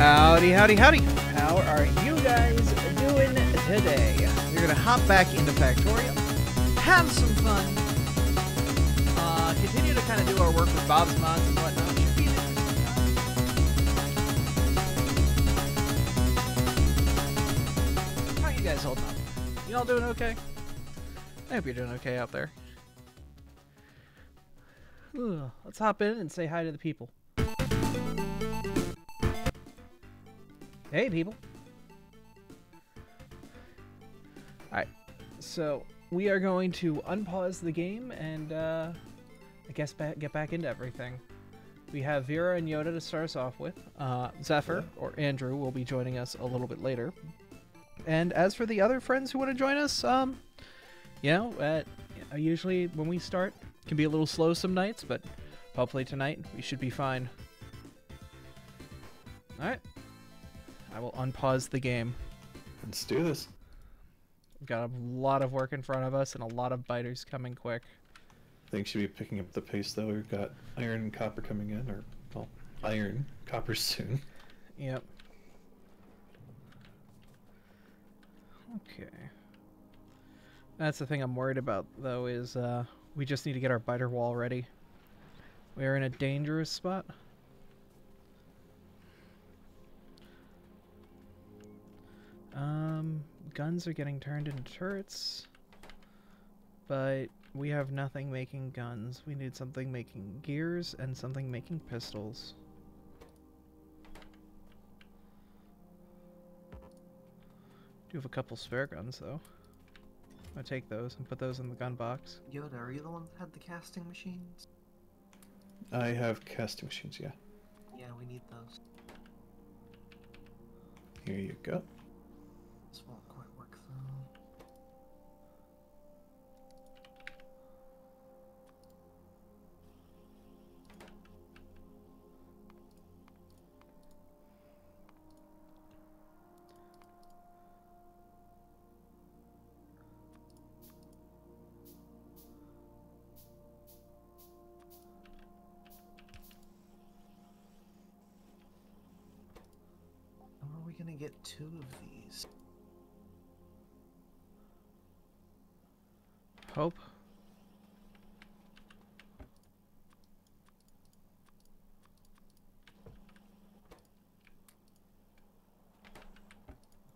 Howdy, howdy, howdy. How are you guys doing today? We're gonna hop back into Factorio, have some fun, continue to kind of do our work with Bob's Mods and whatnot. Should be an interesting time. How are you guys holding up? You all doing okay? I hope you're doing okay out there. Ooh, let's hop in and say hi to the people. Hey, people. Alright, so we are going to unpause the game and, I guess get back into everything. We have Vera and Yoda to start us off with. Zephyr, or Andrew, will be joining us a little bit later. And as for the other friends who want to join us, you know, usually when we start, it can be a little slow some nights, but hopefully tonight we should be fine. Alright. I will unpause the game. Let's do this. We've got a lot of work in front of us and a lot of biters coming quick. Things should be picking up the pace though. We've got iron and copper coming in, or, well, iron, copper soon. Yep. Okay. That's the thing I'm worried about though, is we just need to get our biter wall ready. We are in a dangerous spot. Guns are getting turned into turrets, but we have nothing making guns. We need something making gears and something making pistols. Do have a couple spare guns though. I'll take those and put those in the gun box. Yoda, are you the one that had the casting machines? I have casting machines, yeah. Yeah, we need those. Here you go. This won't quite work though. How are we gonna get 2 of these? Hope.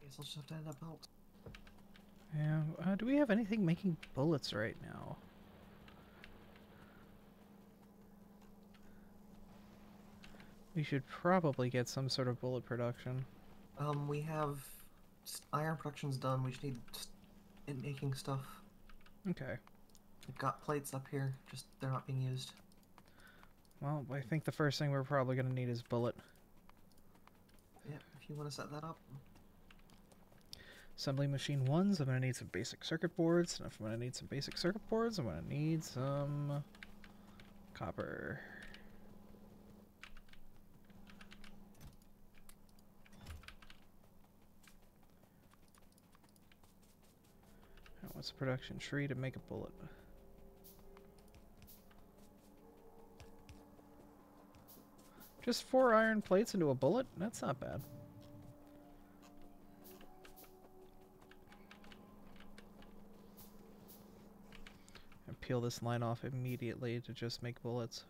Guess I'll just have to end up out. Yeah, do we have anything making bullets right now? We should probably get some sort of bullet production. We have iron production's done. We just need it making stuff. Okay. We've got plates up here, just they're not being used. Well, I think the first thing we're probably going to need is bullet. Yeah, if you want to set that up. Assembly machine ones, I'm going to need some basic circuit boards. And if I'm going to need some basic circuit boards, I'm going to need some copper. And what's the production tree to make a bullet? Just 4 iron plates into a bullet? That's not bad. And peel this line off immediately to just make bullets.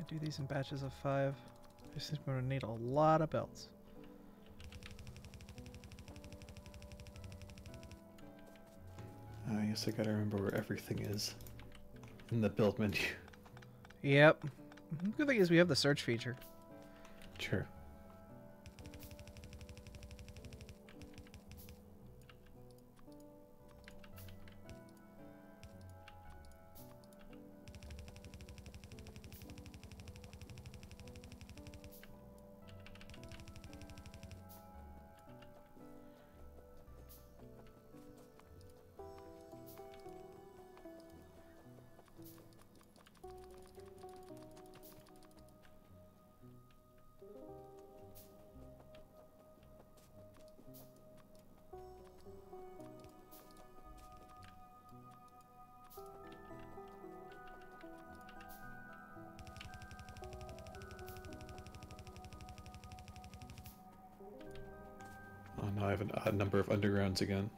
Do these in batches of 5. This is going to need a lot of belts. I guess I gotta remember where everything is in the build menu. Yep. The good thing is we have the search feature. Sure. Oh no, I have an odd number of undergrounds again.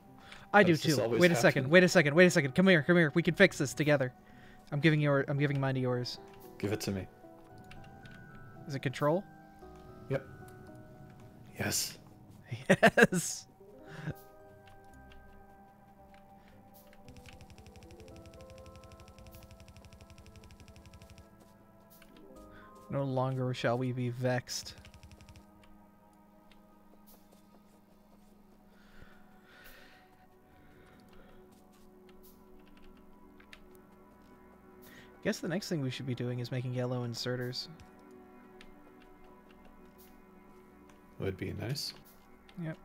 I do Does this too. always Wait a second. happen? Wait a second. Wait a second. Come here. Come here. We can fix this together. I'm giving mine to yours. Give it to me. Is it control? Yep. Yes. Yes. No longer shall we be vexed. I guess the next thing we should be doing is making yellow inserters. Would be nice. Yep.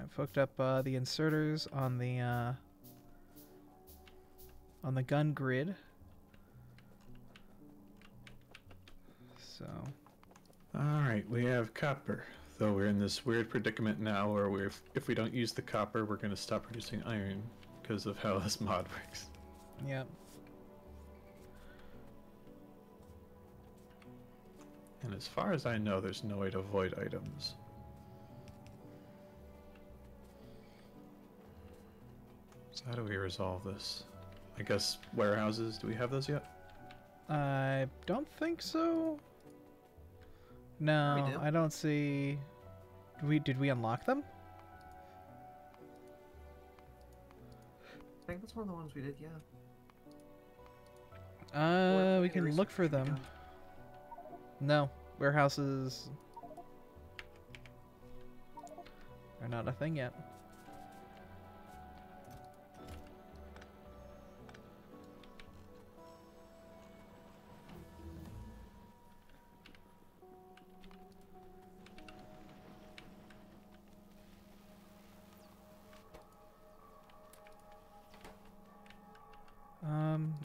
I've hooked up the inserters on the gun grid. So, Alright, we have copper. Though we're in this weird predicament now where if we don't use the copper, we're going to stop producing iron because of how this mod works. yep. And as far as I know, there's no way to void items. So how do we resolve this? I guess warehouses, do we have those yet? I don't think so. No, We do. I don't see. Did we unlock them? I think that's one of the ones we did, yeah. We maybe can look research for should be them. done. No, warehouses are not a thing yet.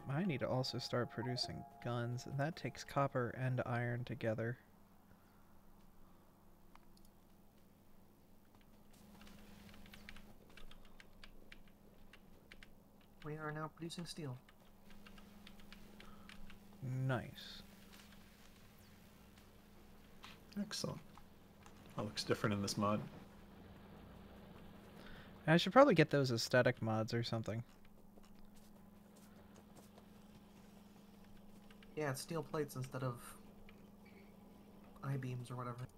I need to also start producing guns, and that takes copper and iron together. We are now producing steel. Nice. Excellent. That looks different in this mod. I should probably get those aesthetic mods or something. Yeah, it's steel plates instead of I-beams or whatever.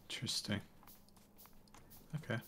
Interesting. Okay.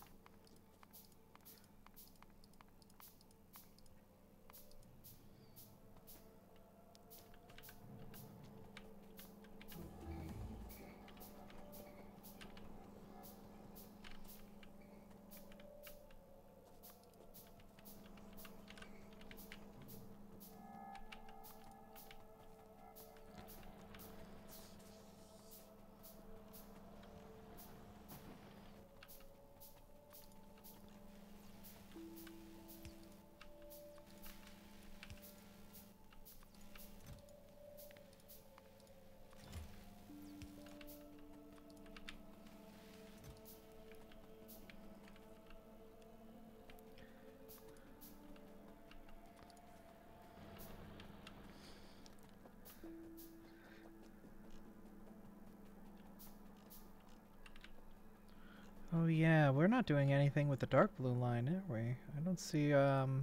Oh yeah, we're not doing anything with the dark blue line, are we? I don't see, Oh.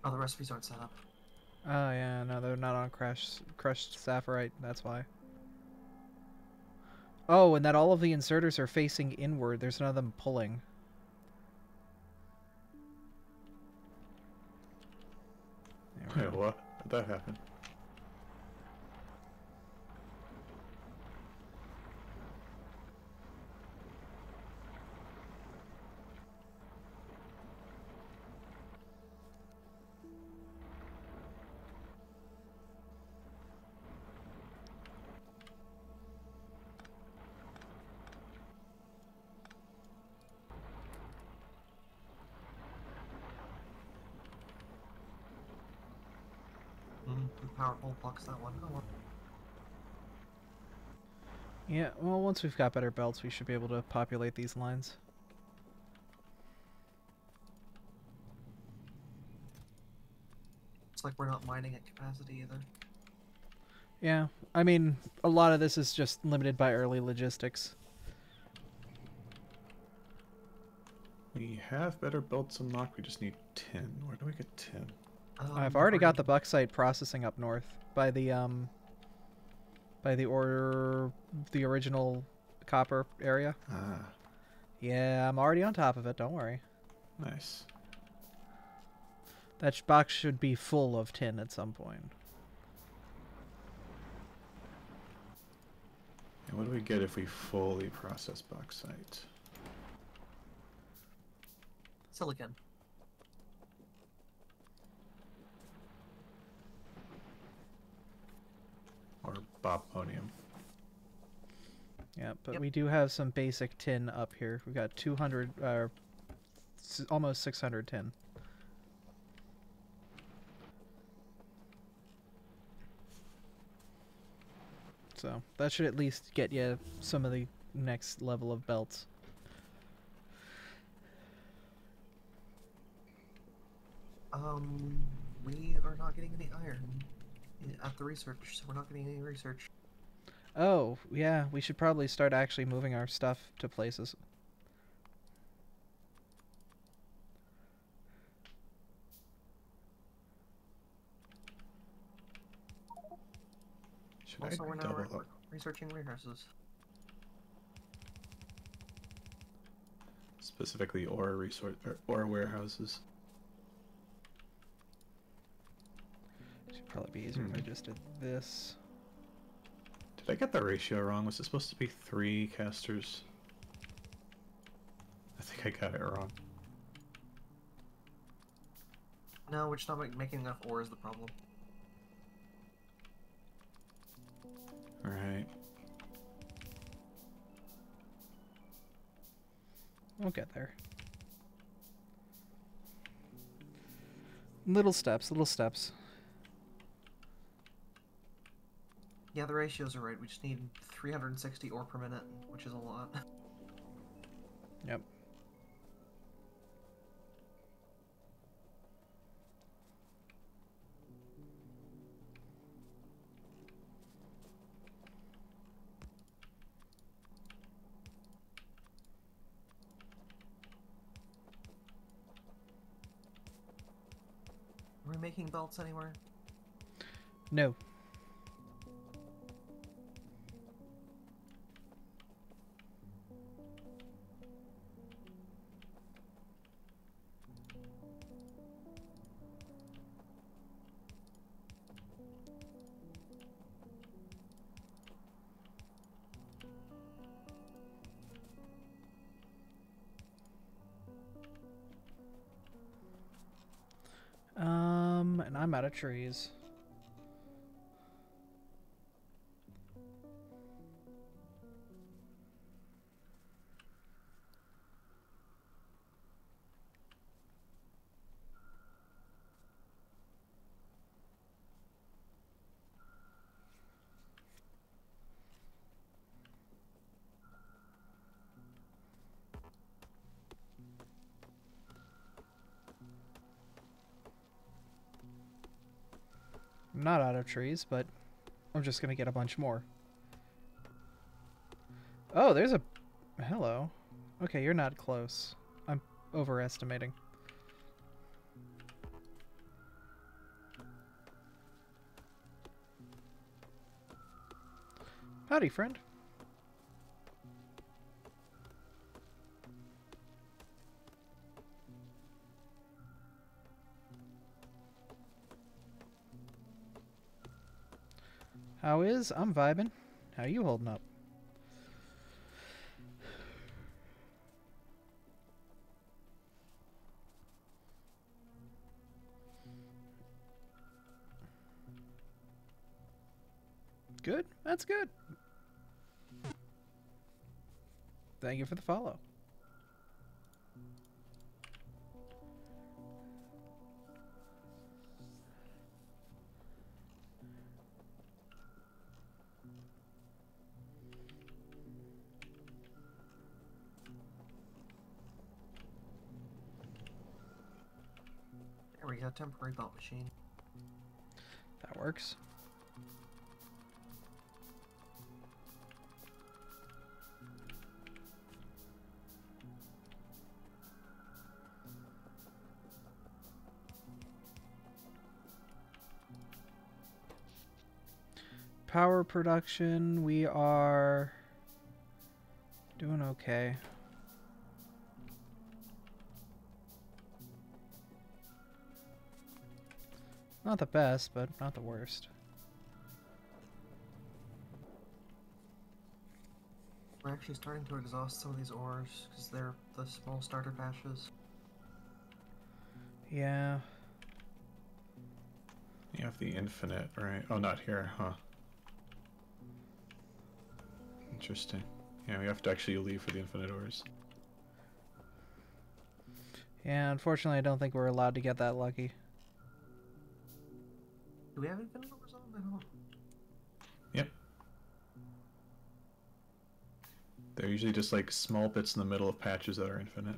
Oh, the recipes aren't set up. Oh yeah, no, they're not on crushed sapphirite, that's why. Oh, and that all of the inserters are facing inward, there's none of them pulling. There we Wait, go. what? How'd that happen? The power pole blocks that one. Oh, well. Yeah, well, once we've got better belts, we should be able to populate these lines. It's like we're not mining at capacity either. Yeah, I mean, a lot of this is just limited by early logistics. We have better belts unlocked, we just need tin. Where do we get tin? I've already got the bauxite processing up north by the original copper area. Ah, Yeah, I'm already on top of it, don't worry. nice. That box should be full of tin at some point. And what do we get if we fully process bauxite? Silicon. Or boponium? Yeah, but Yep. we do have some basic tin up here. We've got 200, almost 600 tin. So that should at least get you some of the next level of belts. We are not getting any iron at the research, so we're not getting any research. Oh, yeah, we should probably start actually moving our stuff to places. Should Also, I we're now double up? researching warehouses. Specifically ore resource or ore warehouses. Should probably be easier if I just did this. Did I get the ratio wrong? Was it supposed to be 3 casters? I think I got it wrong. No, we're just not making enough ore is the problem. Alright. We'll get there. Little steps, little steps. Yeah, the ratios are right. We just need 360 ore per minute, which is a lot. Yep. Are we making belts anywhere? No. And I'm out of trees. I'm not out of trees, but I'm just gonna get a bunch more. Oh, there's a... Hello. Okay, you're not close. I'm overestimating. Howdy, friend. How is? I'm vibing. How you holding up? Good? That's good. Thank you for the follow. There we go, temporary belt machine. That works. Power production, we are doing okay. Not the best, but not the worst. We're actually starting to exhaust some of these ores because they're the small starter patches. Yeah. You have the infinite, right? Oh, not here, huh? Interesting. Yeah, we have to actually leave for the infinite ores. Yeah, unfortunately I don't think we're allowed to get that lucky. Do we have infinite ores on the home? Yep. They're usually just like small bits in the middle of patches that are infinite.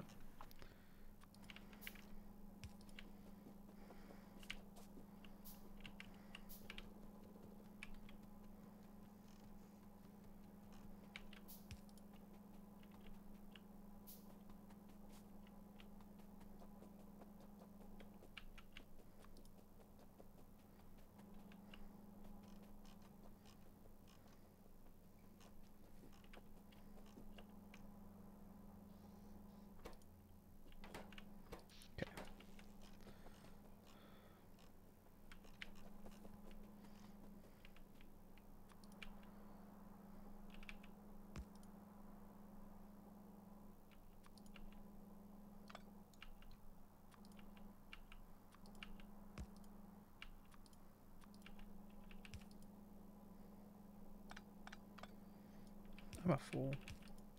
I'm a fool.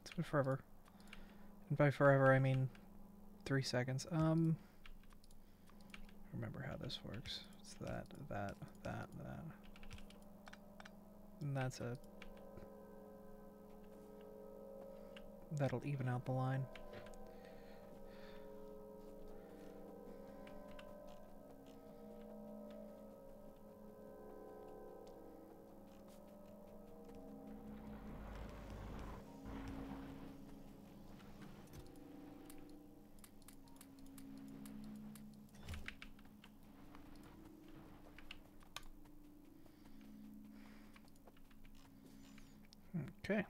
It's been forever. And by forever, I mean 3 seconds. Remember how this works. It's that. And that's a... That'll even out the line. Okay.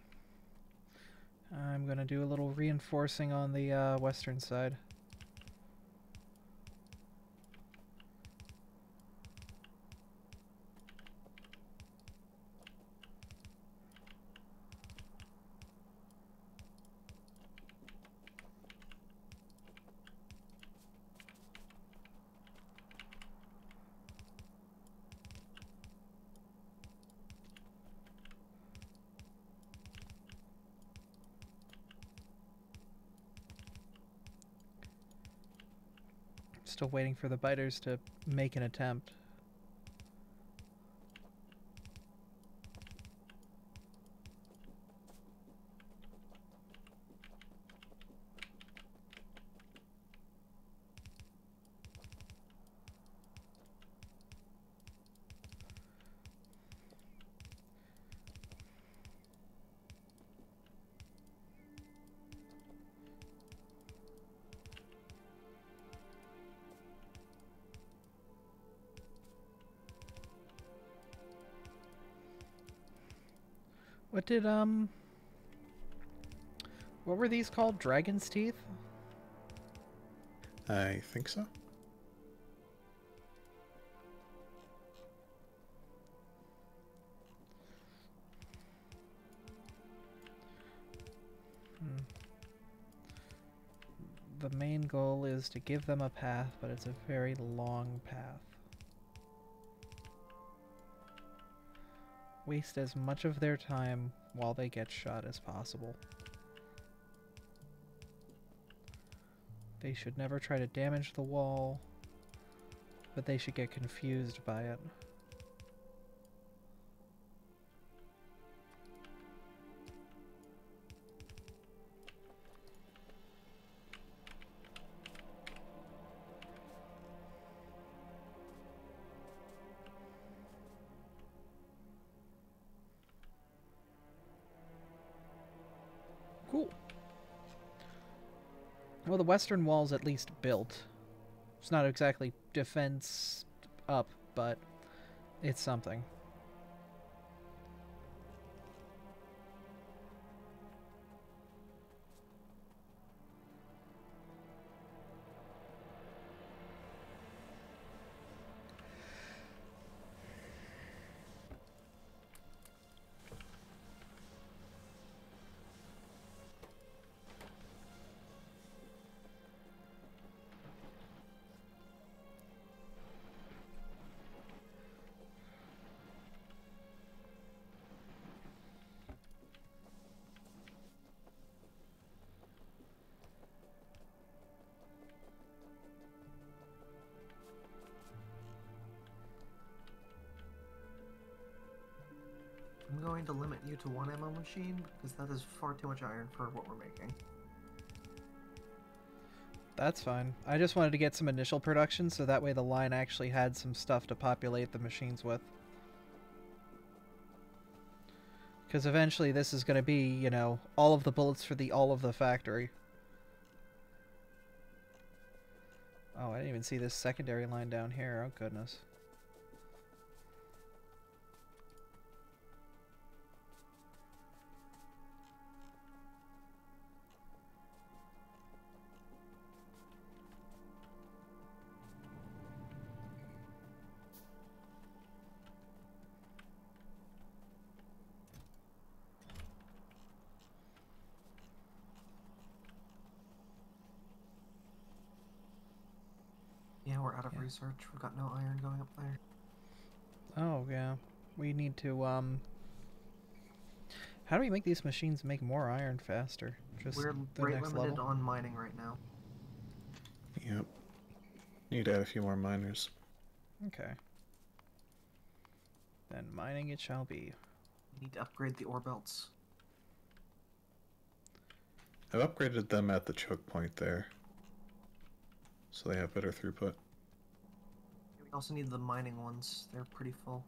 I'm gonna do a little reinforcing on the western side. Still waiting for the biters to make an attempt. What did, what were these called? Dragon's Teeth? I think so. The main goal is to give them a path, but it's a very long path. Waste as much of their time while they get shot as possible. They should never try to damage the wall, but they should get confused by it. Cool. Well, the western wall's at least built. It's not exactly defense up, but it's something. I'm going to limit you to 1 ammo machine, because that is far too much iron for what we're making. That's fine. I just wanted to get some initial production, so that way the line actually had some stuff to populate the machines with. Because eventually this is going to be, you know, all of the bullets for all of the factory. Oh, I didn't even see this secondary line down here. Oh, goodness. Yeah, we're out of research. We've got no iron going up there. Oh, yeah. We need to, How do we make these machines make more iron faster? Just We're the rate next limited level? on mining right now. Yep. Need to add a few more miners. Okay. Then mining it shall be. We need to upgrade the ore belts. I've upgraded them at the choke point there, so they have better throughput. We also need the mining ones. They're pretty full.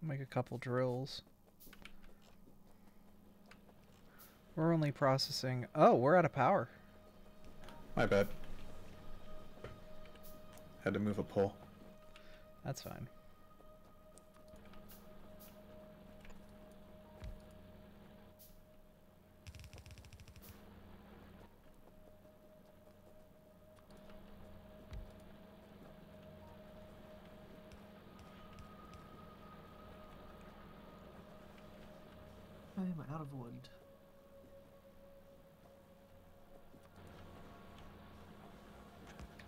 Make a couple drills. We're only processing... Oh, we're out of power. My bad. Had to move a pole. That's fine. I am out of wood.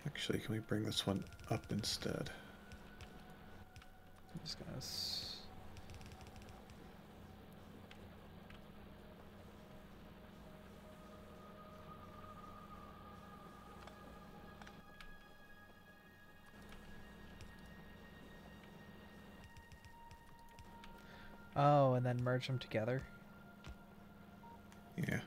Actually, can we bring this one up instead? I'm just gonna... Oh, and then merge them together. Yeah.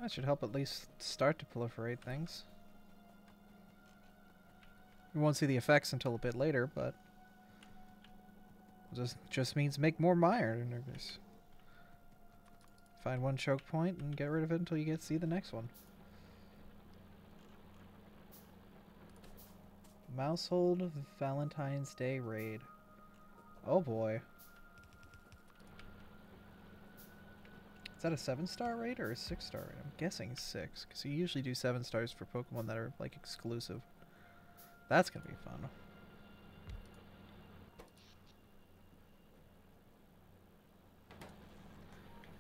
That should help at least start to proliferate things. We won't see the effects until a bit later, but just means make more iron. Find one choke point and get rid of it until you see the next one. Mousehold Valentine's Day raid. Oh boy. Is that a 7-star raid or a 6-star raid? I'm guessing 6, because you usually do 7 stars for Pokemon that are like exclusive. That's gonna be fun.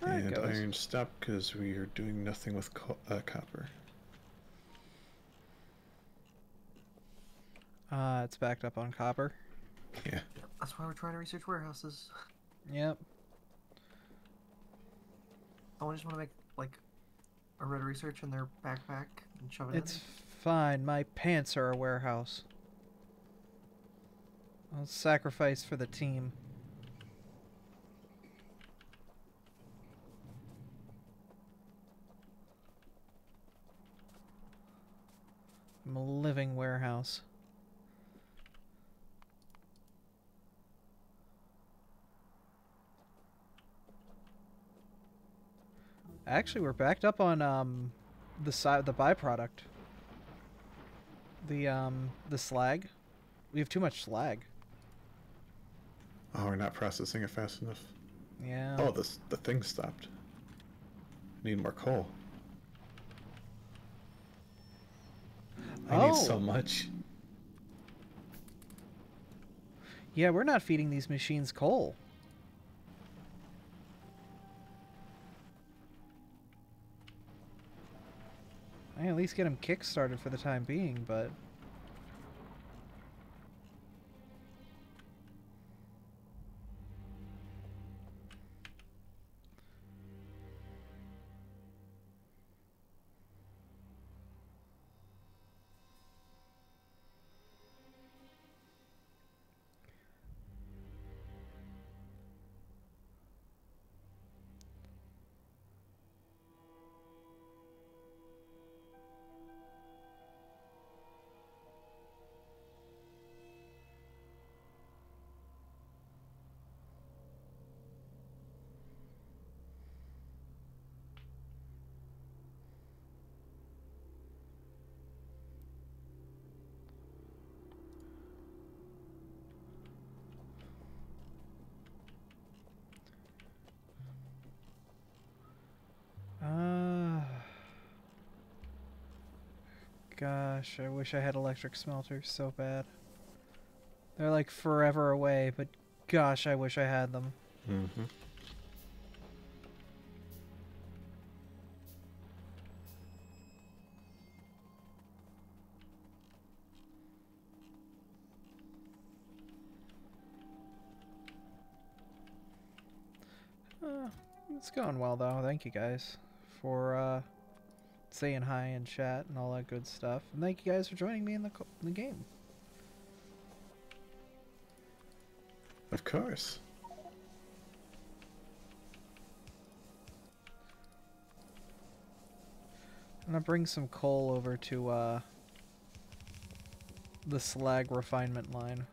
There it And goes. iron stopped because we are doing nothing with copper. It's backed up on copper. Yeah. Yep, that's why we're trying to research warehouses. Yep. I just want to make, like, a red research in their backpack and shove it It's fine. My pants are a warehouse. I'll sacrifice for the team. I'm a living warehouse. Actually, we're backed up on the byproduct. The slag. We have too much slag. Oh, we're not processing it fast enough. Yeah. Oh, the thing stopped. Need more coal. I need so much. Yeah, we're not feeding these machines coal. I can at least get them kick-started for the time being, but... Gosh, I wish I had electric smelters so bad. They're like forever away, but gosh, I wish I had them. Mm-hmm. It's going well though. Thank you guys for saying hi in chat and all that good stuff. And thank you guys for joining me in the game. Of course. I'm gonna bring some coal over to the slag refinement line.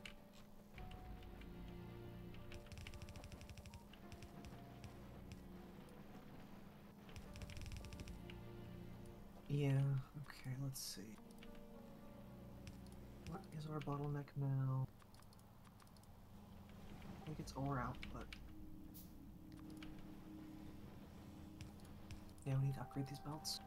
Yeah, okay, let's see. What is our bottleneck now? I think it's ore output. Yeah, we need to upgrade these belts.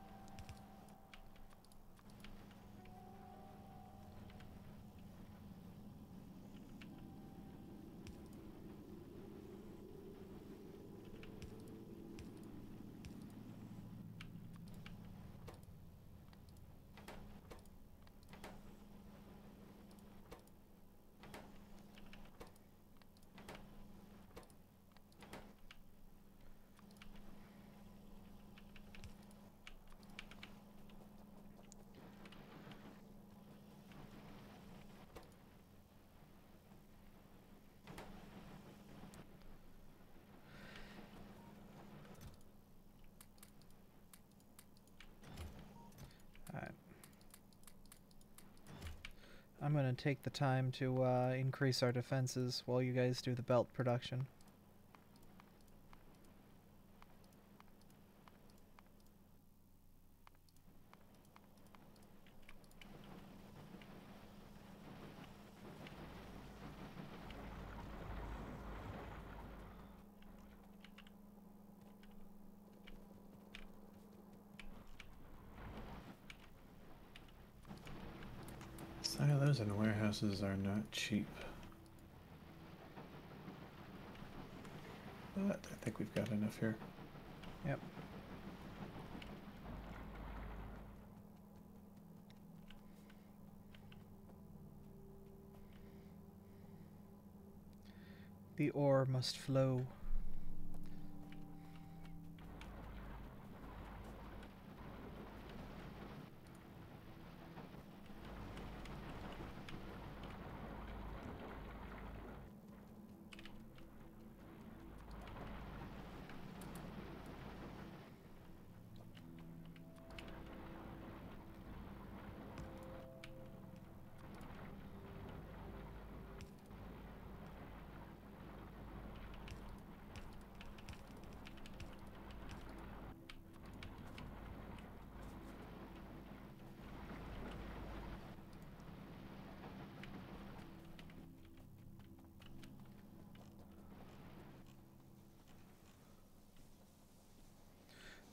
Alright. I'm gonna take the time to increase our defenses while you guys do the belt production. Silos and warehouses are not cheap. But I think we've got enough here. Yep. The ore must flow.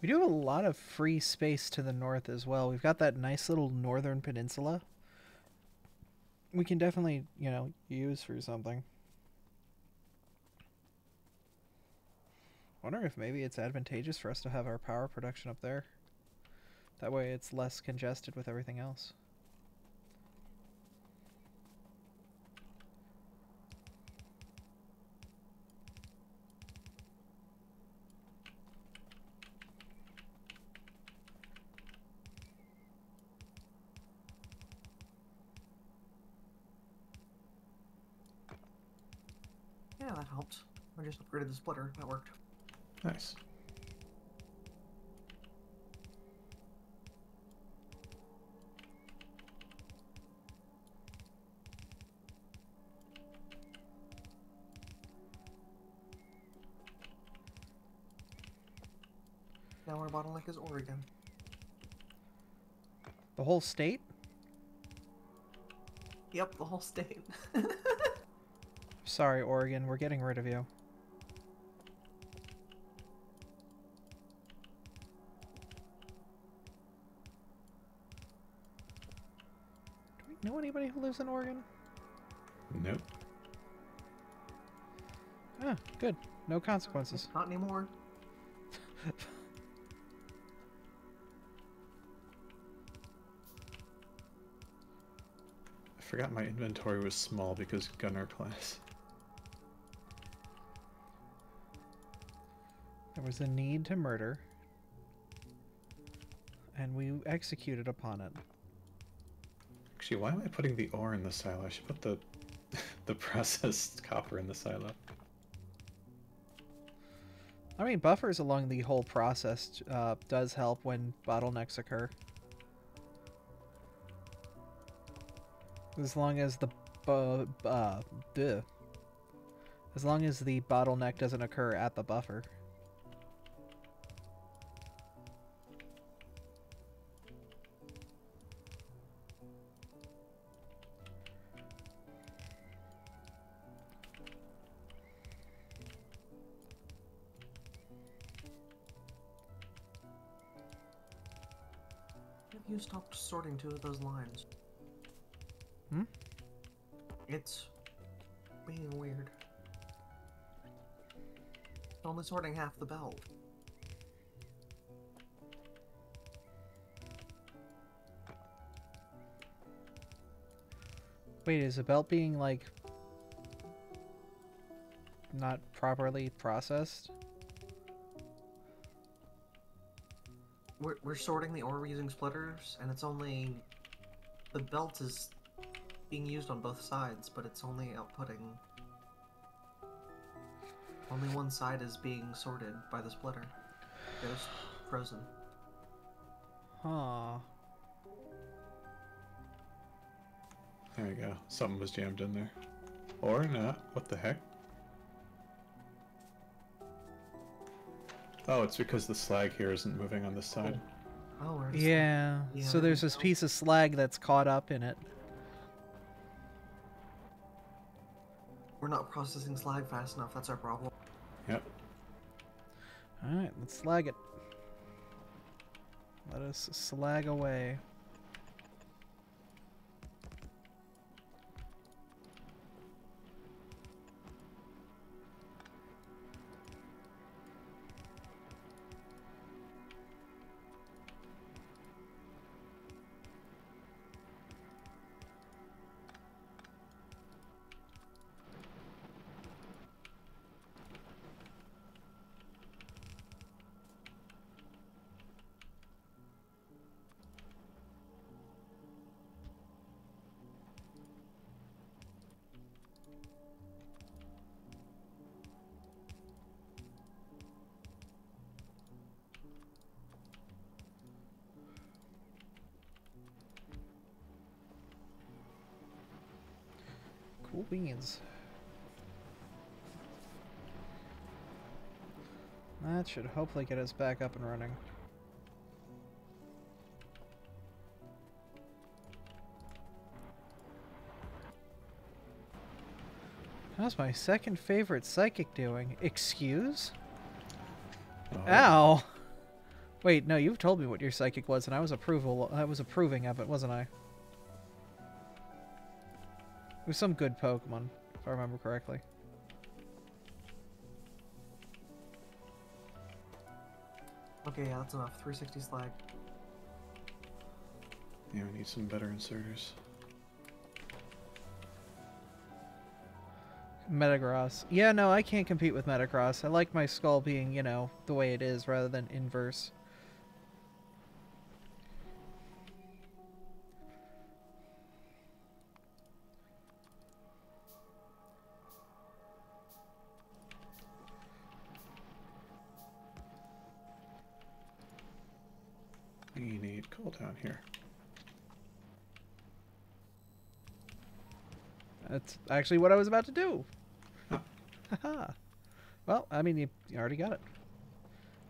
We do have a lot of free space to the north as well. We've got that nice little northern peninsula. We can definitely, you know, use for something. Wonder if maybe it's advantageous for us to have our power production up there. That way it's less congested with everything else. Yeah, that helped. I just upgraded the splitter. That worked. Nice. Now our bottleneck is Oregon. The whole state? Yep, the whole state. Sorry, Oregon, we're getting rid of you. know anybody who lives in Oregon? Nope. Ah, good. No consequences. Not anymore. I forgot my inventory was small because gunner class. There was a need to murder, and we executed upon it. Actually, why am I putting the ore in the silo? I should put the the processed copper in the silo. I mean, buffers along the whole process does help when bottlenecks occur. As long as the as long as the bottleneck doesn't occur at the buffer. Have you stopped sorting 2 of those lines? Hmm? It's being weird. Only sorting half the belt. Wait, is the belt being, like, not properly processed? We're sorting the ore using splitters, and it's only... The belt is being used on both sides, but it's only outputting... Only one side is being sorted by the splitter. The other's frozen. Huh. There you go. Something was jammed in there. Or not. What the heck? Oh, it's because the slag here isn't moving on this side. Oh, we're just... Yeah, Yeah, so there's this piece of slag that's caught up in it. We're not processing slag fast enough, that's our problem. Yep. Alright, let's slag it. Let us slag away. Cool beans. That should hopefully get us back up and running. How's my second favorite psychic doing? Excuse? Oh. Ow! Wait, no, you've told me what your psychic was, and I was approving of it, wasn't I? It was some good Pokemon, if I remember correctly. Okay, yeah, that's enough. 360 slag. Yeah, we need some better inserters. Metagross. Yeah, no, I can't compete with Metagross. I like my skull being, you know, the way it is rather than inverse. We need cooldown here. That's actually what I was about to do. Huh. Haha. Well, I mean, you already got it.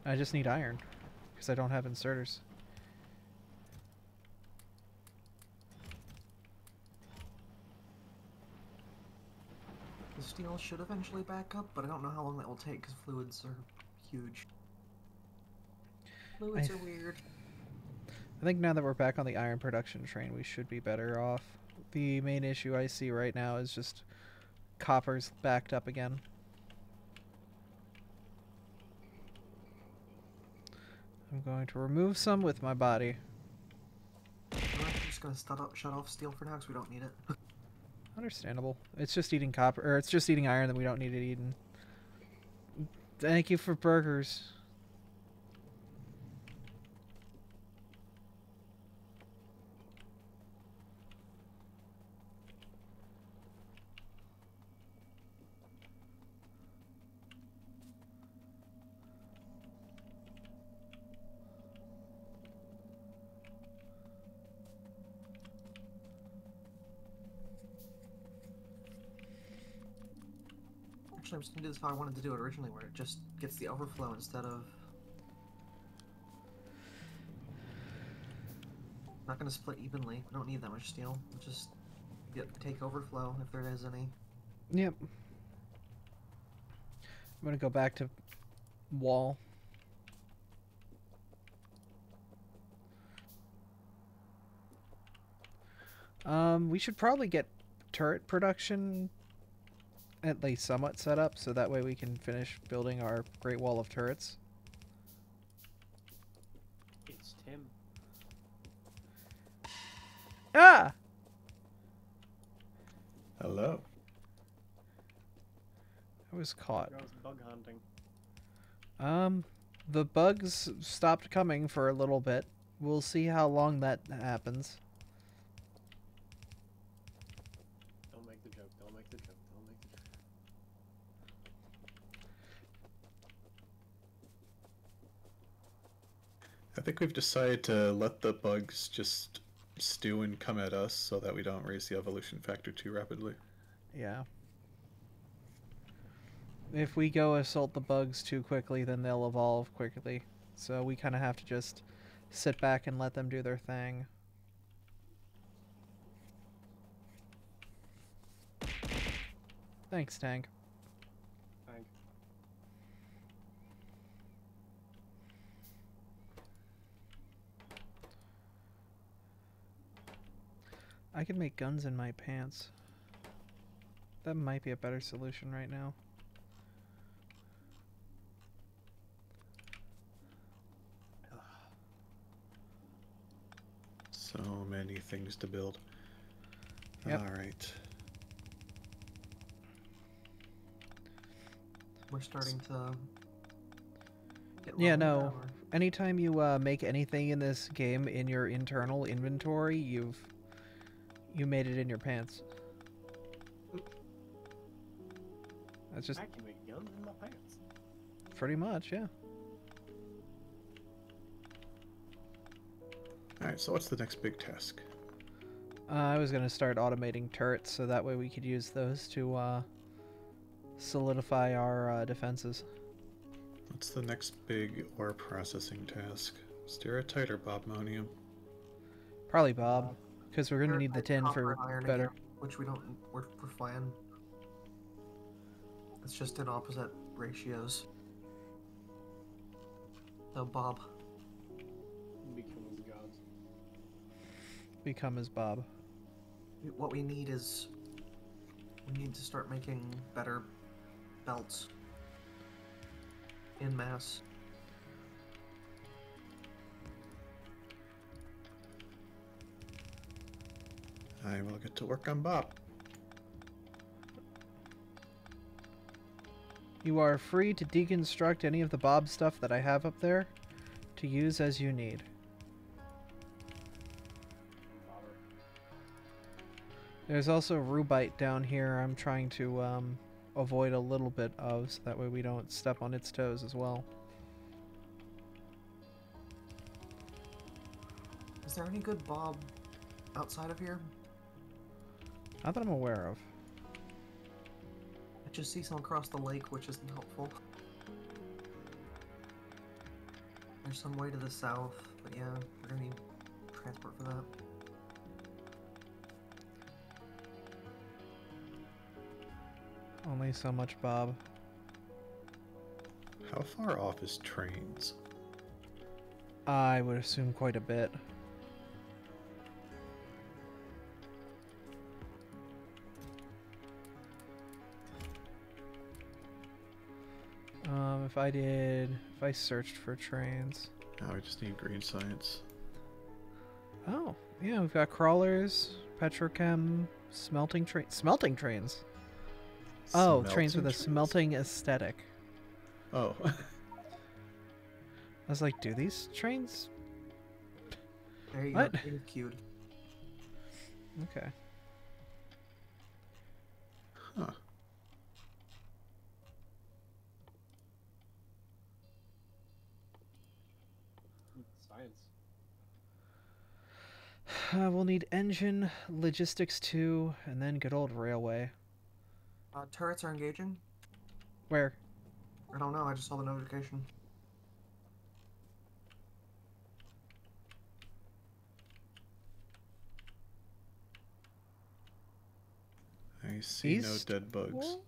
I just need iron, because I don't have inserters. The steel should eventually back up, but I don't know how long that will take because fluids are huge. Fluids are weird. I think now that we're back on the iron production train, we should be better off The main issue I see right now is just copper's backed up again. I'm going to remove some with my body. I'm actually just gonna shut off steel for now because we don't need it. Understandable. It's just eating copper, or it's just eating iron that we don't need it eaten. Thank you for burgers. Actually, I'm just gonna do this how I wanted to do it originally, where it just gets the overflow instead of... Not gonna split evenly. We don't need that much steel. We'll just take overflow if there is any. Yep. I'm gonna go back to wall. We should probably get turret production at least somewhat set up, so that way we can finish building our Great Wall of Turrets. It's Tim. Ah! Hello. I was caught. I was bug hunting. The bugs stopped coming for a little bit. We'll see how long that happens. Don't make the joke, don't make the joke, don't make the joke. I think we've decided to let the bugs just stew and come at us so that we don't raise the evolution factor too rapidly. Yeah. If we go assault the bugs too quickly, then they'll evolve quickly. So we kind of have to just sit back and let them do their thing. Thanks, Tank. Thank. I can make guns in my pants. That might be a better solution right now. So many things to build. Yep. Alright. We're starting to get Yeah, low no. now, or- Anytime you make anything in this game in your internal inventory, you made it in your pants. That's just I can make guns in my pants. pretty much, yeah. Alright, so what's the next big task? I was gonna start automating turrets, so that way we could use those to solidify our defenses. What's the next big ore processing task? Stereotype or bobmonium? Probably Bob, because we're gonna need the tin Copper for and iron better. again, which we don't. We're fine. It's just in opposite ratios. So Bob. Become as gods. Become as Bob. What we need is we need to start making better belts in mass. I will get to work on Bob. You are free to deconstruct any of the Bob stuff that I have up there to use as you need. Bobber. There's also rubite down here I'm trying to avoid a little bit of, so that way we don't step on its toes as well. Is there any good Bob outside of here? Not that I'm aware of. I just see some across the lake, which isn't helpful. There's some way to the south, but yeah, we're gonna need transport for that. Only so much Bob. How far off is trains? I would assume quite a bit. If I searched for trains. Now I just need green science. Oh, yeah, we've got crawlers, petrochem, smelting trains. Oh, trains with a smelting aesthetic. Oh. I was like, do these trains? There you What? go. You're queued. Okay. Huh. Science. We'll need engine, logistics 2, and then good old railway. Turrets are engaging? Where? I don't know, I just saw the notification. I see no East? dead bugs. Well,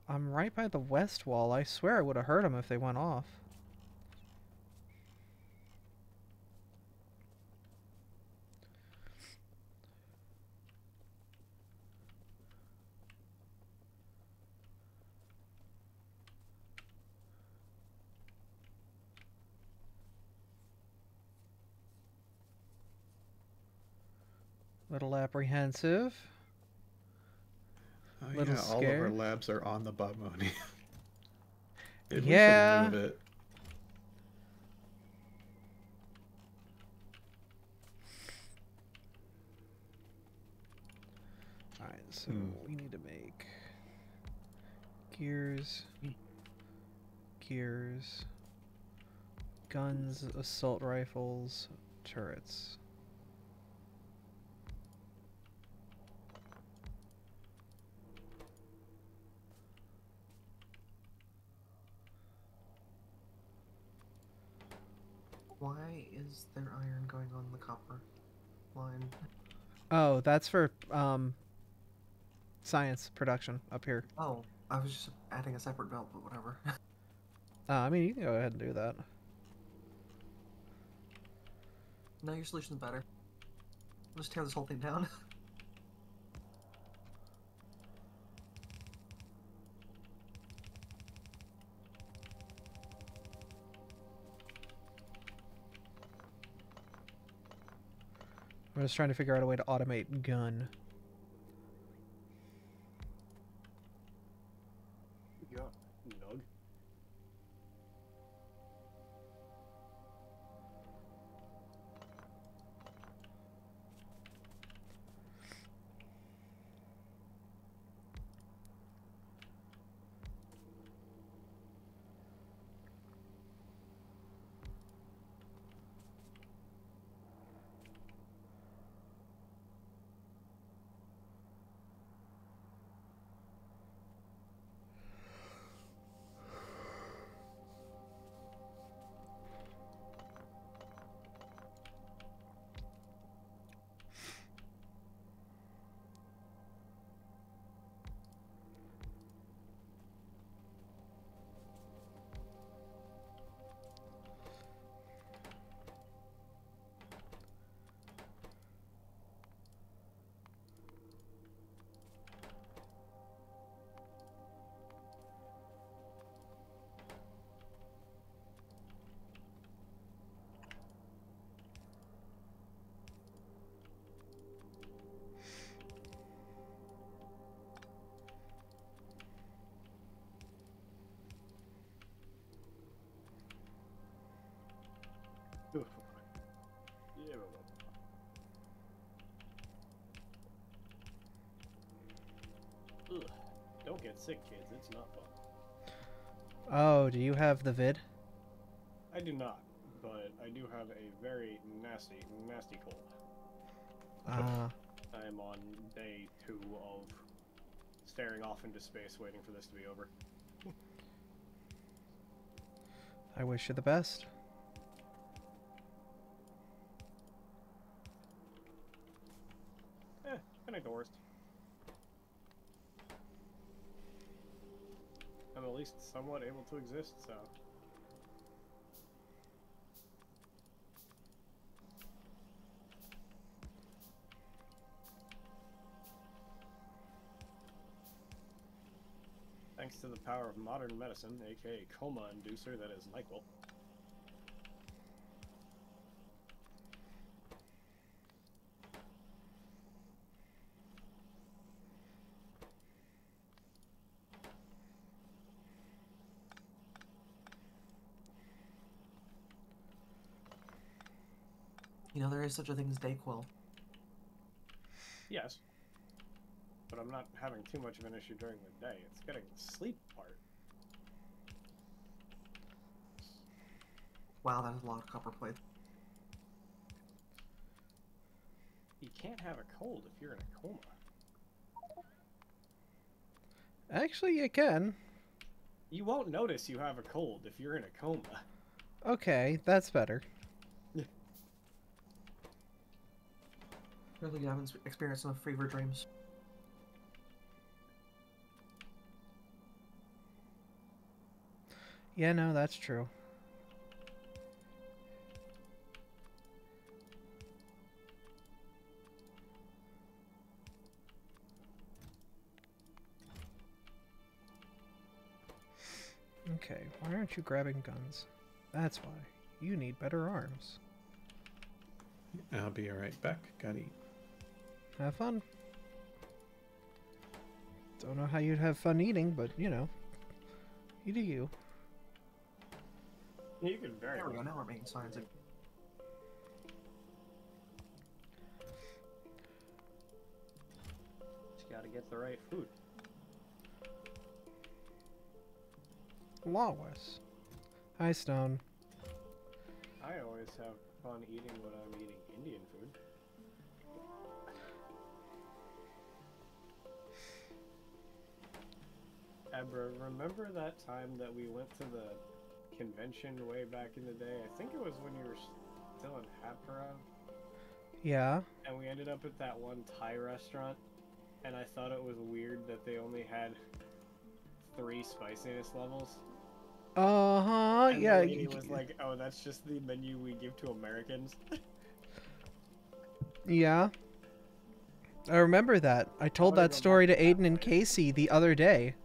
I'm right by the west wall. I swear I would have heard them if they went off. Little apprehensive. Oh, Little yeah, all of our scared. labs are on the Boboni. Maybe Yeah. we should move it. Alright, so Hmm. we need to make gears, guns, assault rifles, turrets. Why is there iron going on the copper line? Oh, that's for science production up here. Oh, I was just adding a separate belt, but whatever. I mean, you can go ahead and do that. No, your solution's better. I'll just tear this whole thing down. I'm just trying to figure out a way to automate gun. Yeah, nug. Yeah. Ugh. Don't get sick, kids. It's not fun. Oh, do you have the vid? I do not, but I do have a very nasty, nasty cold. Ah, I am on day 2 of staring off into space waiting for this to be over. I wish you the best. Kind of the worst. I'm at least somewhat able to exist, so. Thanks to the power of modern medicine, aka coma inducer, that is NyQuil. You know, there is such a thing as Dayquil. Yes. But I'm not having too much of an issue during the day. It's getting the sleep part. Wow, that is a lot of copper plate. You can't have a cold if you're in a coma. Actually, you can. You won't notice you have a cold if you're in a coma. Okay, that's better. Really, you haven't experienced enough fever dreams. Yeah, no, that's true. Okay, why aren't you grabbing guns? That's why. You need better arms. I'll be right back. Gotta eat. Have fun. Don't know how you'd have fun eating, but, you know. You do you. You can very There we go, well. now we're making science. Just gotta get the right food. Lawless. Hi, Stone. I always have fun eating when I'm eating Indian food. Abra, remember that time that we went to the convention way back in the day? I think it was when you were still in Hapara, Yeah. and we ended up at that one Thai restaurant, and I thought it was weird that they only had 3 spiciness levels. Uh-huh, And yeah. the lady was like, "Oh, that's just the menu we give to Americans." Yeah. I remember that. I told wanna that go story to back to that Aiden and place. Casey the other day.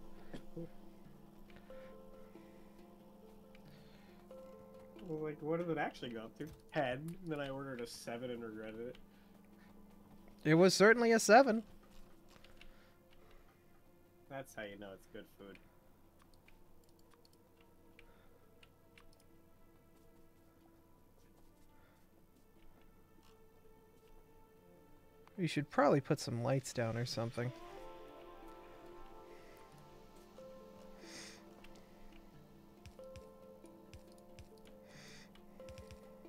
Well, like, what did it actually go up to? 10. Then I ordered a 7 and regretted it. It was certainly a 7. That's how you know it's good food. We should probably put some lights down or something.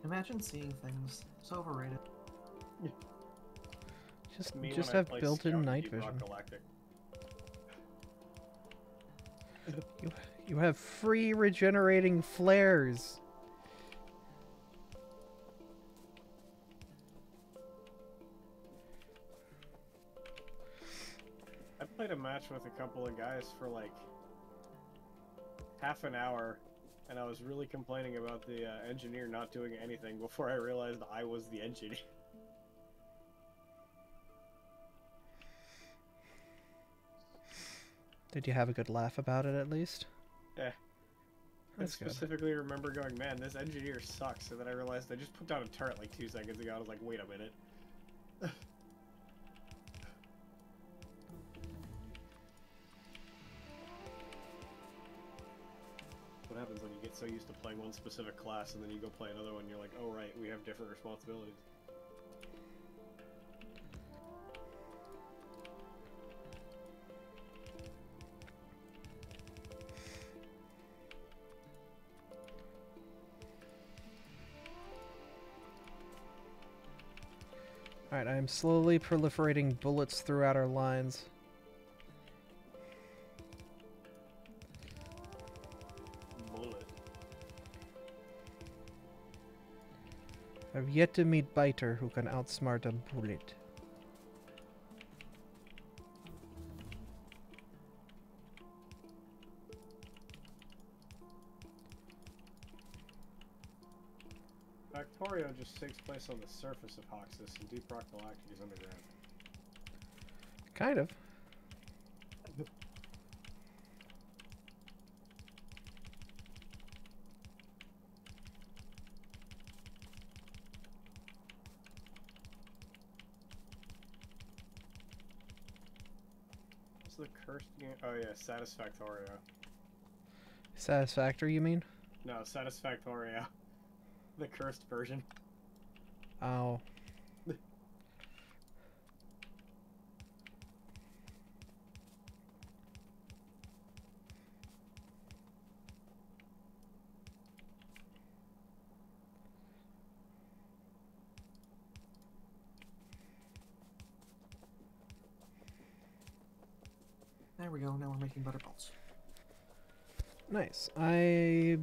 Imagine seeing things. So overrated. Just Me just when I have play built-in Scout night Deep Rock vision. Galactic. You have free regenerating flares. I played a match with a couple of guys for like half an hour, and I was really complaining about the engineer not doing anything before I realized I was the engineer. Did you have a good laugh about it at least? Yeah. I That's good. specifically remember going, "Man, this engineer sucks," and then I realized I just put down a turret like 2 seconds ago. I was like, "Wait a minute." What happens when you get so used to playing one specific class and then you go play another one, you're like, "Oh right, we have different responsibilities." Alright, I am slowly proliferating bullets throughout our lines. Bullet. I've yet to meet Biter who can outsmart a bullet. Factorio just takes place on the surface of Hoxus, and Deep Rock Galactic is underground. Kind of. the cursed game? Oh yeah, Satisfactorio. Satisfactory, you mean? No, Satisfactorio. The cursed version. Oh. There we go. Now we're making better belts. Nice. I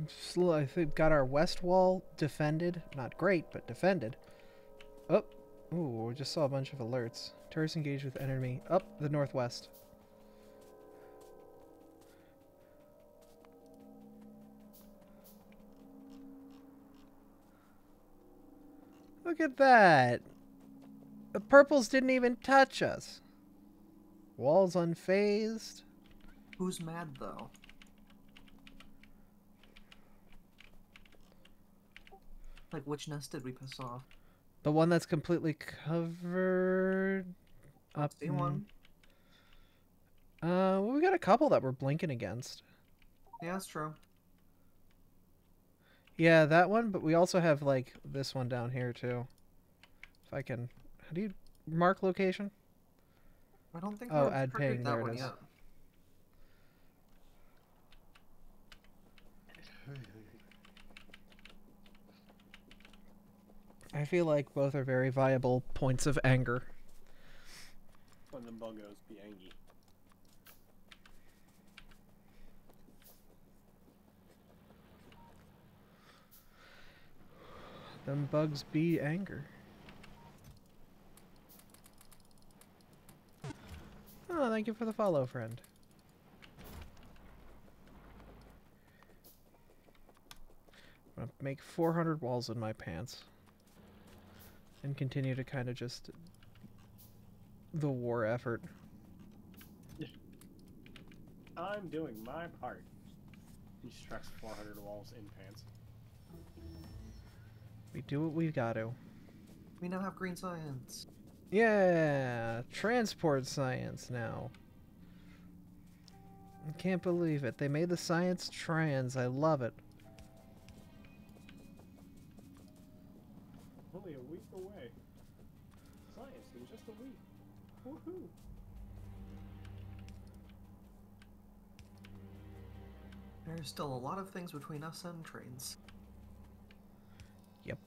think got our west wall defended. Not great, but defended. Oh. Ooh, we just saw a bunch of alerts. Tourists engaged with enemy. Up the northwest. Look at that. The purples didn't even touch us. Walls unfazed. Who's mad though? Like, which nest did we piss off? The one that's completely covered. Up. See one. Well, we got a couple that we're blinking against. Yeah, that's true. Yeah, that one, but we also have, like, this one down here, too. If I can... How do you mark location? I don't think Oh, we've add triggered ping, that there it one is. yet. I feel like both are very viable points of anger. When the buggos be angry. Them bugs be anger. Oh, thank you for the follow, friend. I'm gonna make 400 walls in my pants. And continue to kind of just... the war effort. I'm doing my part. He struts 400 walls in pants. We do what we gotta. We now have green science. Yeah! Transport science now. I can't believe it. They made the science trans. I love it. Only a week away. Science in just a week. Woohoo! There's still a lot of things between us and trains. Yep.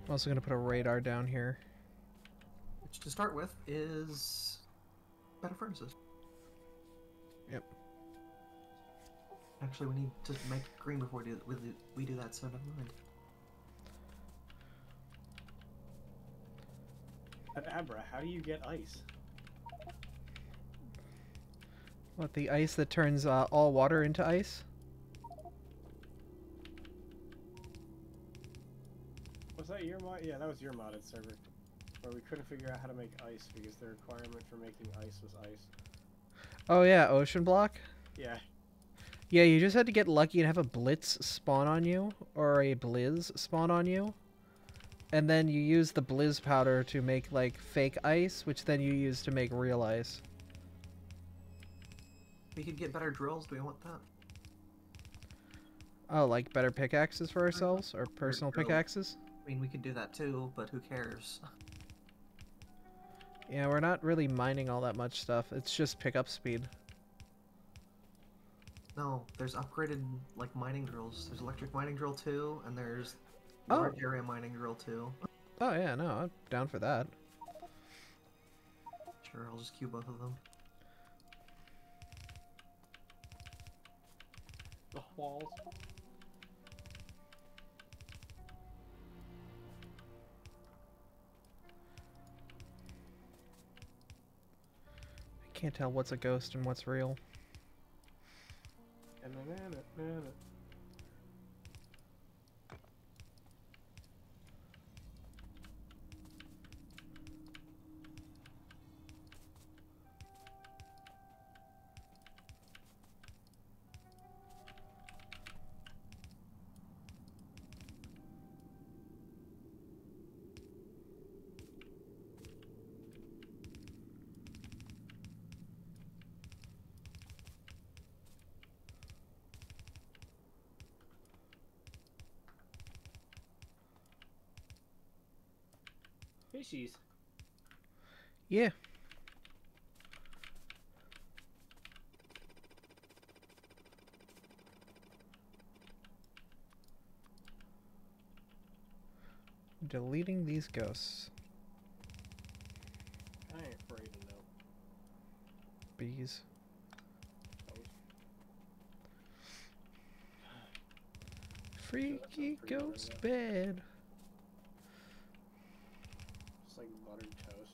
I'm also gonna put a radar down here. Which, to start with, is better furnaces. Yep. Actually, we need to make it green before we do that, so never mind. At Abra, how do you get ice? What, the ice that turns all water into ice? Was that your mod? Yeah, that was your modded server. Where we couldn't figure out how to make ice because the requirement for making ice was ice. Oh yeah, ocean block? Yeah. Yeah, you just had to get lucky and have a blitz spawn on you, or a blizz spawn on you. And then you use the blizz powder to make, like, fake ice, which then you use to make real ice. We could get better drills. Do we want that? Oh, like better pickaxes for ourselves? Or personal drill. pickaxes? I mean, we could do that too, but who cares? Yeah, we're not really mining all that much stuff. It's just pickup speed. No, there's upgraded, like, mining drills. There's electric mining drill 2, and there's large area mining drill 2. Oh yeah, no, I'm down for that. Sure, I'll just queue both of them. The walls. I can't tell what's a ghost and what's real. Squishies. Yeah. Deleting these ghosts. I ain't afraid to know. Bees. Freaky pretty good, ghost yeah. bed. Just like buttered toast.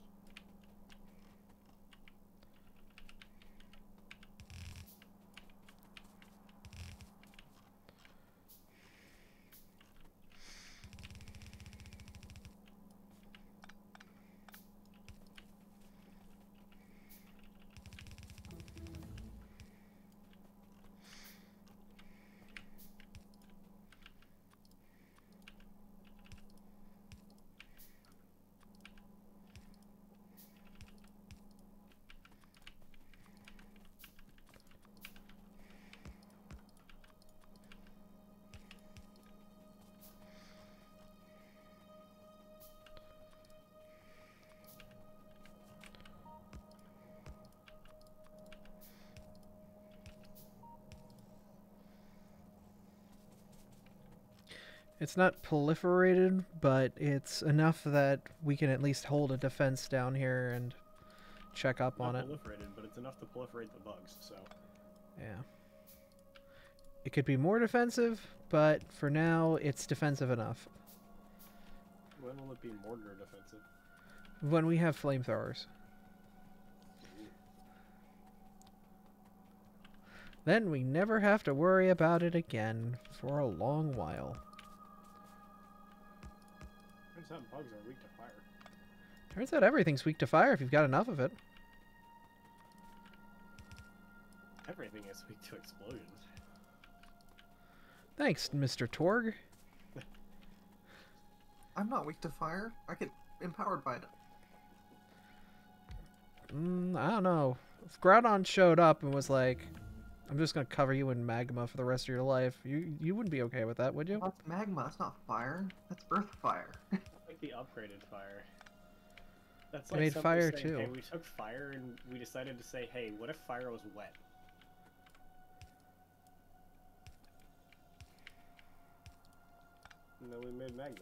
It's not proliferated, but it's enough that we can at least hold a defense down here and check up on Not it. proliferated, but it's enough to proliferate the bugs, so. Yeah. It could be more defensive, but for now, it's defensive enough. When will it be mortar defensive? When we have flamethrowers. Then we never have to worry about it again for a long while. Turns out bugs are weak to fire. Turns out everything's weak to fire if you've got enough of it. Everything is weak to explosions. Thanks, Mr. Torg. I'm not weak to fire. I get empowered by it. I don't know. If Groudon showed up and was like, I'm just gonna cover you in magma for the rest of your life, you wouldn't be okay with that, would you? That's magma. That's not fire. That's earth fire. Like the upgraded fire. That's They like made somebody fire saying, too. Hey, we took fire and we decided to say, hey, what if fire was wet? And then we made magma.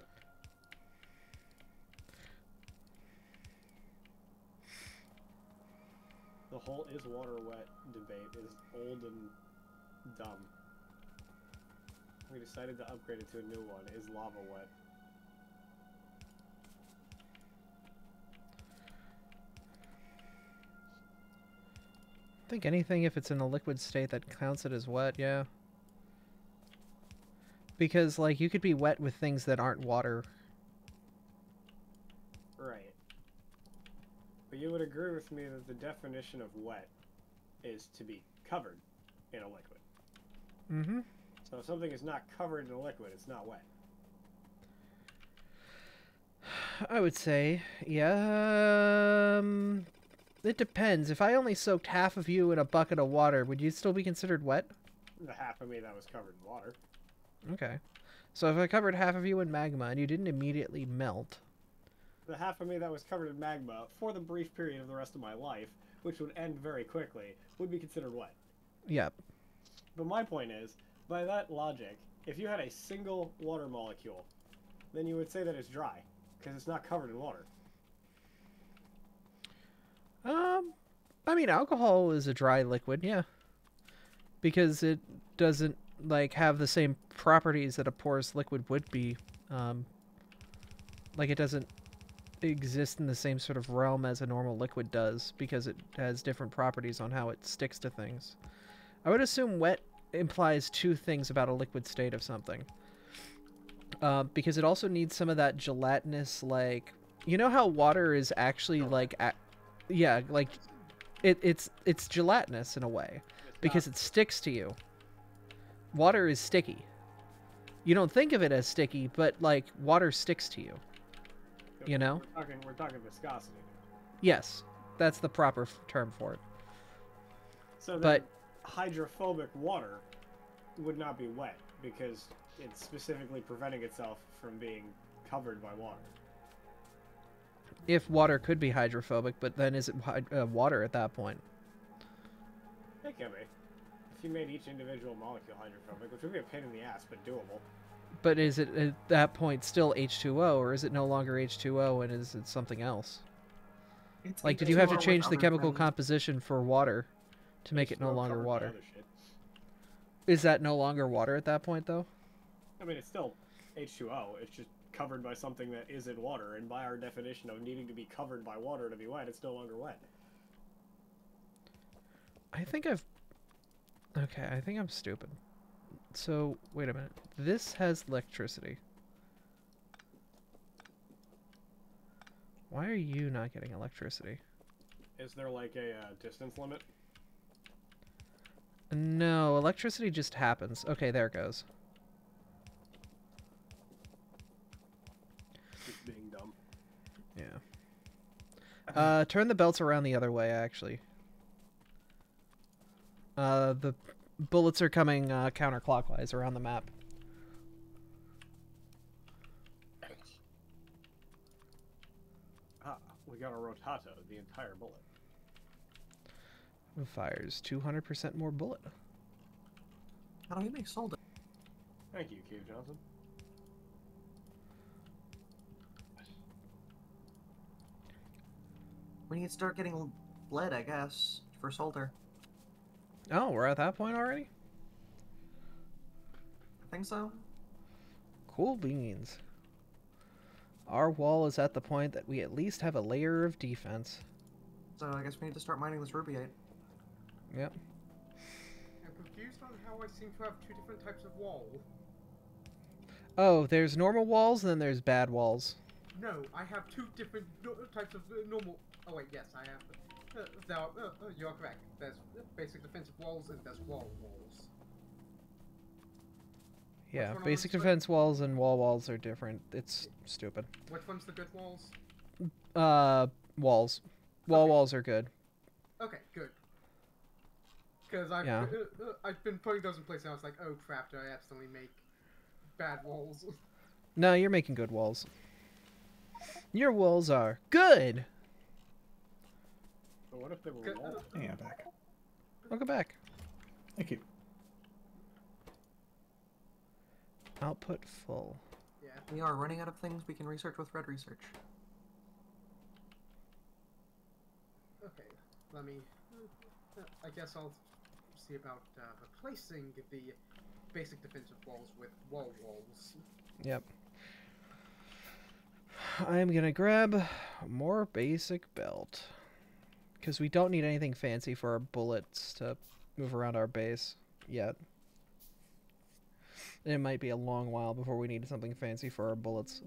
The whole is water wet debate is old and dumb. We decided to upgrade it to a new one. Is lava wet? I think anything if it's in a liquid state that counts it as wet, yeah. Because, like, you could be wet with things that aren't water. Right. But you would agree with me that the definition of wet is to be covered in a liquid. Mm-hmm. So if something is not covered in a liquid, it's not wet. I would say, yeah. It depends. If I only soaked half of you in a bucket of water, would you still be considered wet? The half of me that was covered in water. Okay. So if I covered half of you in magma and you didn't immediately melt... The half of me that was covered in magma for the brief period of the rest of my life, which would end very quickly, would be considered wet. Yep. But my point is, by that logic, if you had a single water molecule, then you would say that it's dry, because it's not covered in water. I mean, alcohol is a dry liquid, yeah. Because it doesn't, like, have the same properties that a porous liquid would be. Like, it doesn't exist in the same sort of realm as a normal liquid does, because it has different properties on how it sticks to things. I would assume wet implies two things about a liquid state of something. Because it also needs some of that gelatinous, like... You know how water is actually, like... yeah, like... It's gelatinous in a way. Because it sticks to you. Water is sticky. You don't think of it as sticky, but, like, water sticks to you. You know? We're talking viscosity. Yes. That's the proper term for it. So then But... hydrophobic water would not be wet, because it's specifically preventing itself from being covered by water. If water could be hydrophobic, but then is it water at that point? It can be. If you made each individual molecule hydrophobic, which would be a pain in the ass, but doable. But is it at that point still H2O, or is it no longer H2O and is it something else? It's Like, did you have to H2O with change the other chemical things. composition for water to make it no H2O longer covered by water? other shit. Is that no longer water at that point, though? I mean, it's still H2O. It's just covered by something that isn't water, and by our definition of needing to be covered by water to be wet, it's no longer wet. I think I've... Okay, I think I'm stupid. So, wait a minute. This has electricity. Why are you not getting electricity? Is there like a distance limit? No, electricity just happens. Okay, there it goes. Just being dumb. Yeah. Turn the belts around the other way, actually. The bullets are coming counterclockwise around the map. Ah, we got a rotato, the entire bullet. Fires 200% more bullet. How do we make solder? Thank you, Cube Johnson. We need to start getting lead, I guess, for solder. Oh, we're at that point already? I think so. Cool beans. Our wall is at the point that we at least have a layer of defense. So I guess we need to start mining this rubiate. Yep. I'm confused on how I seem to have two different types of wall. Oh, there's normal walls and then there's bad walls. No, I have two different types of normal... Oh wait, yes, I have... you're correct. There's basic defensive walls and there's wall walls. Yeah, one basic was- defense walls and wall walls are different. It's stupid. Which one's the good walls? Walls. Wall Okay. walls are good. Okay, good. Because I've been putting those in place and I was like, oh crap, did I accidentally make bad walls? No, you're making good walls. Your walls are good! But what if they were Good. walls? Yeah, back. Welcome back. Thank you. Output full. Yeah. We are running out of things we can research with red research. Okay, let me... I guess I'll see about replacing the basic defensive walls with wall walls. Yep. I'm gonna grab more basic belt. Because we don't need anything fancy for our bullets to move around our base yet. And it might be a long while before we need something fancy for our bullets.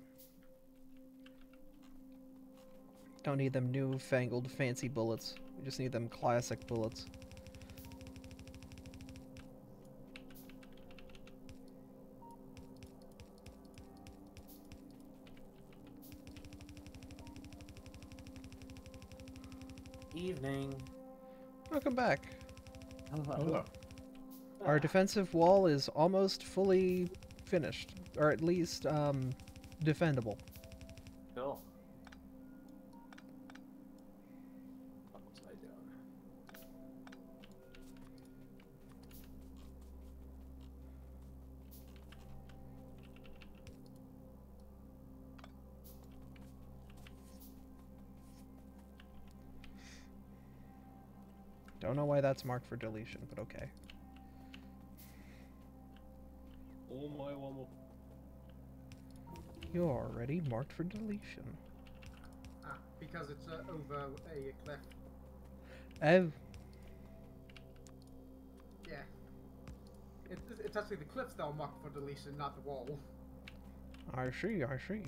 Don't need them newfangled fancy bullets. We just need them classic bullets. Evening. Welcome back. Hello. Our defensive wall is almost fully finished. Or at least, defendable. Cool. What was I doing? Don't know why that's marked for deletion, but okay. Oh my womble. You're already marked for deletion. Ah, because it's over a cliff. Oh, Yeah. It's actually the cliffs that are marked for deletion, not the wall. I see, I see.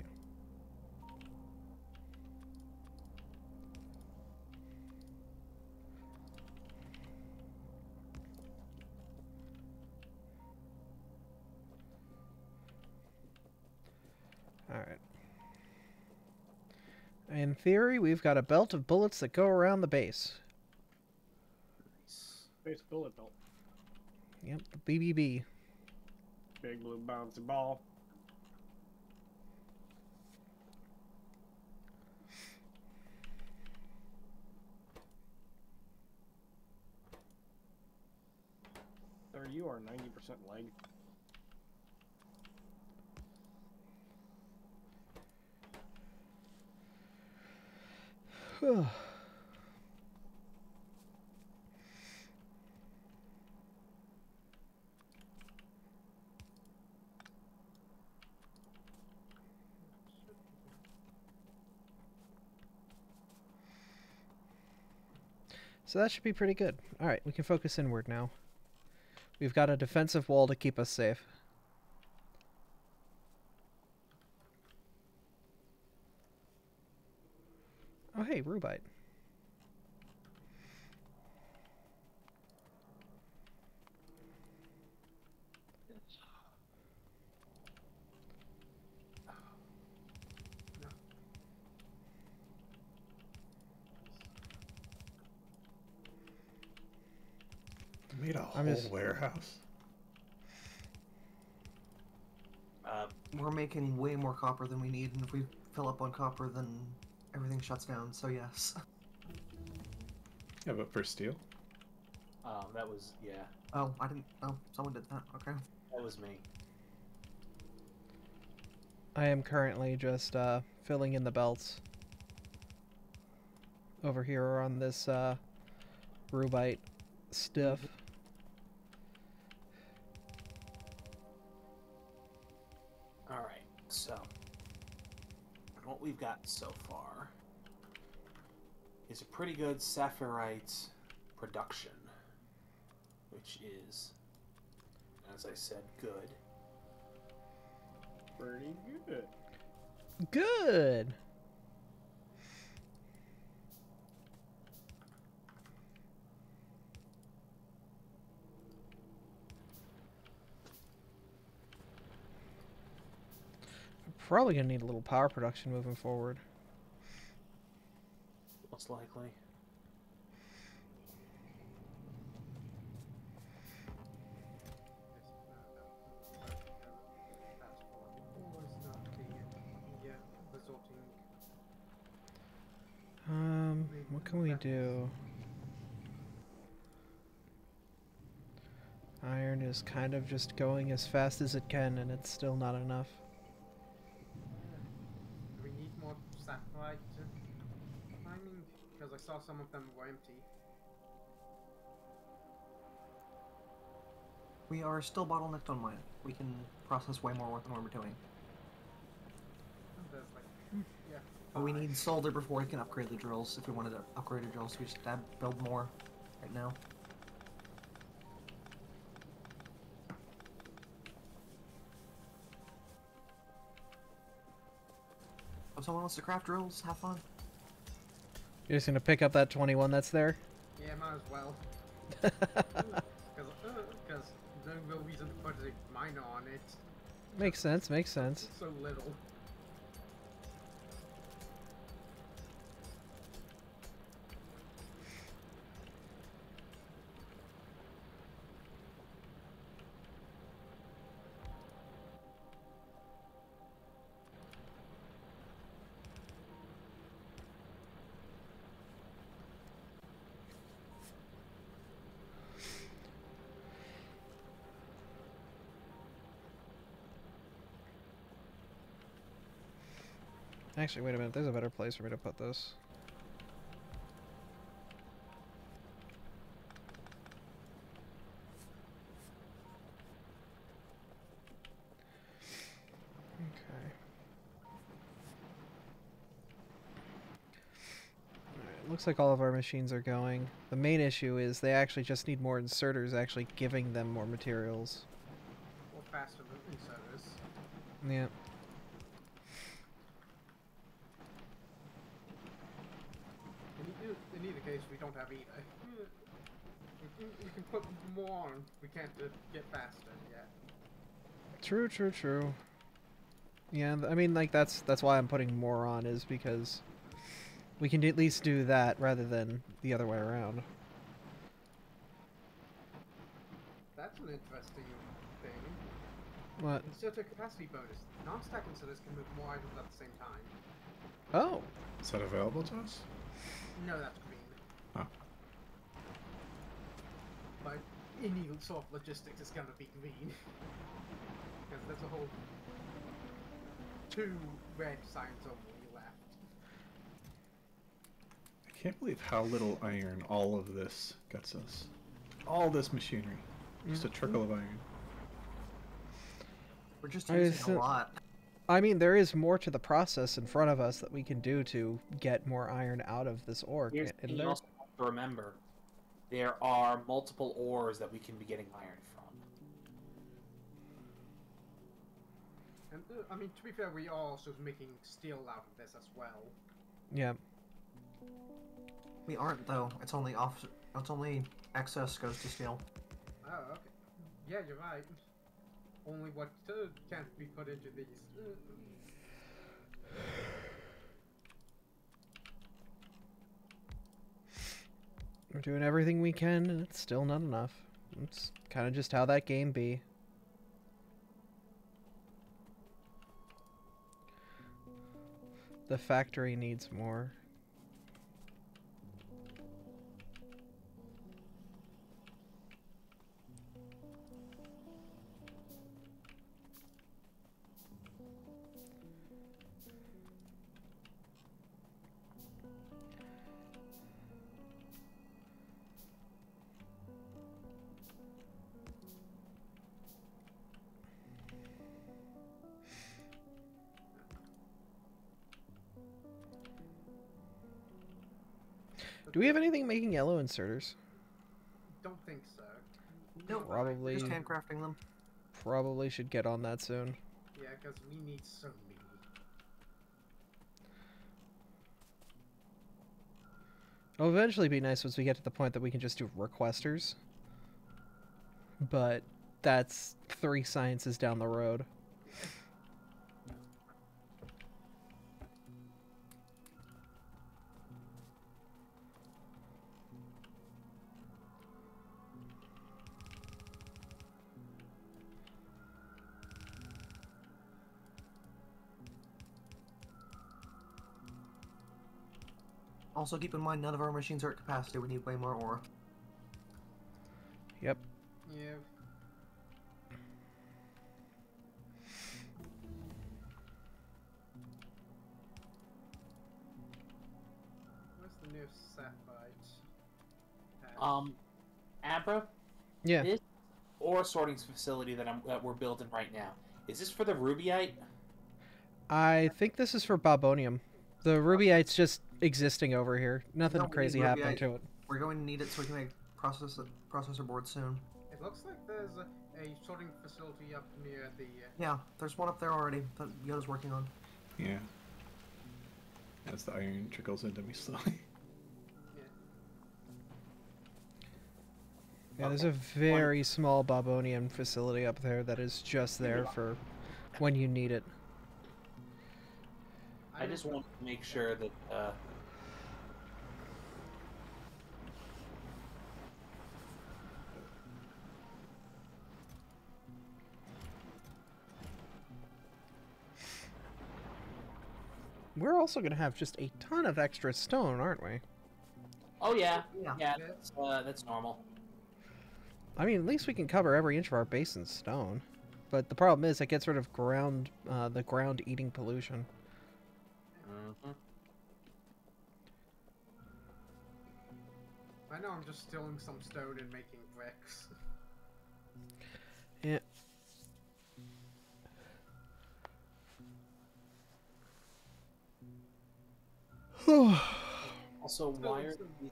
Alright. In theory, we've got a belt of bullets that go around the base. Base bullet belt. Yep, the BBB. Big blue bouncy ball. Sir, you are 90% leg. So that should be pretty good. Alright, we can focus inward now. We've got a defensive wall to keep us safe. Oh hey, Rubite. Made a I'm whole just- warehouse. We're making way more copper than we need, and if we fill up on copper, then everything shuts down, so yes. Yeah, but for steel? That was, yeah, Oh, I didn't... Oh, someone did that. Okay. that was me. I am currently just filling in the belts. Over here on this Rubite stiff. Alright, so what we've got so far is a pretty good Sapphireite production, which is, as I said, good. Pretty good. Good! Probably gonna need a little power production moving forward. Most likely. What can we do? Iron is kind of just going as fast as it can, and it's still not enough. Do we need more satellite mining? Because I saw some of them were empty. We are still bottlenecked on mining. We can process way more work than we're doing. There's like, yeah. But we 5. need solder before we can upgrade the drills. If we wanted to upgrade the drills, we just have to build more right now. If someone wants to craft drills, have fun. You're just gonna pick up that 21 that's there? Yeah, might as well. Because no real reason to put a miner on it. Makes sense, makes sense. So little. Actually, wait a minute, there's a better place for me to put this. Okay. Alright, looks like all of our machines are going. The main issue is they actually just need more inserters actually giving them more materials. Or faster than inserters. Yeah. In either case, we don't have either. We can put more on. We can't get faster yet. True, true, true. Yeah, I mean, like, that's why I'm putting more on, is because we can at least do that rather than the other way around. That's an interesting thing. What? Inserter capacity bonus. Non-stack inserters can move more items at the same time. Oh! Is that available to us? No, that's green. Oh. But any sort of logistics is gonna be green. Because there's a whole 2 red signs only left. I can't believe how little iron all of this gets us. All this machinery. Just a trickle of iron. We're just I using assume- a lot. I mean, there is more to the process in front of us that we can do to get more iron out of this ore. Here's the isn't thing you there? also have to remember. There are multiple ores that we can be getting iron from. And I mean, to be fair, we are also making steel out of this as well. Yeah. We aren't though. It's only off. It's only excess goes to steel. Oh, okay. Yeah, you're right. Only what can't be put into these. We're doing everything we can, and it's still not enough. It's kind of just how that game be. The factory needs more. Do we have anything making yellow inserters? Don't think so. Nope. Probably. Just handcrafting them. Probably should get on that soon. Yeah, because we need so many. It'll eventually be nice once we get to the point that we can just do requesters. But that's 3 sciences down the road. Also, keep in mind none of our machines are at capacity. We need way more ore. Yep. Yeah. Where's the nearest sapphire? Abra, Yeah. this ore sorting facility that we're building right now, is this for the rubyite? I think this is for Bobonium. The rubyite's just existing over here. Nothing No, we need crazy happening rubyite. to it. We're going to need it so we can make processor boards soon. It looks like there's a sorting facility up near the. Yeah, there's one up there already that Yoda's working on. Yeah. As the iron trickles into me slowly. Yeah, there's a very small Bobonium facility up there that is just there for when you need it. I just want to make sure that We're also going to have just a ton of extra stone, aren't we? oh yeah, Yeah. yeah, that's normal. I mean, at least we can cover every inch of our base in stone. But the problem is it gets rid of the ground-eating pollution. Mm-hmm. I know I'm just stealing some stone and making bricks. Yeah. Also, why are these,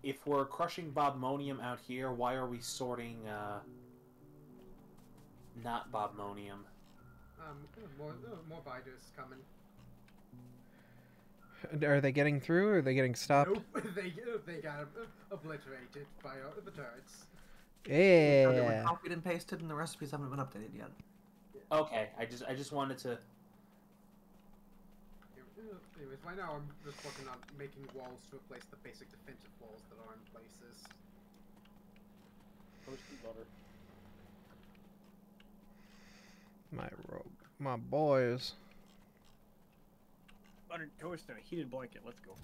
if we're crushing bobmonium out here, why are we sorting not bobmonium? More biders coming. Are they getting through, or are they getting stopped? Nope, they got obliterated by the turrets. They were Yeah. copied and pasted, and the recipes haven't been updated yet. Okay, I just wanted to. Anyways, right now I'm just working on making walls to replace the basic defensive walls that are in places. Toasted butter. My boys. Buttered toast and a heated blanket. Let's go.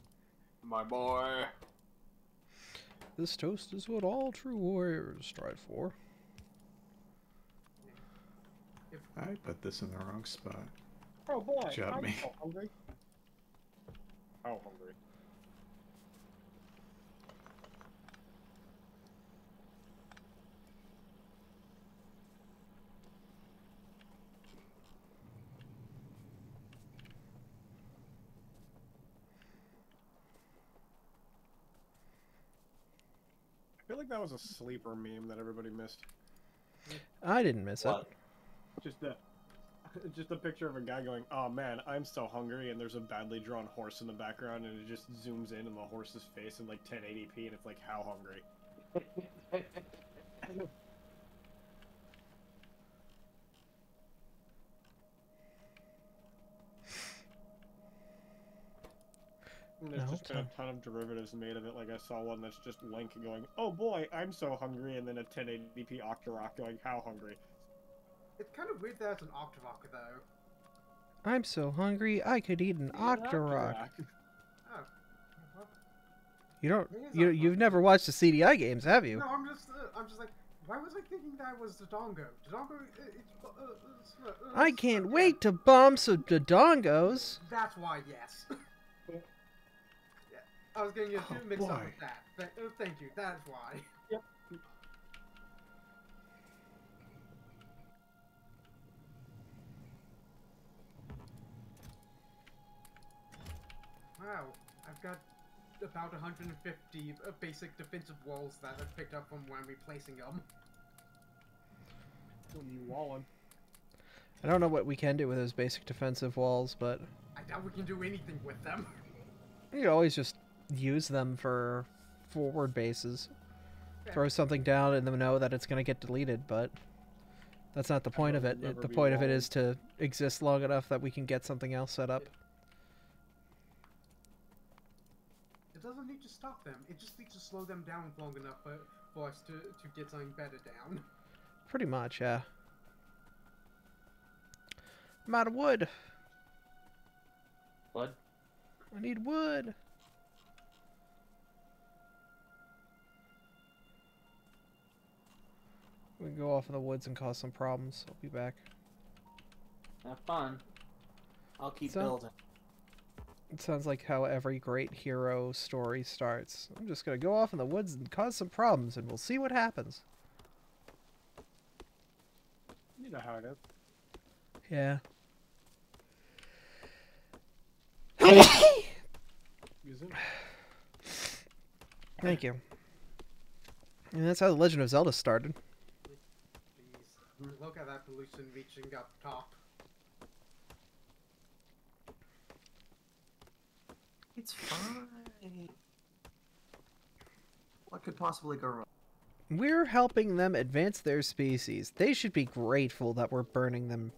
My boy. This toast is what all true warriors strive for. I put this in the wrong spot. Oh boy, Good job, I'm me. so hungry. How hungry? I feel like that was a sleeper meme that everybody missed. I didn't miss What? Just a picture of a guy going, "Oh man, I'm so hungry," and there's a badly drawn horse in the background, and it just zooms in on the horse's face in like 1080p, and it's like, "How hungry?" And there's just been a ton of derivatives made of it. Like I saw one that's just Link going, "Oh boy, I'm so hungry," and then a 1080p Octorok going, "How hungry?" It's kind of weird that it's an Octorok, though. I'm so hungry I could eat an Octorok. Oh. Well, You don't. It is You've never watched the CDI games, have you? no, I'm just like, why was I thinking that was Dodongo? Dodongo, I can't yeah. wait to bomb some Dodongos. That's why, yes. Yeah, I was getting you mixed up boy. with that. Thank you, that's why. Yep. Wow, I've got about 150 basic defensive walls that I've picked up from when replacing them. You walling. I don't know what we can do with those basic defensive walls, but I doubt we can do anything with them. you could always just use them for forward bases. Throw something down and then know that it's going to get deleted, but that's not the point of it. Never The be point of it walled. is to exist long enough that we can get something else set up. It doesn't need to stop them. It just needs to slow them down long enough for us to get something better down. Pretty much, yeah. I'm out of wood. What? I need wood. We can go off in the woods and cause some problems. I'll be back. Have fun. I'll keep So- building. It sounds like how every great hero story starts. I'm just gonna go off in the woods and cause some problems, and we'll see what happens. You know how it is. Yeah. Use it. Thank you. And that's how The Legend of Zelda started. Please, look at that pollution reaching up top. It's fine. What could possibly go wrong? We're helping them advance their species. They should be grateful that we're burning them.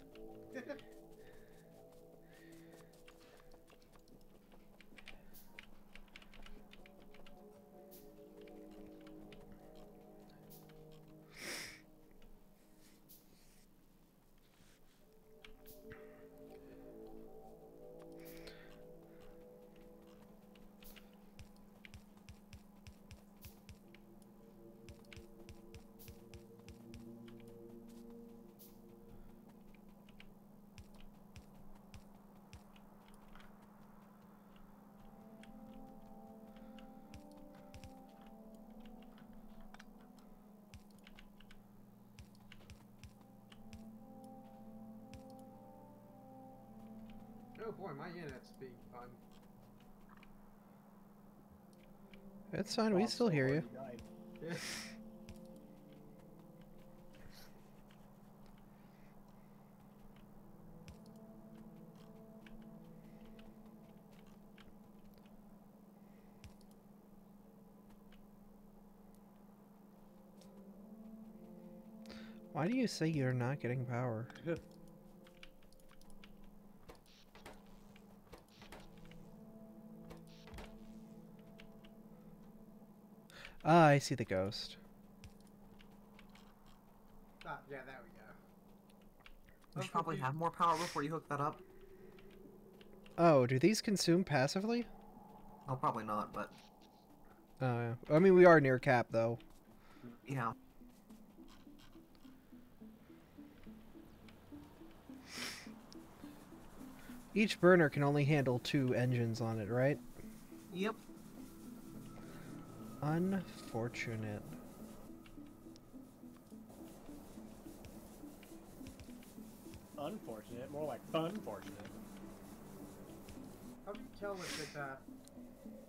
Oh boy, my internet's being fun. It's fine, we still hear you. Why do you say you're not getting power? Ah, I see the ghost. Ah, yeah, there we go. We should probably have more power before you hook that up. Oh, do these consume passively? Well, probably not, but I mean, we are near cap, though. Yeah. Each burner can only handle 2 engines on it, right? Yep. Unfortunate. Unfortunate, more like unfortunate. How do you tell if it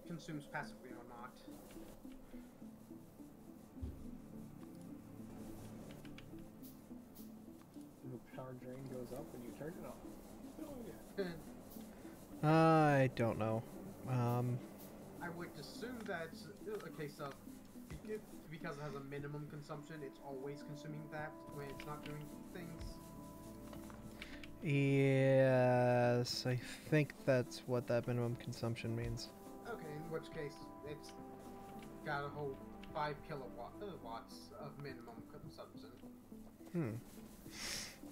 consumes passively or not? The power drain goes up when you turn it off. Oh, yeah. I don't know. I would assume that it's a case of because it has a minimum consumption, it's always consuming that when it's not doing things. Yes, I think that's what that minimum consumption means. Okay, in which case it's got a whole 5 kilowatts of minimum consumption.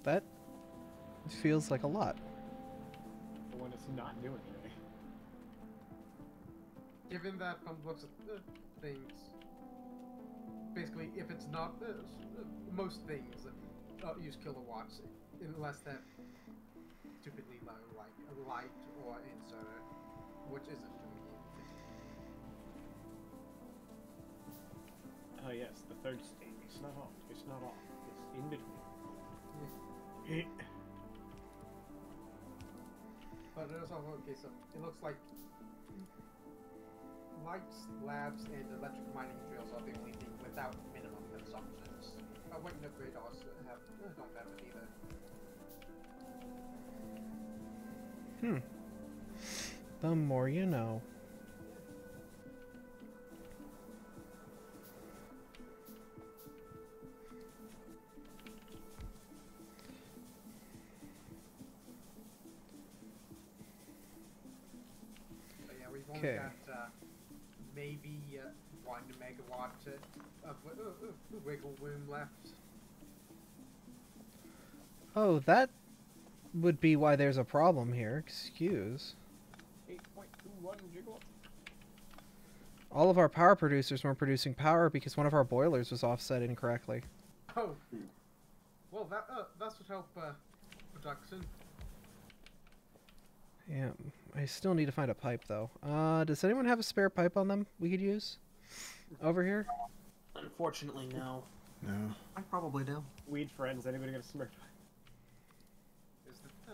That feels like a lot. But when it's not doing anything. Given that from the looks of things, basically if it's not, most things use kilowatts unless they're stupidly low, like a light or inserter, which isn't doing anything. Oh yes, the third state. It's not on. It's not off. It's in between. But there's also a case of, it looks like lights, labs, and electric mining drills are the only thing without minimum consumptions. Wait, no, radars don't have it either. The more you know. But yeah, we've only Okay. got maybe 1 megawatt of wiggle room left. Oh, that would be why there's a problem here. Excuse. 8.21 gigawatts. All of our power producers weren't producing power because one of our boilers was offset incorrectly. Oh, well that would help production. Yeah, I still need to find a pipe though. Does anyone have a spare pipe on them we could use? Over here? Unfortunately, no. No. I probably do. Weed friends. Anybody got a smart? Is the,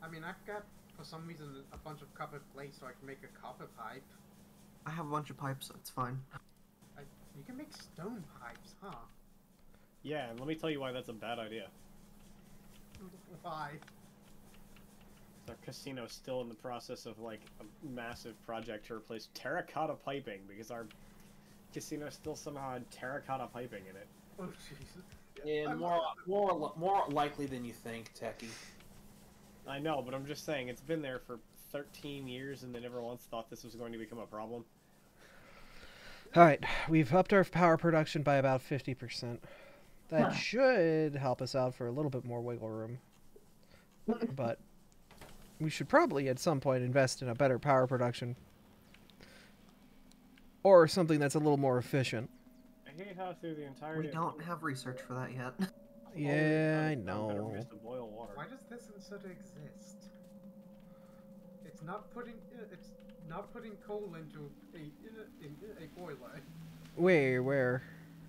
I mean, I've got for some reason a bunch of copper plates, so I can make a copper pipe. I have a bunch of pipes. It's fine. You can make stone pipes, huh? Yeah, and let me tell you why that's a bad idea. Why? Our casino's still in the process of like a massive project to replace terracotta piping because our casino still somehow had terracotta piping in it. Oh Jesus. Yeah, more likely than you think, Techie. I know, but I'm just saying it's been there for 13 years and they never once thought this was going to become a problem. Alright, we've upped our power production by about 50%. That should help us out for a little bit more wiggle room. But we should probably at some point invest in a better power production. Or something that's a little more efficient. I hate how through the entire We don't have research for that yet. Yeah, I know. Just to boil water. Why does this insert exist? It's not putting coal into a boiler. Where?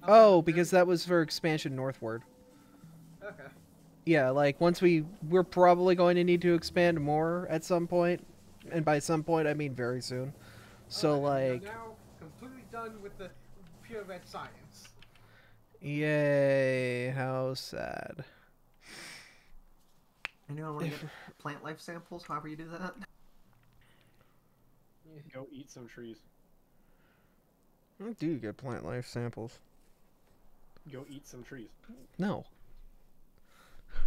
Oh, because that was for expansion northward. Okay. Yeah, like once we're probably going to need to expand more at some point, and by some point I mean very soon. So Alright, like, we are now completely done with the pure red science. yay! How sad. Anyone want to get plant life samples? However you do that. Go eat some trees. How do you get plant life samples? Go eat some trees. No.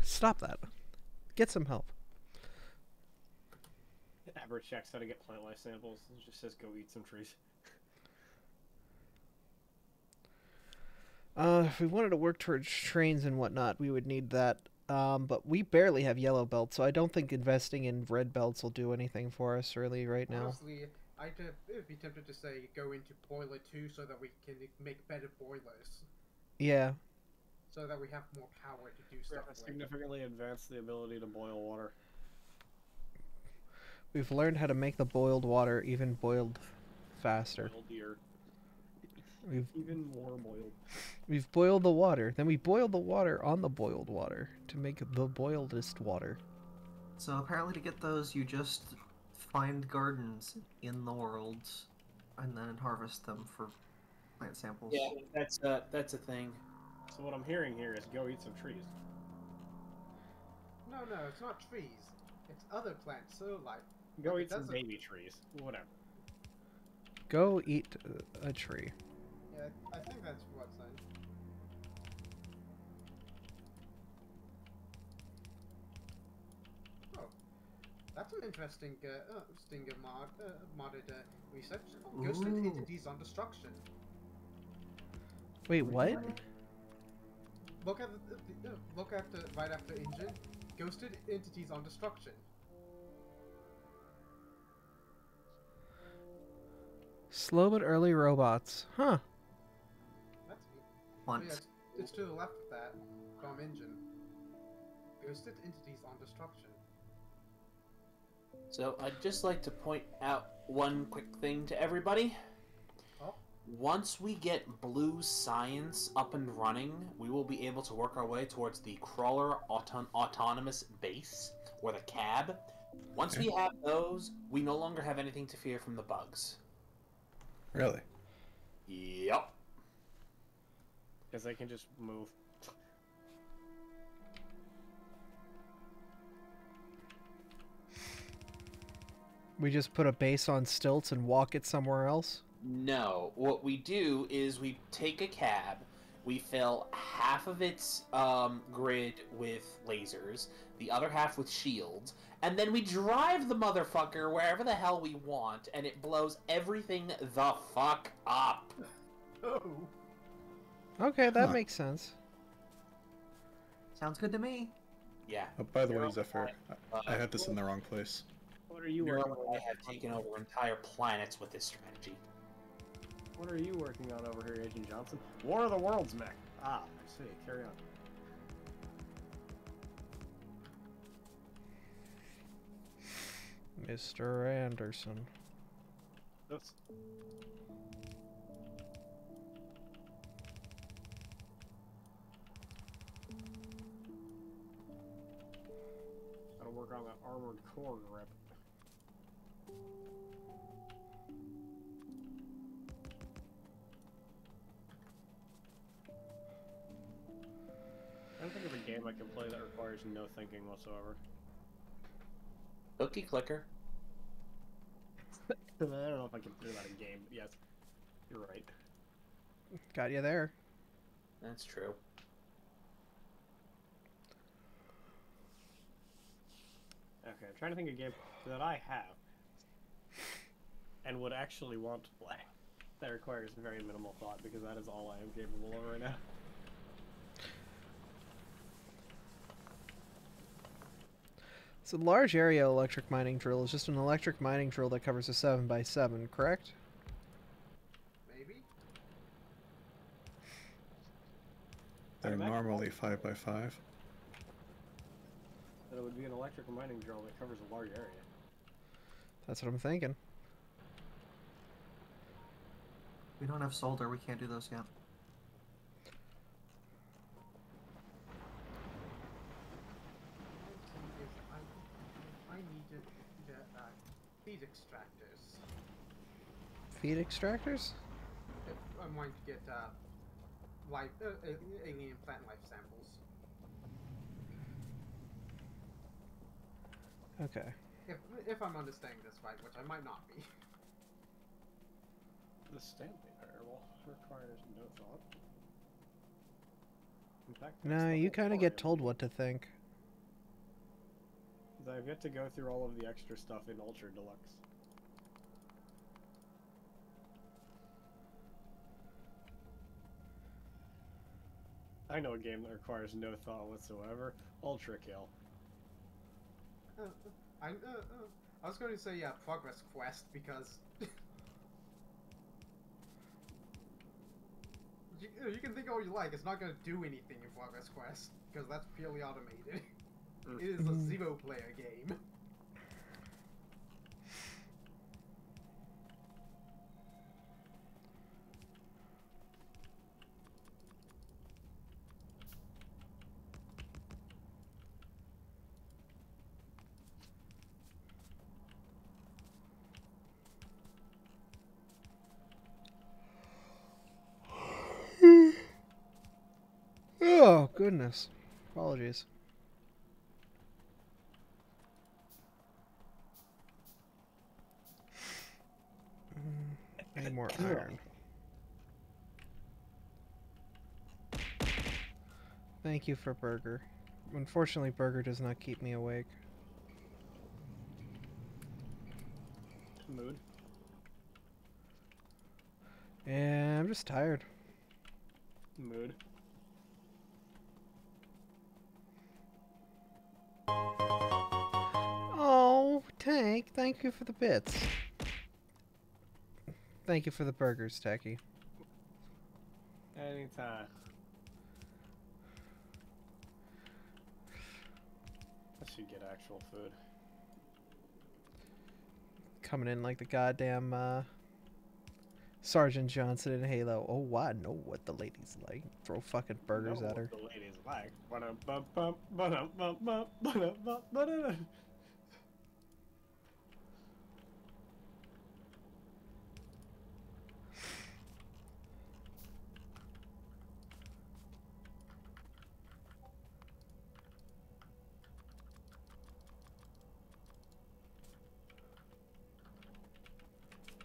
Stop that. Get some help. Aber checks how to get plant life samples. It just says go eat some trees. If we wanted to work towards trains and whatnot, we would need that. But we barely have yellow belts, so I don't think investing in red belts will do anything for us really right now. Honestly, I'd be tempted to say go into boiler 2 so that we can make better boilers. Yeah. So that we have more power to do We stuff have to with. significantly advance the ability to boil water. We've learned how to make the boiled water even boiled faster. Boiled-ier. We've Even more boiled. we've boiled the water. Then we boil the water on the boiled water to make the boiledest water. So apparently to get those, you just find gardens in the world and then harvest them for plant samples. Yeah, that's a thing. So what I'm hearing here is go eat some trees. No, it's not trees. It's other plants. So like, Go Like, eat some that's a- baby trees. Whatever. Go eat a tree. yeah, I think that's what's saying. Oh, that's an interesting stinger modded research. Ghosted Ooh. entities on destruction. Wait, what? Look at look after right after engine. Ghosted entities on destruction. Slow but early robots. Huh. That's neat. Want. Oh, yeah, it's to the left of that from engine. Ghosted entities on destruction. So I'd just like to point out one quick thing to everybody. Oh. Once we get Blue Science up and running, we will be able to work our way towards the Crawler Autonomous Base, or the cab. Once we have those, we no longer have anything to fear from the bugs. Really? Yep. Because they can just move. We just put a base on stilts and walk it somewhere else? No. What we do is we take a cab, we fill half of its grid with lasers, the other half with shields, and then we drive the motherfucker wherever the hell we want, and it blows everything the fuck up. Oh. Okay, that Huh. makes sense. Sounds good to me. Yeah. Oh, by the way, Neural- Zephyr, I had this in the wrong place. What are you Neural working and I on? have taken over entire planets with this strategy. What are you working on over here, Agent Johnson? War of the Worlds mech. Ah, I see. Carry on. Mr. Anderson. Oops. Gotta work on that armored core grip. I don't think of a game I can play that requires no thinking whatsoever. Cookie clicker. I don't know if I can consider that a game, but yes, you're right. Got you there. That's true. Okay, I'm trying to think of a game that I have and would actually want to play that requires very minimal thought, because that is all I am capable of right now. So the large area electric mining drill is just an electric mining drill that covers a 7x7, correct? Maybe. They're Imagine normally 5x5. That it would be an electric mining drill that covers a large area. That's what I'm thinking. We don't have solder, we can't do those yet. I needed the feed extractors. Feed extractors? If I'm going to get life, alien plant life samples. Okay. If I'm understanding this right, which I might not be. The Stanley variable requires no thought. In fact, that's No, the you whole kind of point get of told it. what to think. I've yet to go through all of the extra stuff in Ultra Deluxe. I know a game that requires no thought whatsoever. Ultra Kill. I was going to say, yeah, progress quest, because you can think all you like, it's not going to do anything in progress quest, because that's purely automated. It is a zero-player game. Oh, goodness. Apologies. Need more iron. Thank you for Burger. Unfortunately, Burger does not keep me awake. Mood. And I'm just tired. Mood. Oh, Tank, thank you for the bits. Thank you for the burgers, Tacky. Anytime. I should get actual food. Coming in like the goddamn Sergeant Johnson in Halo. Oh, I know what the lady's like. Throw fucking burgers Know at her. what the ladies like. Ba-dum-bum-bum,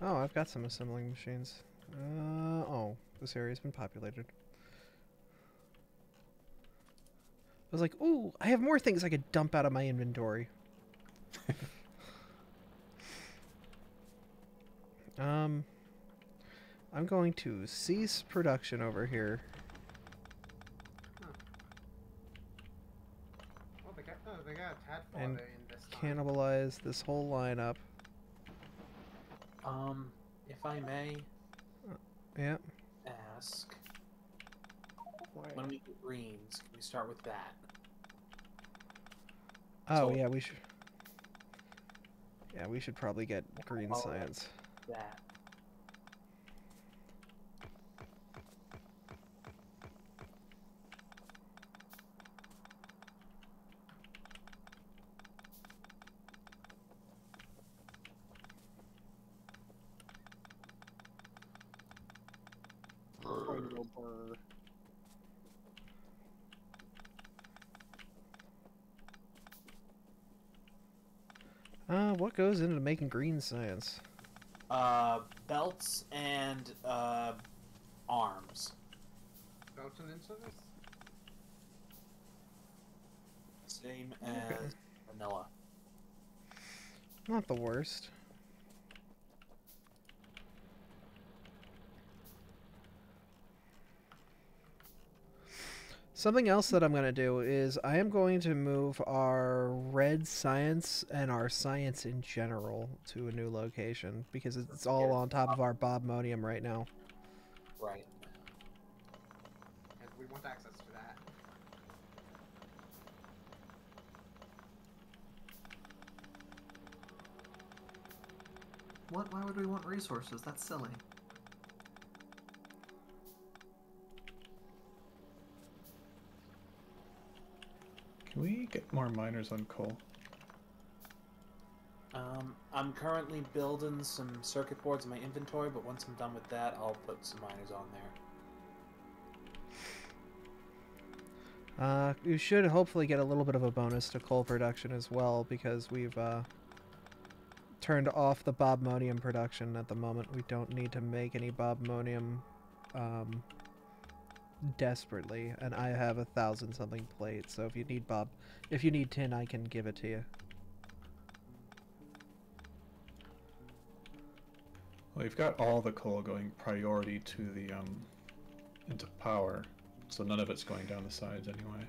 Oh, I've got some assembling machines. Oh, this area's been populated. I was like, ooh, I have more things I could dump out of my inventory. I'm going to cease production over here. Well, they got a tad And farther in this time. Cannibalize this whole lineup. If I may Yeah. ask, Why? when we get greens, can we start with that? Oh, So- yeah, we should. Yeah, we should probably get green Oh, science. That. What goes into making green science? Belts and arms. Belgian into this? Same as vanilla. Not the worst. Something else that I'm going to do is I am going to move our red science and our science in general to a new location because it's all on top of our bobmonium right now. Right. And we want access to that. What? Why would we want resources? That's silly. Can we get more miners on coal? I'm currently building some circuit boards in my inventory, but once I'm done with that, I'll put some miners on there. You should hopefully get a little bit of a bonus to coal production as well because we've turned off the bobmonium production at the moment. We don't need to make any bobmonium desperately, and I have 1,000 something plates. So if you need tin, I can give it to you. Well, we've got all the coal going priority to the into power, so none of it's going down the sides anyway.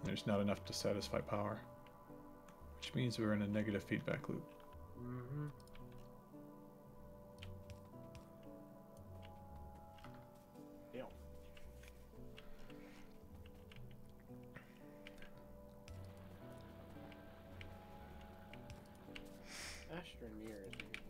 There's not enough to satisfy power, which means we're in a negative feedback loop. Mm-hmm. Deal. Astroneer is weird.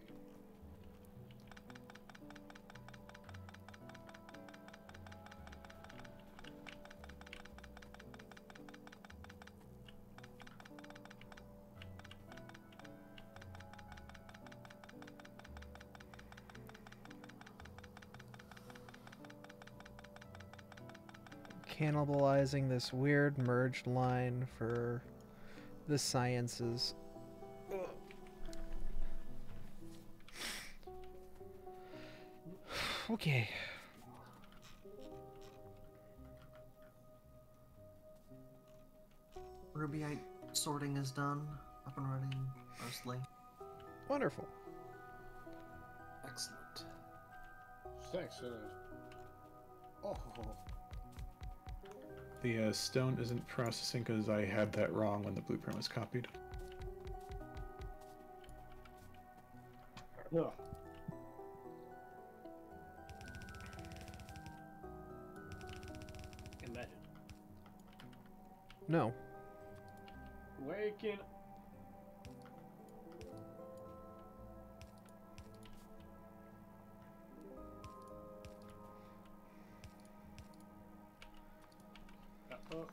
Cannibalizing this weird merged line for the sciences. Okay. Rubyite sorting is done, up and running, mostly. Wonderful. Excellent. Excellent. Oh. The stone isn't processing because I had that wrong when the blueprint was copied. Ugh. Imagine. No. Waking.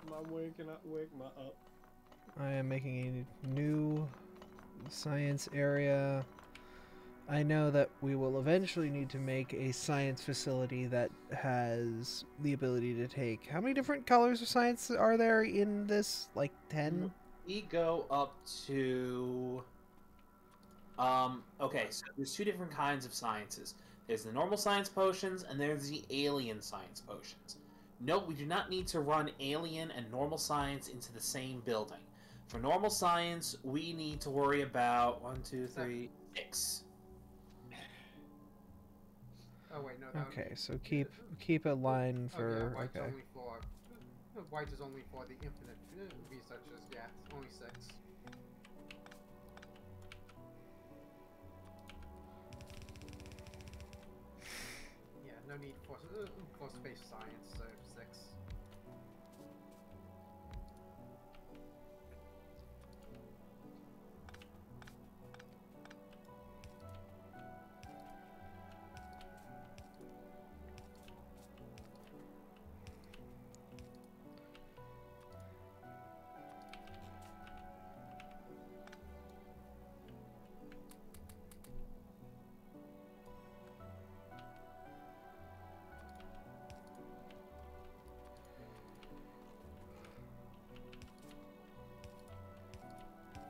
My waking up, wake my up. I am making a new science area. I know that we will eventually need to make a science facility that has the ability to take... How many different colors of science are there in this? Like 10? We go up to... okay, so there's two different kinds of sciences. There's the normal science potions, and there's the alien science potions. Note, we do not need to run alien and normal science into the same building. For normal science, we need to worry about 1, 2, 3, 6. Oh wait, no. That would Okay, be- so keep a line Oh, for... yeah, white's okay. only for. White is only for the infinite researchers. Yeah, it's only 6. Yeah, no need for space science. So 6.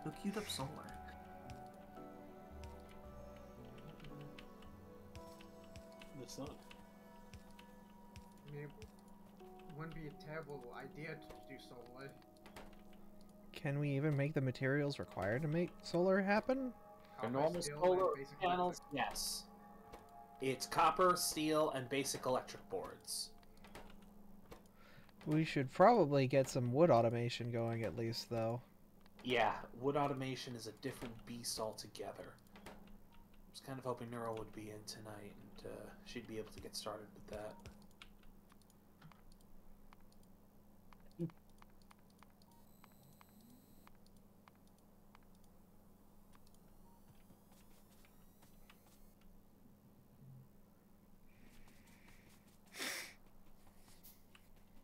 Who queued up solar? The sun. I mean, it wouldn't be a terrible idea to do solar. Can we even make the materials required to make solar happen? For Copper, normal steel, and solar basic panels, electric. yes. It's copper, steel, and basic electric boards. We should probably get some wood automation going at least, though. Yeah, wood automation is a different beast altogether. I was kind of hoping Neuro would be in tonight, and she'd be able to get started with that. I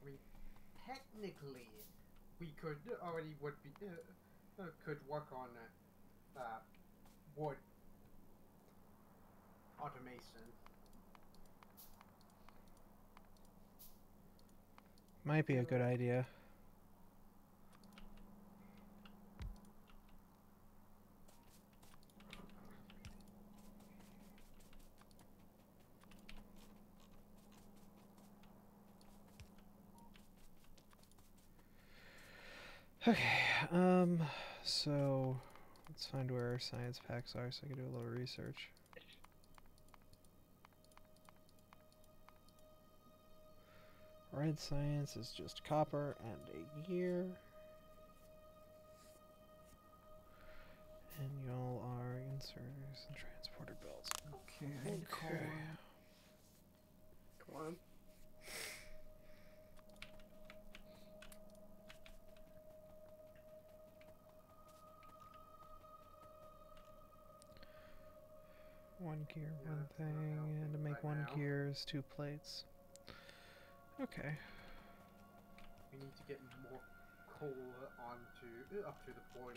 mean, technically, we could already could work on wood automation. Might be a good idea. Okay, so let's find where our science packs are so I can do a little research. Red science is just copper and a gear. Sensors and transporter belts. Okay, I need coal. Come on. One gear, Yeah, one that's not thing, helping and to make right one now. gear is 2 plates. Okay. We need to get more coal onto up to the boilers.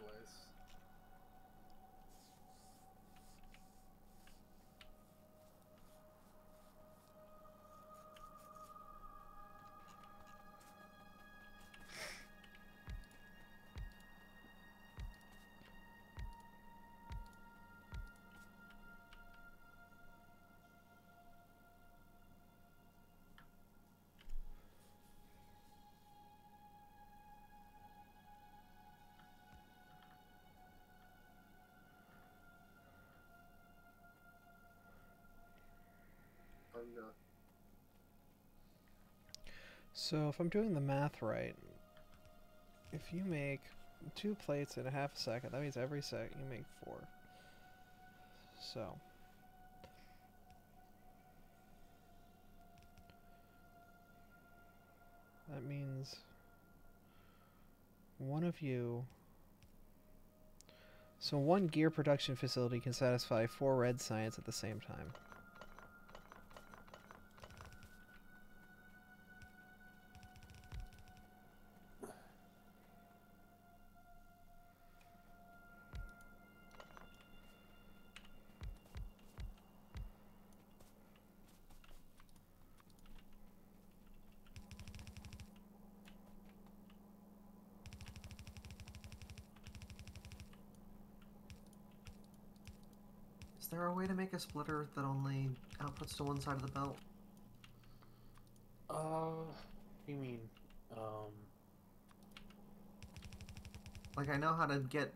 So if I'm doing the math right, if you make 2 plates in a half a second, that means every second you make 4. So that means one of you. So one gear production facility can satisfy 4 red science at the same time. Is there a way to make a splitter that only outputs to one side of the belt? What do you mean? Like, I know how to get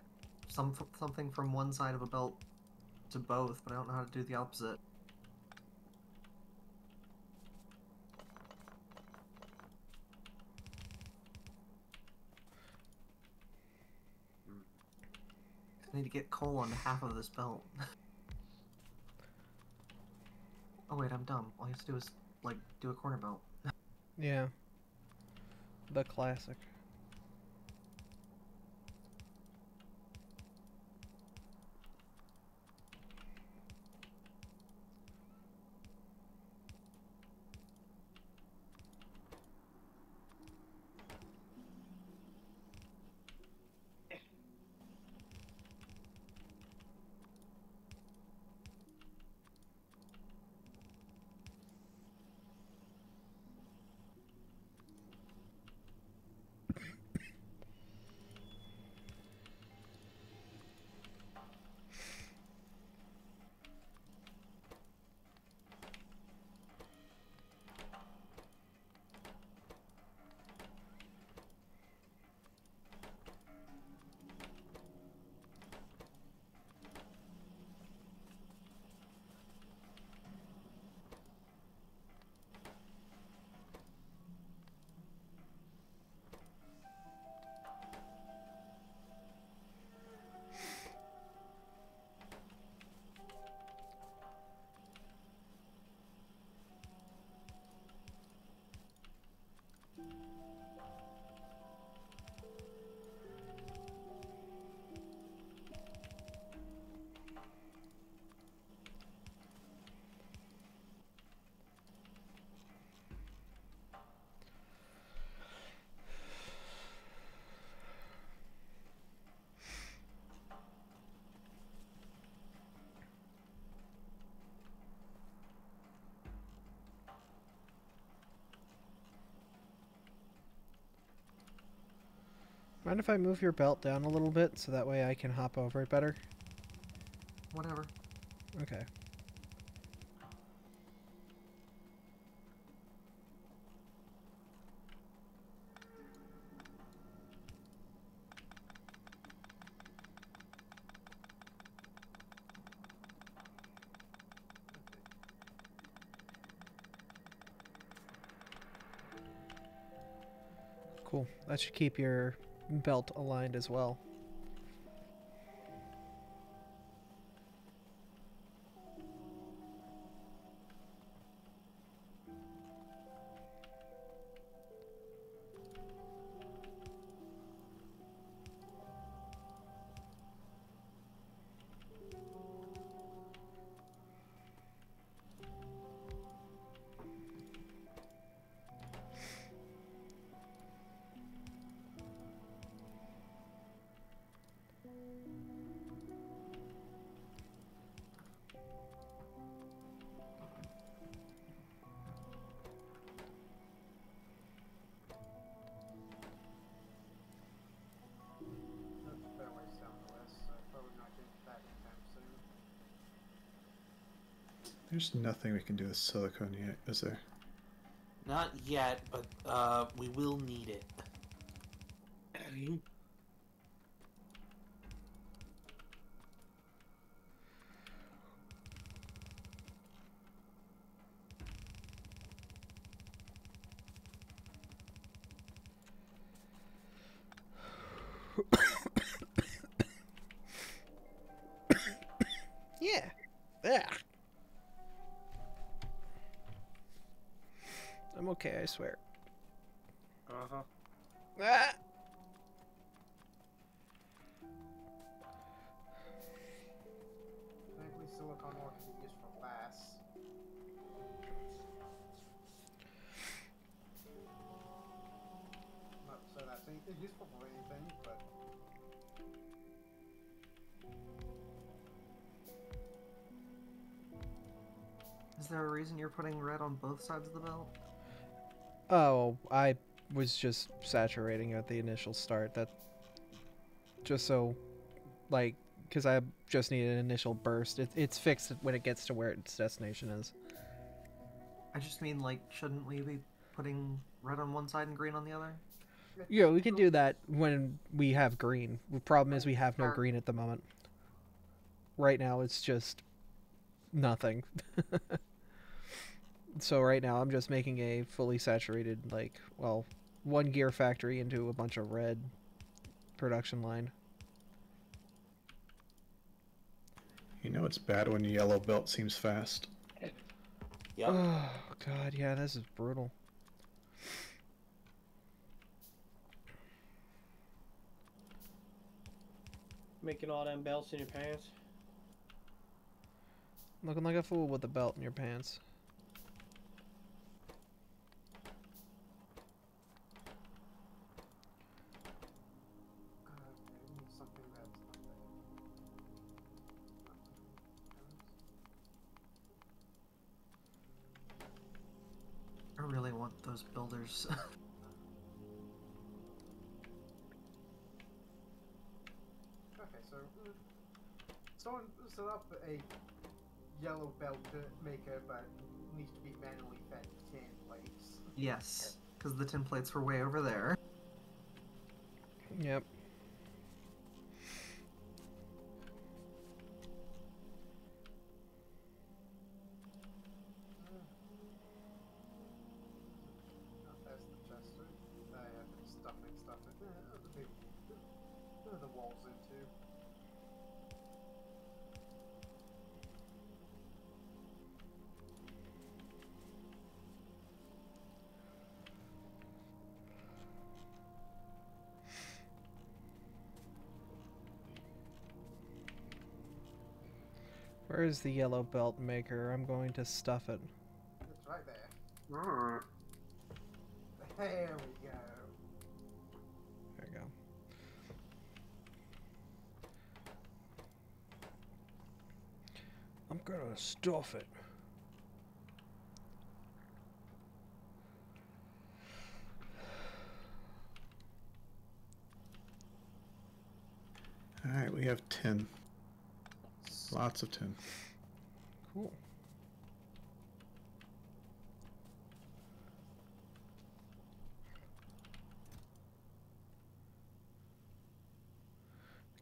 something from one side of a belt to both, but I don't know how to do the opposite. I need to get coal onto half of this belt. Oh wait, I'm dumb. All you have to do is, like, do a corner belt. Yeah. The classic. Mind if I move your belt down a little bit so that way I can hop over it better? Whatever. Okay. Cool. That should keep your belt aligned as well. There's nothing we can do with silicone yet, is there? Not yet, but we will need it. Yeah. Yeah. I'm okay, I swear. Uh-huh. Ah! Thankfully, silicone ore can be used for glass. Not so that's anything useful for anything, but Is there a reason you're putting red on both sides of the belt? Oh, I was just saturating at the initial start. That just so, like, because I just need an initial burst. It's fixed when it gets to where its destination is. I just mean, like, shouldn't we be putting red on one side and green on the other? Yeah, we can do that when we have green. The problem is we have no Sure. green at the moment. Right now, it's just nothing. So right now, I'm just making a fully saturated, like, well, one gear factory into a bunch of red production line. You know it's bad when yellow belt seems fast. Yep. Oh, God, yeah, this is brutal. Making all them belts in your pants. Looking like a fool with the belt in your pants. we need something that's not I really want those builders. Okay, so someone set up a yellow belt maker, but needs to be manually fed tin plates. Yes, because the tin plates were way over there. Yep. There's the chest. They have been stuffing stuff in the walls into. Where is the yellow belt maker? I'm going to stuff it. It's right there. There we go. There you go. I'm gonna stuff it. Alright, we have tin. Lots of tin. Cool.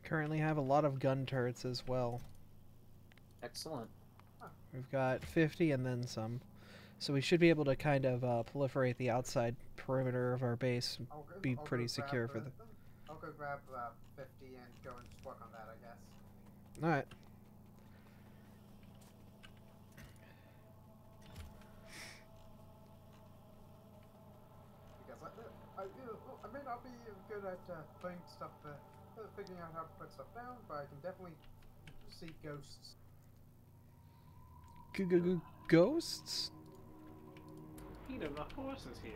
Currently have a lot of gun turrets as well. Excellent. We've got 50 and then some. So we should be able to kind of proliferate the outside perimeter of our base. Be I'll pretty go secure grab, for I'll go grab 50 and go and just work on that, I guess. Alright. Because I may not be good at putting stuff, figuring out how to put stuff down, but I can definitely see ghosts. Ghosts? Peter, the horse is here.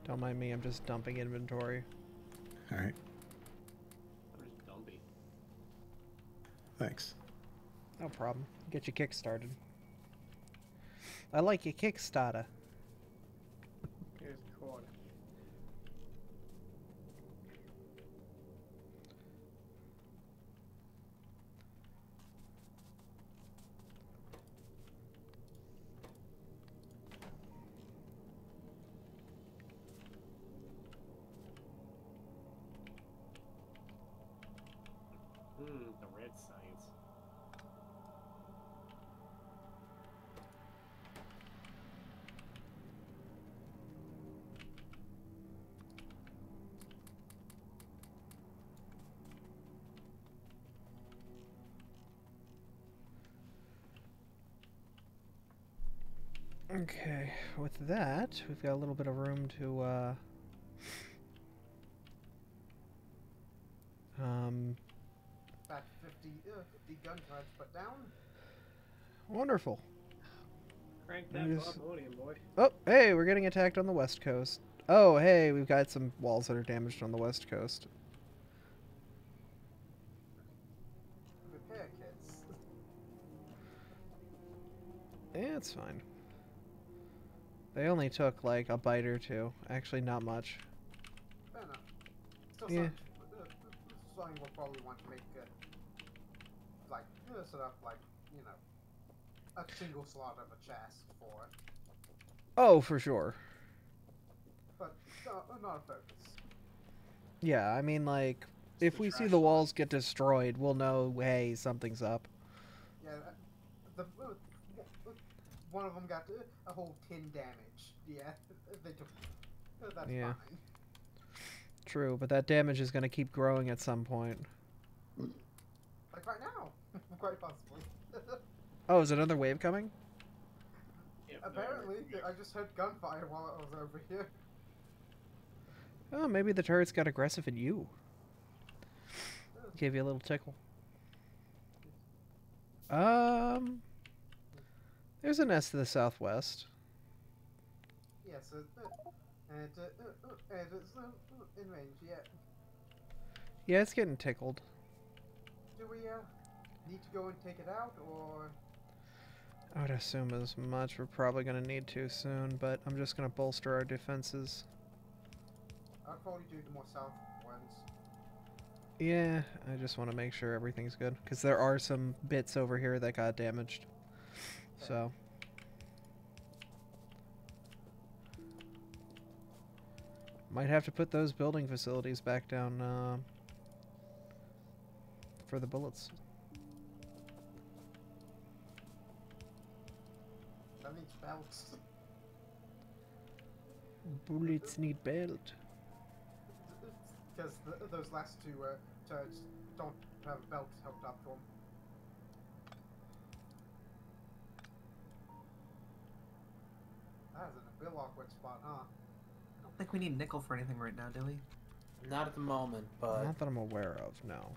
Don't mind me, I'm just dumping inventory. Alright, What is Dumpy? thanks. No problem. Get you kick-started. I like your Kickstarter. Here's the cord. The red science. Okay, with that, we've got a little bit of room to, About 50 gun cards put down. wonderful. Crank that Yes. Bobonium, boy. Oh, hey, we're getting attacked on the west coast. Oh, hey, we've got some walls that are damaged on the west coast. Repair kits. Yeah, it's fine. They only took like a bite or two. Actually, not much. Fair enough. Still Yeah. something we'll probably want to make, like, set up, like, you know, a single slot of a chest for it. Oh, for sure. But not a focus. Yeah, I mean, like, if the we see trash the lot. walls get destroyed, we'll know, hey, something's up. Yeah, one of them got a whole 10 damage. Yeah, they took. That's Yeah. fine. True, but that damage is going to keep growing at some point. Like right now, quite possibly. Oh, is another wave coming? Yep, Apparently, I just heard gunfire while I was over here. Oh, maybe the turrets got aggressive at you. Gave you a little tickle. There's a nest to the southwest. Yes, and it's in range. Yeah. Yeah, it's getting tickled. Do we need to go and take it out, or I would assume as much. We're probably going to need to soon, but I'm just going to bolster our defenses. I'll probably do the more south ones. Yeah, I just want to make sure everything's good, because there are some bits over here that got damaged. So, might have to put those building facilities back down for the bullets. That needs belts. Bullets need belt. Because those last two turrets don't have belts hooked up to them. That's a real awkward spot, huh? I don't think we need nickel for anything right now, do we? Not at the moment, but Not that I'm aware of, no.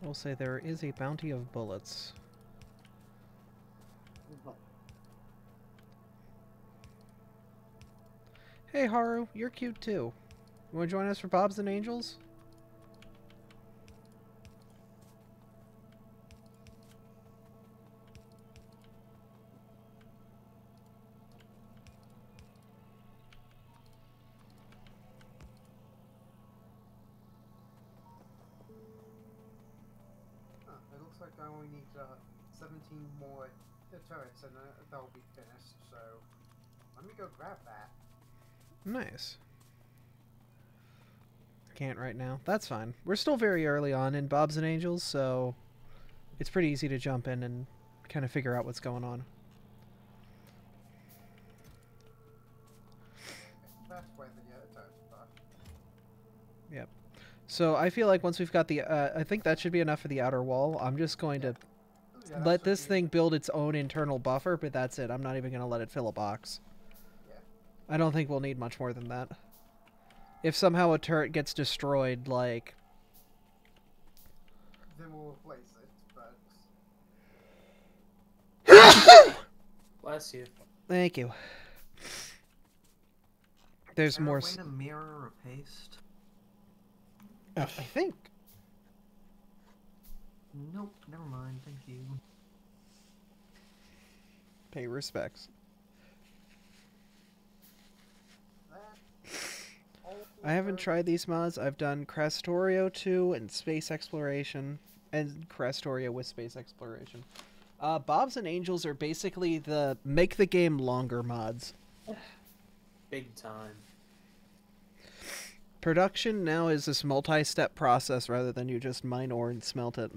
We'll say there is a bounty of bullets. Hey Haru, you're cute too. You want to join us for Bobs and Angels? Huh, it looks like I only need 17 more turrets and that'll be finished, so let me go grab that. Nice. Can't right now. That's fine. We're still very early on in Bobs and Angels, so it's pretty easy to jump in and kind of figure out what's going on. That's where the turrets are. Yep. So I feel like once we've got the, I think that should be enough for the outer wall. I'm just going to Yeah, that let should this be- thing build its own internal buffer, but that's it. I'm not even going to let it fill a box. Yeah. I don't think we'll need much more than that. If somehow a turret gets destroyed, like... Then we'll replace it, but... Bless you. Thank you. There's Is there more... a way to mirror or paste? F. I think. Nope, never mind, thank you. Pay respects. I haven't tried these mods. I've done Factorio 2 and Space Exploration, and Factorio with Space Exploration. Bobs and Angels are basically the make the game longer mods. Big time. Production now is this multi-step process rather than you just mine ore and smelt it.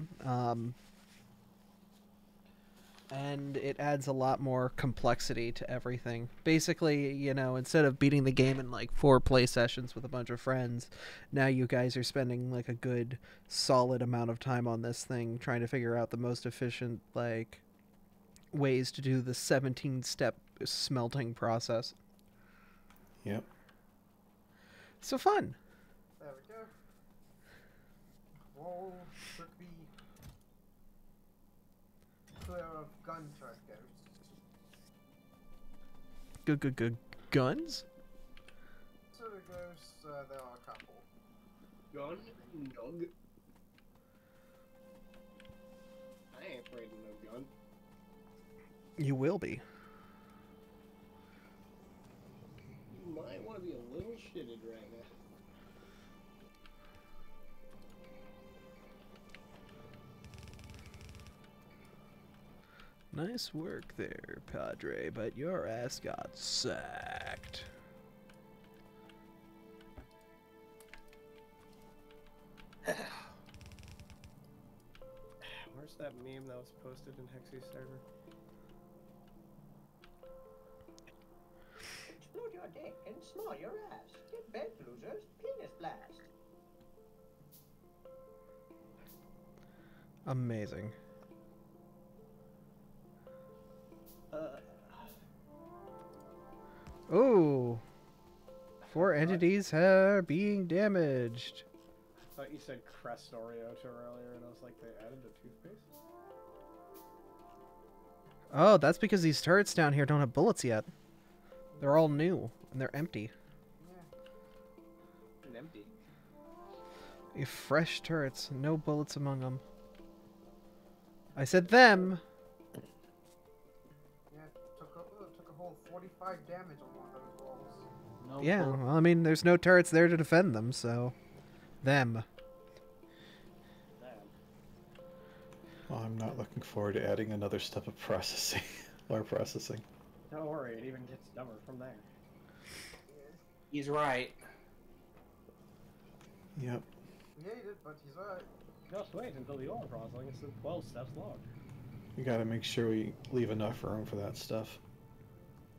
And it adds a lot more complexity to everything. Basically, you know, instead of beating the game in like 4 play sessions with a bunch of friends, now you guys are spending like a good solid amount of time on this thing trying to figure out the most efficient like ways to do the 17-step smelting process. Yep. So fun. There we go. Wall should be clear of gun turret ghosts. Good guns? So the ghosts, there are a couple. Gun? Nug. I ain't afraid of no gun. You will be. You might want to be a little shitted right now. Nice work there, Padre, but your ass got sacked. Where's that meme that was posted in Hexy's server? Explode your dick and small your ass. Get bent, losers. Penis blast. Amazing. Oh, 4 entities are being damaged. I thought you said Crestorio to earlier, and I was like, they added a toothpaste? Oh, that's because these turrets down here don't have bullets yet. They're all new, and they're empty. And empty. Fresh turrets, no bullets among them. I said them! Yeah, took a whole 45 damage on one of those walls. No Yeah, bull- well, I mean, there's no turrets there to defend them, so... Them. Damn. Well, I'm not looking forward to adding another step of processing. Or processing. Don't worry, it even gets dumber from there. He's right. Yep. We hate it, but he's right. Just wait until the ore processing is 12 steps long. We gotta make sure we leave enough room for that stuff.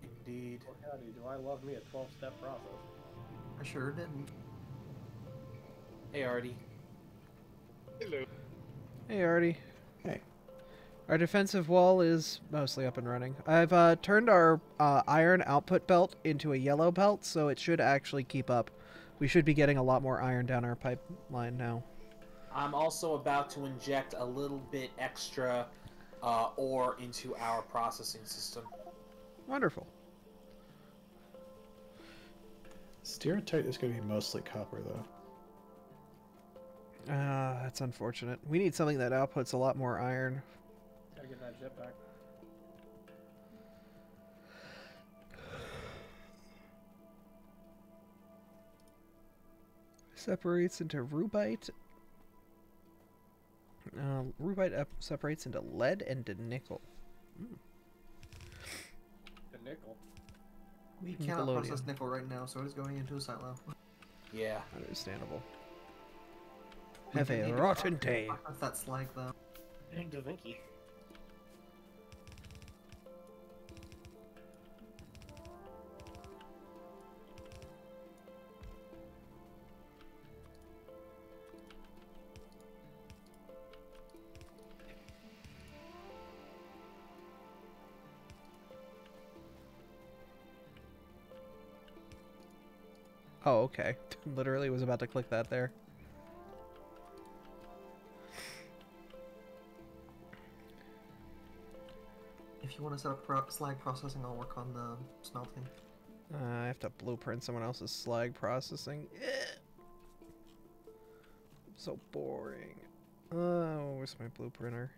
Indeed. Well, howdy, do I love me a 12-step process? I sure didn't. Hey, Artie. Hey, Artie. Hey. Our defensive wall is mostly up and running. I've turned our iron output belt into a yellow belt, so it should actually keep up. We should be getting a lot more iron down our pipeline now. I'm also about to inject a little bit extra ore into our processing system. Wonderful. Stereotype is gonna be mostly copper, though. That's unfortunate. We need something that outputs a lot more iron. Gotta get that jetpack. Separates into rubite. Rubite separates into lead and to nickel. The nickel. We cannot Nickelodeon. process nickel right now, so it is going into a silo. Yeah. Understandable. We Have do a need to rotten day. process that slag, though. And Da Vinci. Oh, okay. Literally was about to click that there. If you want to set up slag processing, I'll work on the smelting. I have to blueprint someone else's slag processing. So boring. Oh, where's my blueprinter?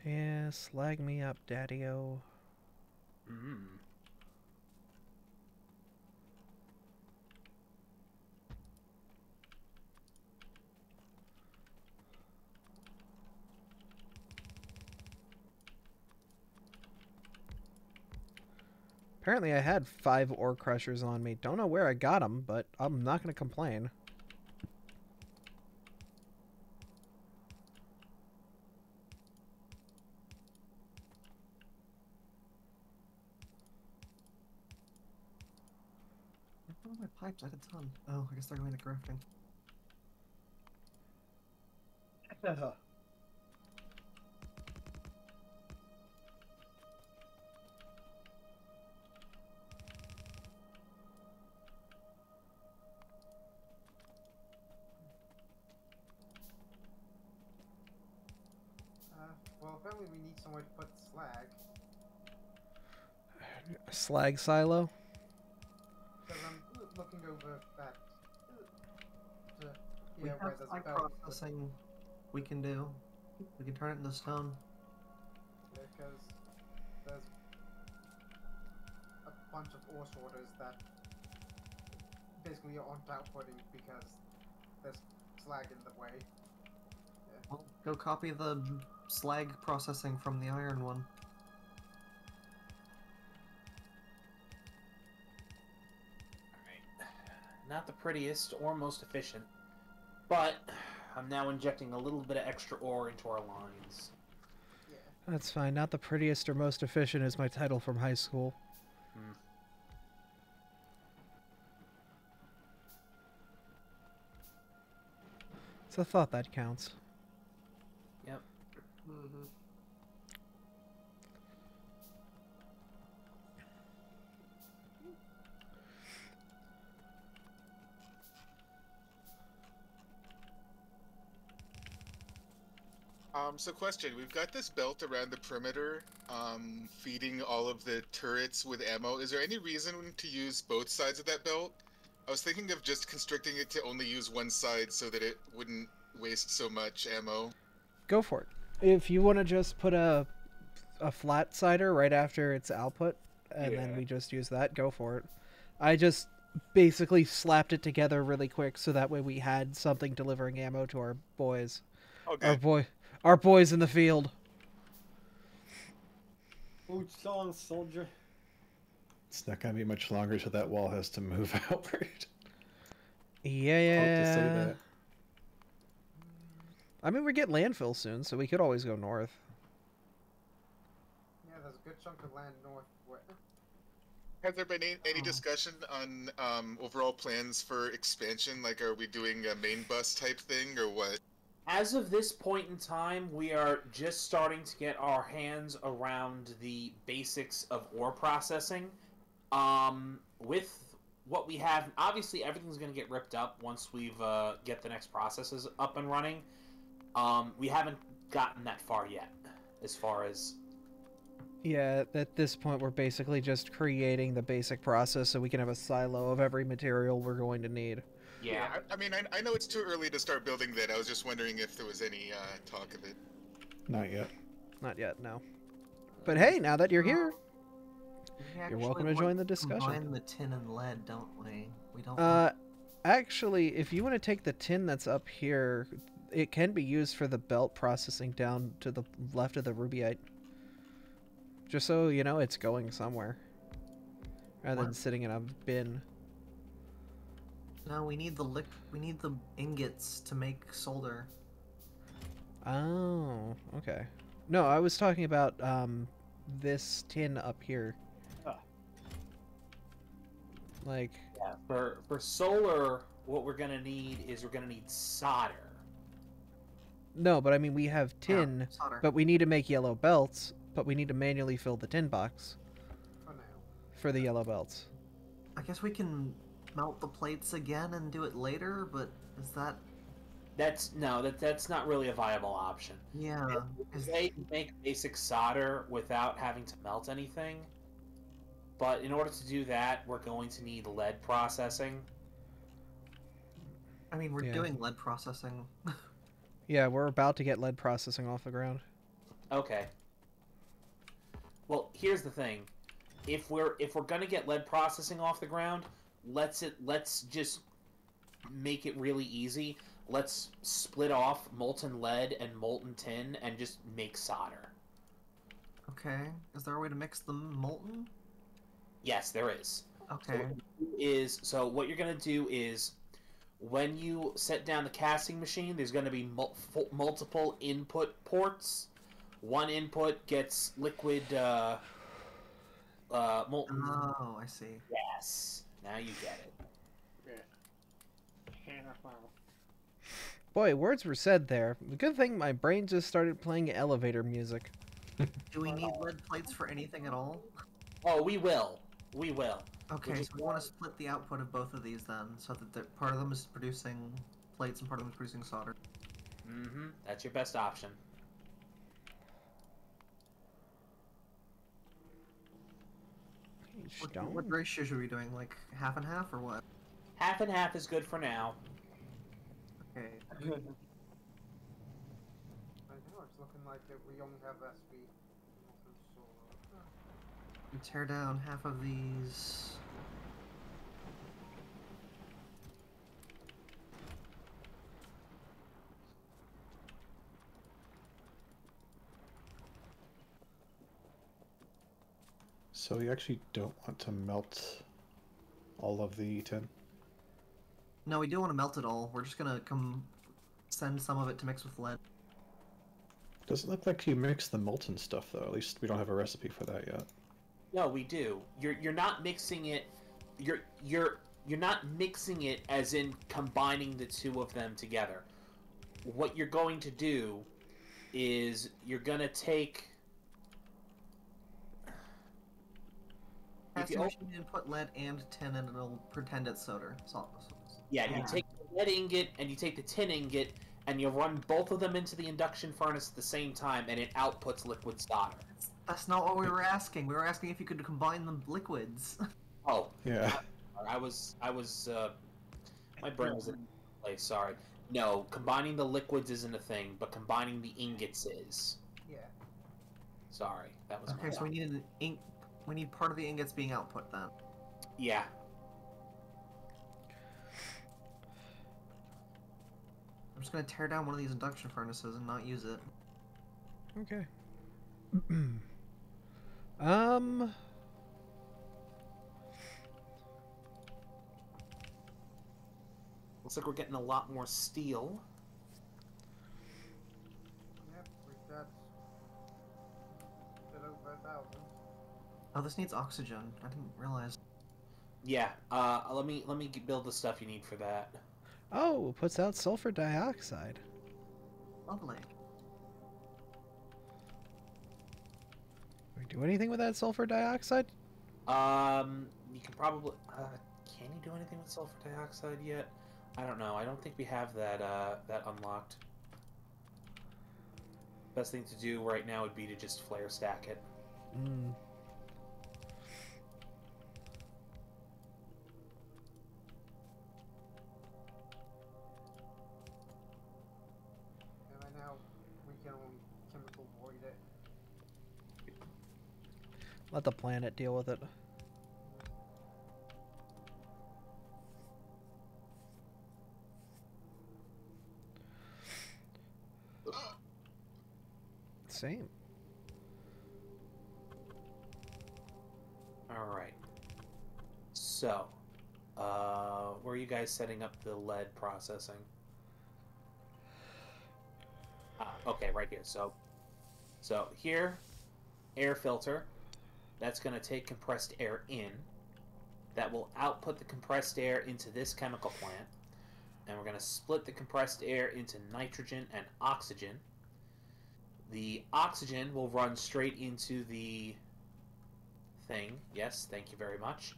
Yeah, slag me up, daddy-o. Mm. Apparently I had 5 ore crushers on me. Don't know where I got them, but I'm not going to complain. Where are my pipes? I had a ton. Oh, I guess they're going to crafting. Well, apparently we need somewhere to put slag. Slag silo? Because I'm looking over that. To, We yeah, have where there's slag belts. processing we can do. We can turn it into stone. Because there's a bunch of ore sorters that basically aren't outputting because there's slag in the way. Well, go copy the slag processing from the iron one. Alright. Not the prettiest or most efficient, but I'm now injecting a little bit of extra ore into our lines. Yeah. That's fine. Not the prettiest or most efficient is my title from high school. Hmm. It's a thought that counts. Yep. Mm-hmm. So question, we've got this belt around the perimeter, feeding all of the turrets with ammo. Is there any reason to use both sides of that belt? I was thinking of just constricting it to only use one side so that it wouldn't waste so much ammo. Go for it. If you want to just put a flat cider right after its output, and then Yeah. we just use that, go for it. I just basically slapped it together really quick so that way we had something delivering ammo to our boys. Okay. Our boys in the field. Boots on, soldier. It's not going to be much longer till that wall has to move outward. Yeah. Hope to say that. I mean, we get landfill soon, so we could always go north. Yeah, there's a good chunk of land north. Has there been any discussion on overall plans for expansion? Like, are we doing a main bus type thing or what? As of this point in time, we are just starting to get our hands around the basics of ore processing. With what we have, obviously everything's going to get ripped up once we've get the next processes up and running. We haven't gotten that far yet, as far as... Yeah, at this point we're basically just creating the basic process so we can have a silo of every material we're going to need. Yeah. I mean, I know it's too early to start building that. I was just wondering if there was any talk of it. Not yet. Not yet, no. But hey, now that you're here, We you're welcome actually to join want the discussion. Combine the tin and lead, don't we? We don't. Want... Actually, if you want to take the tin that's up here, it can be used for the belt processing down to the left of the rubyite. Just so you know, it's going somewhere. Rather than What? sitting in a bin. No, we need the We need the ingots to make solder. Oh, okay. No, I was talking about this tin up here. Like, Yeah, for solar, what we're gonna need is we're gonna need solder. no, but I mean, we have Yeah, tin, solder. but we need to make yellow belts, but we need to manually fill the tin box For now. for the yellow belts. I guess we can melt the plates again and do it later, but is that... That's not really a viable option. Yeah. Is... They make basic solder without having to melt anything, but in order to do that, we're going to need lead processing. I mean, we're Yeah. doing lead processing. Yeah, we're about to get lead processing off the ground. Okay. Well, here's the thing: if we're gonna get lead processing off the ground, let's just make it really easy. Let's split off molten lead and molten tin and just make solder. Okay. Is there a way to mix them molten? Yes, there is. Okay. So what you're gonna do is, when you set down the casting machine, there's gonna be multiple input ports. One input gets liquid molten. Oh, I see. Yes. Now you get it. Boy, words were said there. The good thing my brain just started playing elevator music. Do we need lead plates for anything at all? Oh, we will. We will. Okay, so we want to split the output of both of these then, so that part of them is producing plates and part of them is producing solder. Mm-hmm. That's your best option. What ratio should we be doing? Like half and half or what? Half and half is good for now. Okay. Right now it's looking like we only have SP. We tear down half of these. So we actually don't want to melt all of the tin. No, we do want to melt it all. We're just gonna send some of it to mix with lead. Doesn't look like you mix the molten stuff though. At least we don't have a recipe for that yet. No, we do. You're not mixing it. You're not mixing it as in combining the two of them together. What you're going to do is you're gonna take. Casting machine input lead and tin, and it'll pretend it's solder. Yeah, you take the lead ingot and you take the tin ingot, and you run both of them into the induction furnace at the same time, and it outputs liquid solder. That's not what we were asking. We were asking if you could combine the liquids. Oh, Yeah. I was my brain was in place. Sorry. No, combining the liquids isn't a thing, but combining the ingots is. Yeah. Sorry, that was Okay, my so we need part of the ingots being output then. Yeah. I'm just gonna tear down one of these induction furnaces and not use it. Okay. Looks like we're getting a lot more steel. Yep, we got over 1,000. Oh, this needs oxygen. I didn't realize. Yeah. Let me build the stuff you need for that. Oh, it puts out sulfur dioxide. Lovely. Can we do anything with that sulfur dioxide? You can probably. Can you do anything with sulfur dioxide yet? I don't know. I don't think we have that that unlocked. Best thing to do right now would be to just flare stack it. Mm. And right now we can only chemical void it. Let the planet deal with it. Same. Alright. So, where are you guys setting up the lead processing? Okay, right here. So here, air filter. That's going to take compressed air in. that will output the compressed air into this chemical plant. And we're going to split the compressed air into nitrogen and oxygen. The oxygen will run straight into the thing. Yes, thank you very much.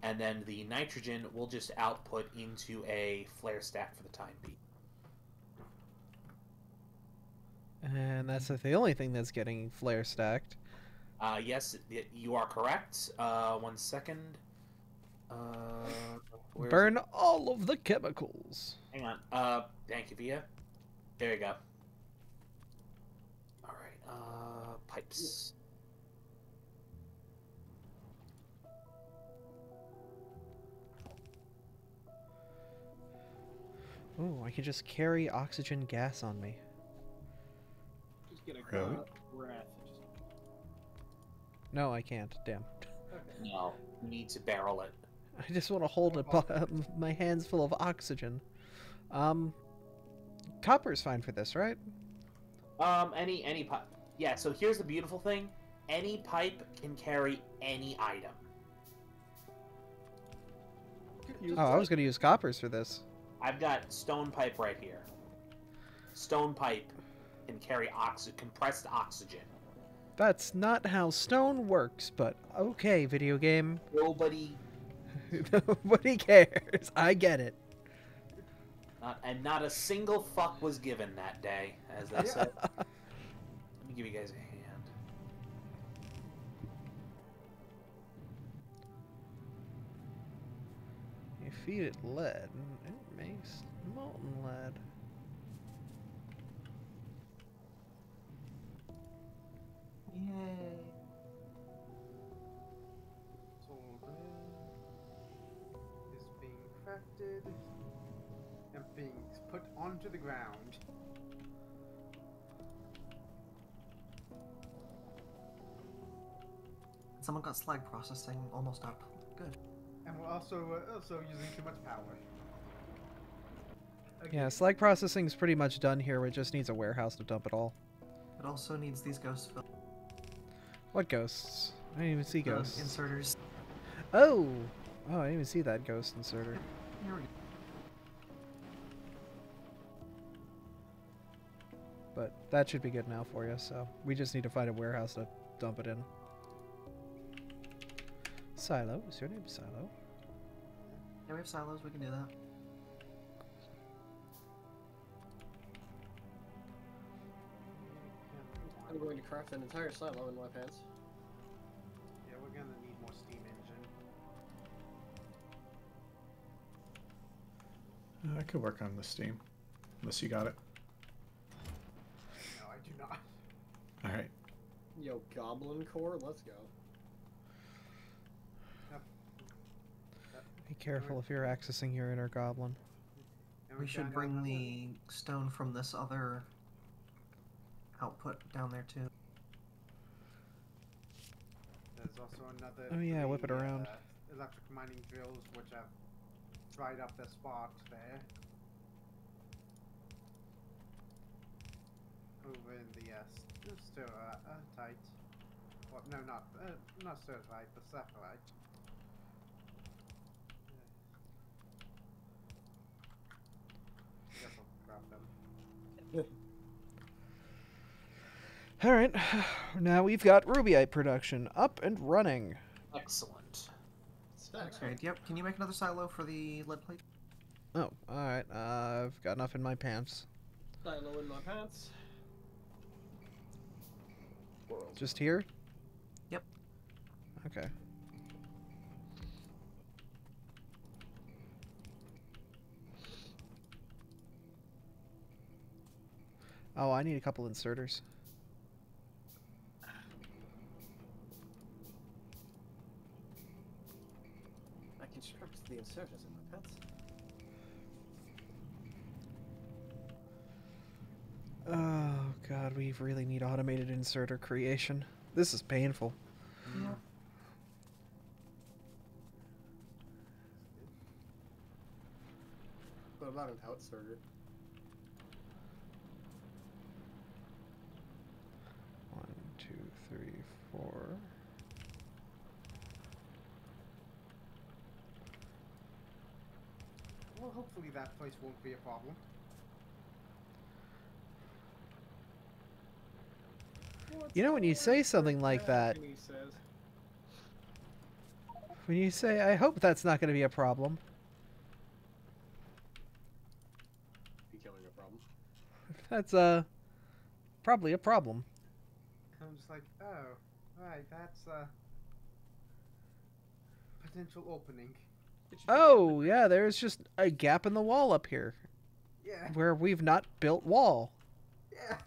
And then the nitrogen will just output into a flare stack for the time being. And that's not the only thing that's getting flare stacked. Yes, you are correct. 1 second. Where is Burn it? all of the chemicals. Hang on. Thank you, Via. There you go. All right. Pipes. Ooh, I can just carry oxygen gas on me. Just get a Really? breath. No, I can't. Damn. No, you need to barrel it. I just want to hold my hands full of oxygen. Copper's fine for this, right? Any pipe. Yeah. So here's the beautiful thing: any pipe can carry any item. Oh, I was going to use coppers for this. I've got stone pipe right here. Stone pipe can carry compressed oxygen. That's not how stone works, but okay, video game. Nobody, Nobody cares. I get it. not a single fuck was given that day, as they said. Let me give you guys a hand. You feed it lead, and it makes molten lead. Yay. Solder is being crafted and being put onto the ground. Someone got slag processing almost up. Good. And we're also using too much power. Yeah, Again. slag processing's pretty much done here. It just needs a warehouse to dump it all. It also needs these ghosts filled. What ghosts? I didn't even see ghosts. Inserters. Oh! Oh, I didn't even see that ghost inserter. Here we go. But that should be good now for you, so we just need to find a warehouse to dump it in. Silo? Is your name Silo? Yeah, we have silos. We can do that. I'm going to craft an entire silo in my pants. Yeah, we're gonna need more steam engine. I could work on the steam, unless you got it. No, I do not. All right. Yo, Goblin Core, let's go. Be careful if you're accessing your inner goblin. And We should got bring another- the stone from this other output down there too. There's also another. Oh, yeah, whip it 3, around. Electric mining drills, which have dried up their sparks there. Over in the tight. Well, no, not stirrite, but sapphire. Guess I'll grab them. Alright, now we've got rubyite production up and running. Excellent. Okay. Yep. Can you make another silo for the lead plate? Oh, alright, I've got enough in my pants. Silo in my pants. Just here? Yep. Okay. Oh, I need a couple inserters. I construct the inserters in my pants. Oh god, we really need automated inserter creation. This is painful. Yeah. What about an outserter? One, two, three, four. hopefully that place won't be a problem. You know, when you say something like that, He says. when you say, I hope that's not going to be a problem, Be killing a problem. that's probably a problem. I'm just like, oh, right, that's a potential opening. Oh, yeah, there's just a gap in the wall up here Yeah, where we've not built wall. yeah.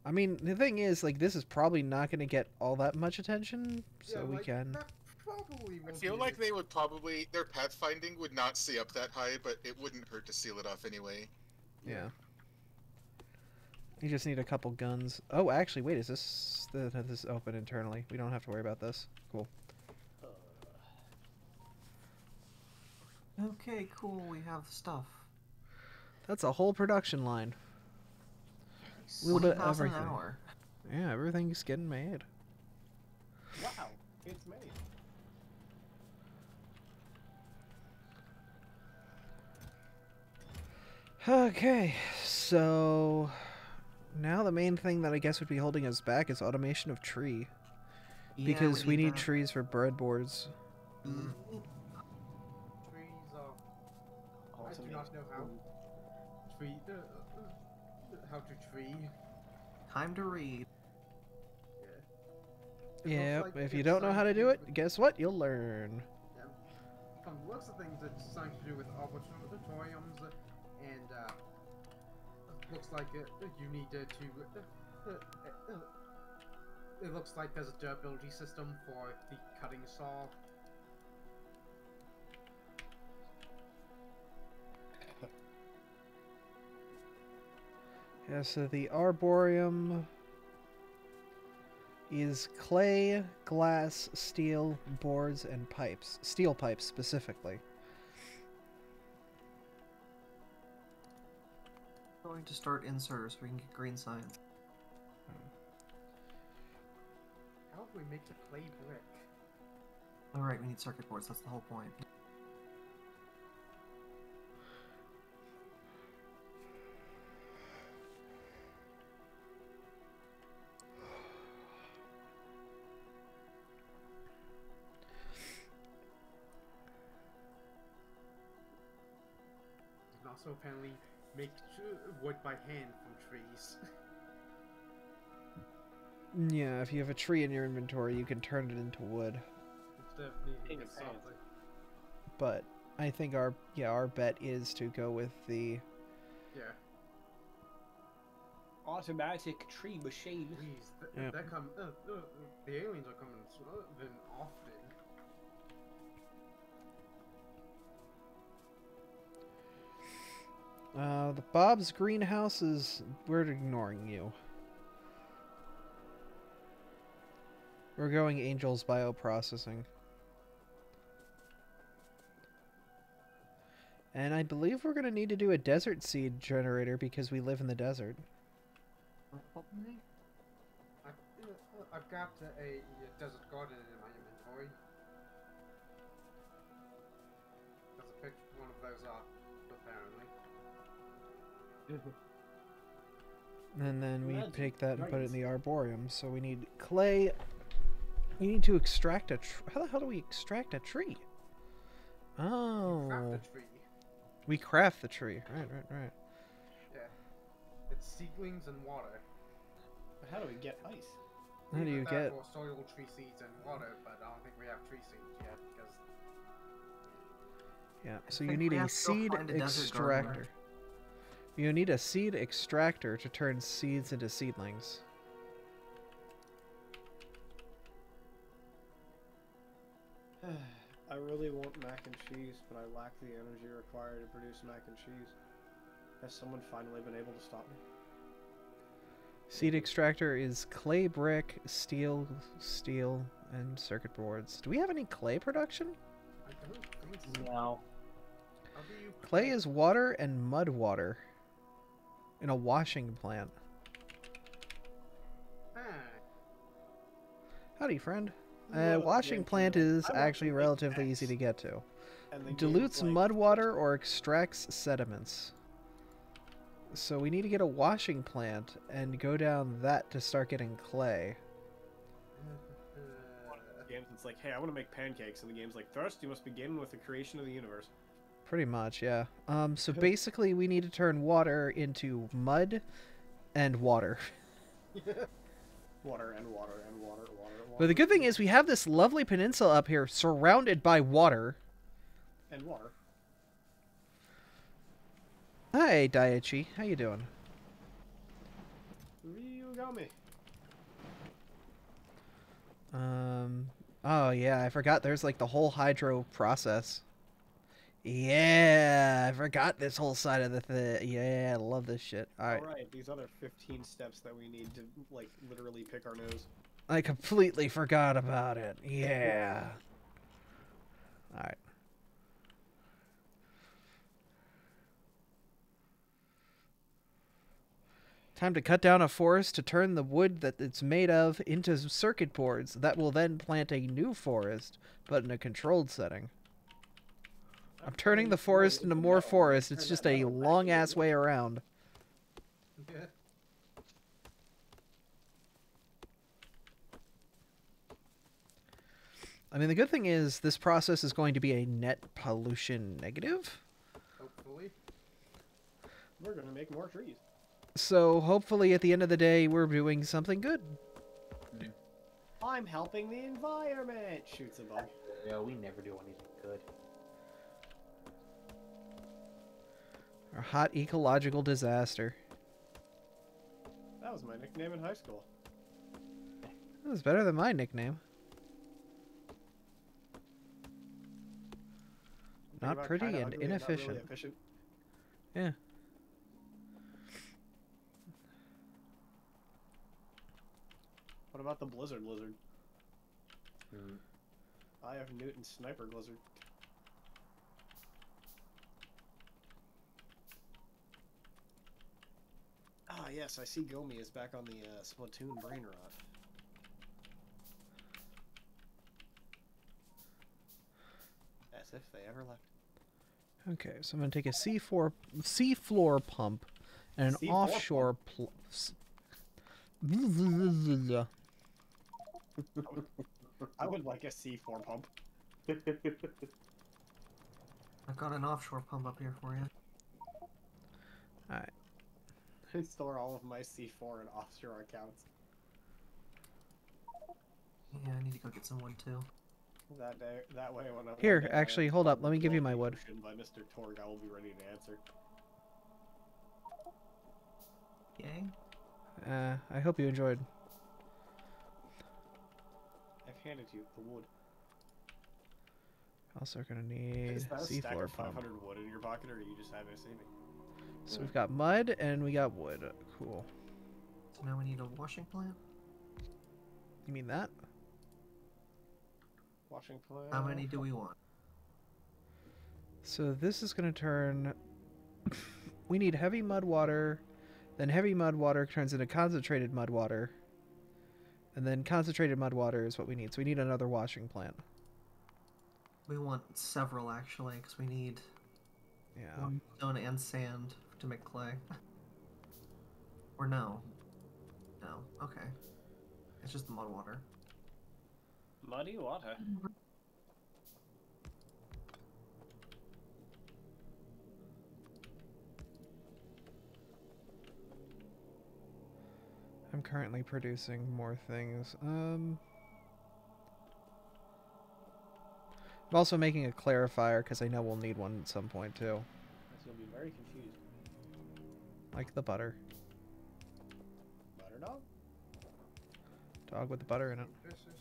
I mean, the thing is, like, this is probably not going to get all that much attention, so Yeah, we like, can... that probably I won't feel be like a- they would probably their pathfinding would not see up that high, but it wouldn't hurt to seal it off anyway. Yeah. You just need a couple guns. Oh, actually, wait, is this... This is open internally. We don't have to worry about this. Cool. Okay, cool. We have stuff. That's a whole production line. A little bit of 1,000 an everything. hour. Yeah, everything's getting made. Wow, it's made. Okay, so now the main thing that I guess would be holding us back is automation of tree. Yeah, Because we need that. trees for breadboards. Mm. trees are. I do Ultimate. not know how how to tree. Time to read. It Yeah, looks like if you it's don't know how to something do it, with- guess what? You'll learn. From the looks of things, it's something to do with arboretoriums, and it looks like you need to. It looks like there's a durability system for the cutting saw. Yeah, so the arboreum is clay, glass, steel, boards, and pipes. Steel pipes, specifically. Going to start inserters so we can get green signs. How do we make the clay brick? Alright, we need circuit boards. That's the whole point. You can also apparently make wood by hand from trees. Yeah, if you have a tree in your inventory, you can turn it into wood. Instead of needing In a your saw. pants. But I think our bet is to go with the... Yeah. Automatic tree machine. Please, Yeah. that come. The aliens are coming then often. The Bob's greenhouses, we're ignoring you. We're going Angel's bioprocessing. And I believe we're going to need to do a desert seed generator because we live in the desert. I've got a desert garden in my inventory. There's a picture of one of those up, apparently. And then we Imagine, take that and put it in nice. the arboreum. So we need clay. We need to extract a how the hell do we extract a tree? Oh. Craft the tree. We craft the tree. Right. Yeah. It's seedlings and water. But how do we get ice? How do Either you that get... or soil, tree seeds, and water, but I don't think we have tree seeds yet because Yeah, so you think need we a have to go seed find a desert gardener. extractor. You need a seed extractor to turn seeds into seedlings. I really want mac and cheese, but I lack the energy required to produce mac and cheese. Has someone finally been able to stop me? Seed extractor is clay brick, steel, and circuit boards. Do we have any clay production? I don't think so. No. How do you Clay is water and mud water in a washing plant. Ah, Howdy, friend. Well, Washing yeah, plant you know, is I want actually to make relatively X. easy to get to. And the Dilutes game's like, mud water or extracts sediments. So we need to get a washing plant and go down that to start getting clay. games, it's like, hey, I want to make pancakes, and the game's like, first you must begin with the creation of the universe. Pretty much, yeah. So basically we need to turn water into mud and water. Water and water and water, water. But the good thing is we have this lovely peninsula up here surrounded by water. And water. Hi, Daiichi. How you doing? You got me. Oh yeah, I forgot there's like the whole hydro process. Yeah, I forgot this whole side of the thing. Yeah, I love this shit. Alright. Alright, these other 15 steps that we need to, like, literally pick our nose. I completely forgot about it. Yeah. Alright. Time to cut down a forest to turn the wood that it's made of into circuit boards that will then plant a new forest, but in a controlled setting. I'm turning the forest into more forest. It's just a long-ass way around. Yeah. I mean, the good thing is this process is going to be a net pollution negative. Hopefully. We're gonna make more trees. So hopefully at the end of the day, we're doing something good. I'm helping the environment! Shoots a bug. No, we never do anything good. A hot ecological disaster. That was my nickname in high school. That was better than my nickname. Think Not about pretty kinda and ugly not really inefficient. efficient. Yeah. What about the blizzard lizard? I have Newton sniper blizzard. Ah, yes, I see Gomi is back on the Splatoon brain rot. As if they ever left. Okay, so I'm going to take a seafloor pump and an C4 offshore I would like a C4 pump. I've got an offshore pump up here for you. Alright. I store all of my C4 in offshore accounts. Yeah, I need to go get some wood too. That way when I Here, actually, hold up. Let me give you my wood. By Mr. Torg, I will be ready to answer. Yay. I hope you enjoyed. I've handed you the wood. Also going to need Is that a stack seafloor of pump. 500 wood in your pocket, or are you just happy to see me? So we've got mud and we got wood. Cool. So now we need a washing plant. You mean that? Washing plant. How many do we want? So this is going to turn... we need heavy mud water, then heavy mud water turns into concentrated mud water, and then concentrated mud water is what we need. So we need another washing plant. We want several actually, because we need Yeah. stone and sand to make clay. Or no. No. Okay. It's just the mud water. Muddy water. I'm currently producing more things. I'm also making a clarifier because I know we'll need one at some point too. You'll be very confused. Like the butter. Butter dog? Dog with the butter in it. This is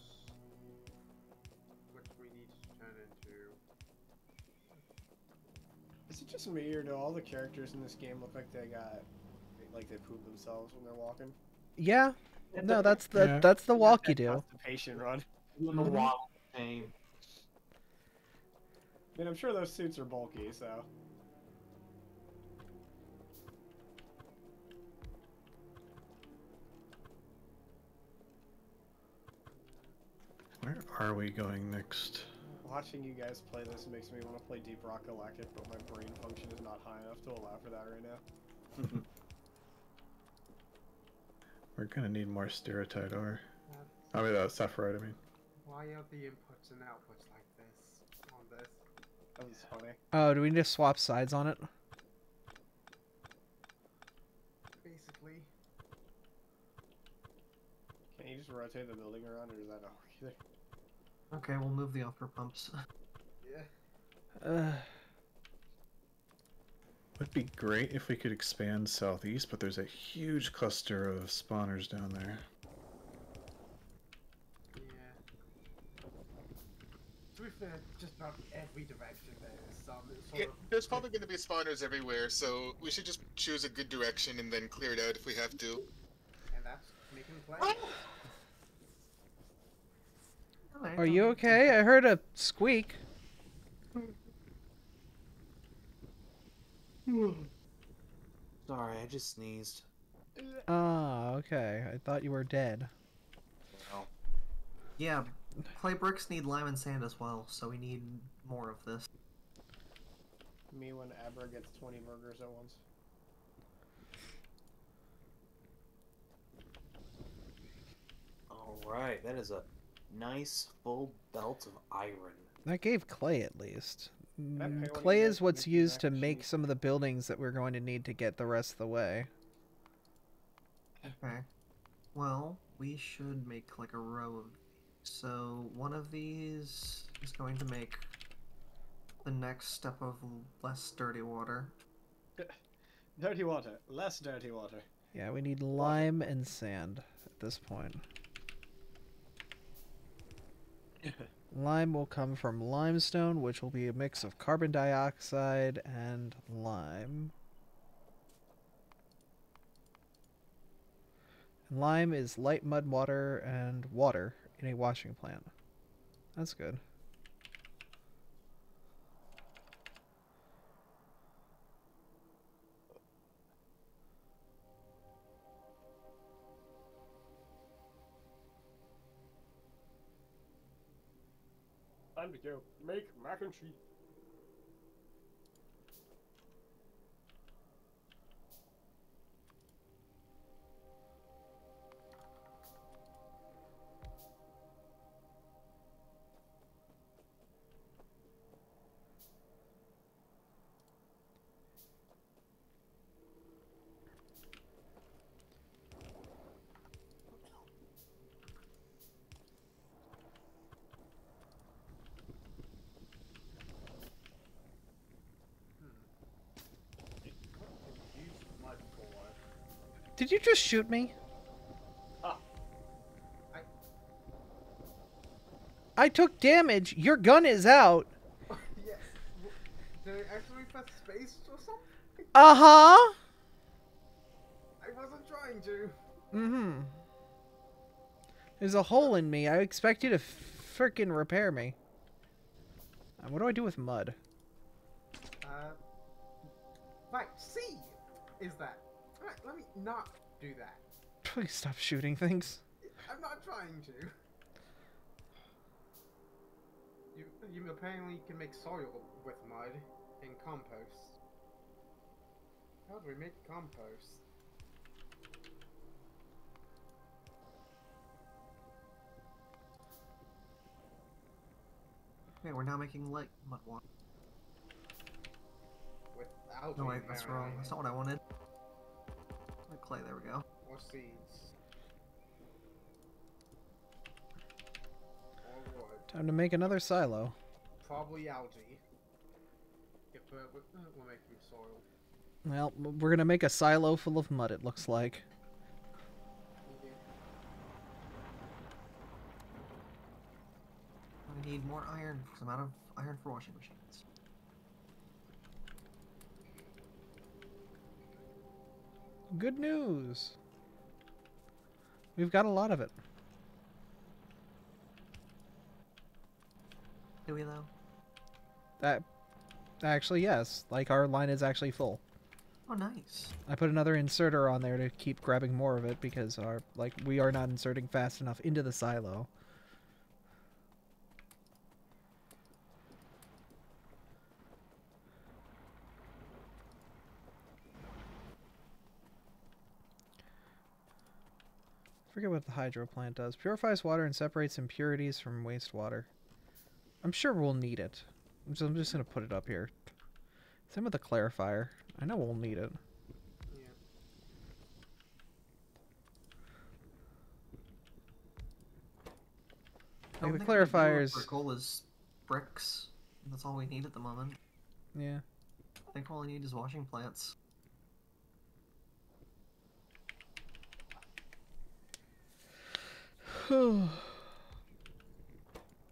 what we need to turn into. Is it just me, or do all the characters in this game look like they poop themselves when they're walking? Yeah. No, that's the walk you do. Constipation run. Doing the waddle thing. I mean, I'm sure those suits are bulky, so. Where are we going next? Watching you guys play this makes me want to play Deep Rock Galactic, but my brain function is not high enough to allow for that right now. We're gonna need more stereotype ore. I mean, sapphire, I mean. Why are the inputs and outputs like this on this? That was funny. Oh, do we need to swap sides on it? Basically. Can you just rotate the building around, or does that not work either? Okay, we'll move the upper pumps. Yeah. Would be great if we could expand southeast, but there's a huge cluster of spawners down there. Yeah. To be fair, just about every direction there is some sort Yeah, of... there's probably going to be spawners everywhere, so we should just choose a good direction and then clear it out if we have to. And that's making play. Are you okay? I heard a squeak. Sorry, I just sneezed. Ah, okay. I thought you were dead. No. Yeah, clay bricks need lime and sand as well, so we need more of this. Me when Abra gets 20 burgers at once. Alright, that is a nice full belt of iron. That gave clay at least. Okay, what do Clay you is guys what's make used to actually- make some of the buildings that we're going to need to get the rest of the way. Okay. Well, we should make like a row of these. So one of these is going to make the next step of less dirty water. Dirty water, less dirty water. Yeah, we need lime and sand at this point. Lime will come from limestone, which will be a mix of carbon dioxide and lime. And lime is light mud water and water in a washing plant. That's good. Time to go make mac and cheese. Did you just shoot me? Ah. I took damage. Your gun is out. Yes. Did I actually press space or something? Uh-huh. I wasn't trying to. Mm-hmm. There's a hole in me. I expect you to frickin' repair me. What do I do with mud? Right, C is that. Alright, let me not do that. Please stop shooting things. I'm not trying to. You apparently can make soil with mud and compost. How do we make compost? Okay, we're now making light mud water. With algae. No, wait, that's marinating wrong. That's it. not what I wanted. Clay, there we go. Or seeds. Or wood. Time to make another silo. Probably algae. If we're making soil. Well, we're gonna make a silo full of mud, it looks like. Yeah. I need more iron because I'm out of iron for washing machines. Good news. We've got a lot of it. Do we though? Actually, yes. Like, our line is actually full. Oh, nice. I put another inserter on there to keep grabbing more of it because we are not inserting fast enough into the silo. forget what the hydro plant does. Purifies water and separates impurities from wastewater. I'm sure we'll need it. I'm just going to put it up here. Same with the clarifier. I know we'll need it. Yeah. Like the Only thing we do clarifiers. for coal is bricks. That's all we need at the moment. Yeah. I think all we need is washing plants.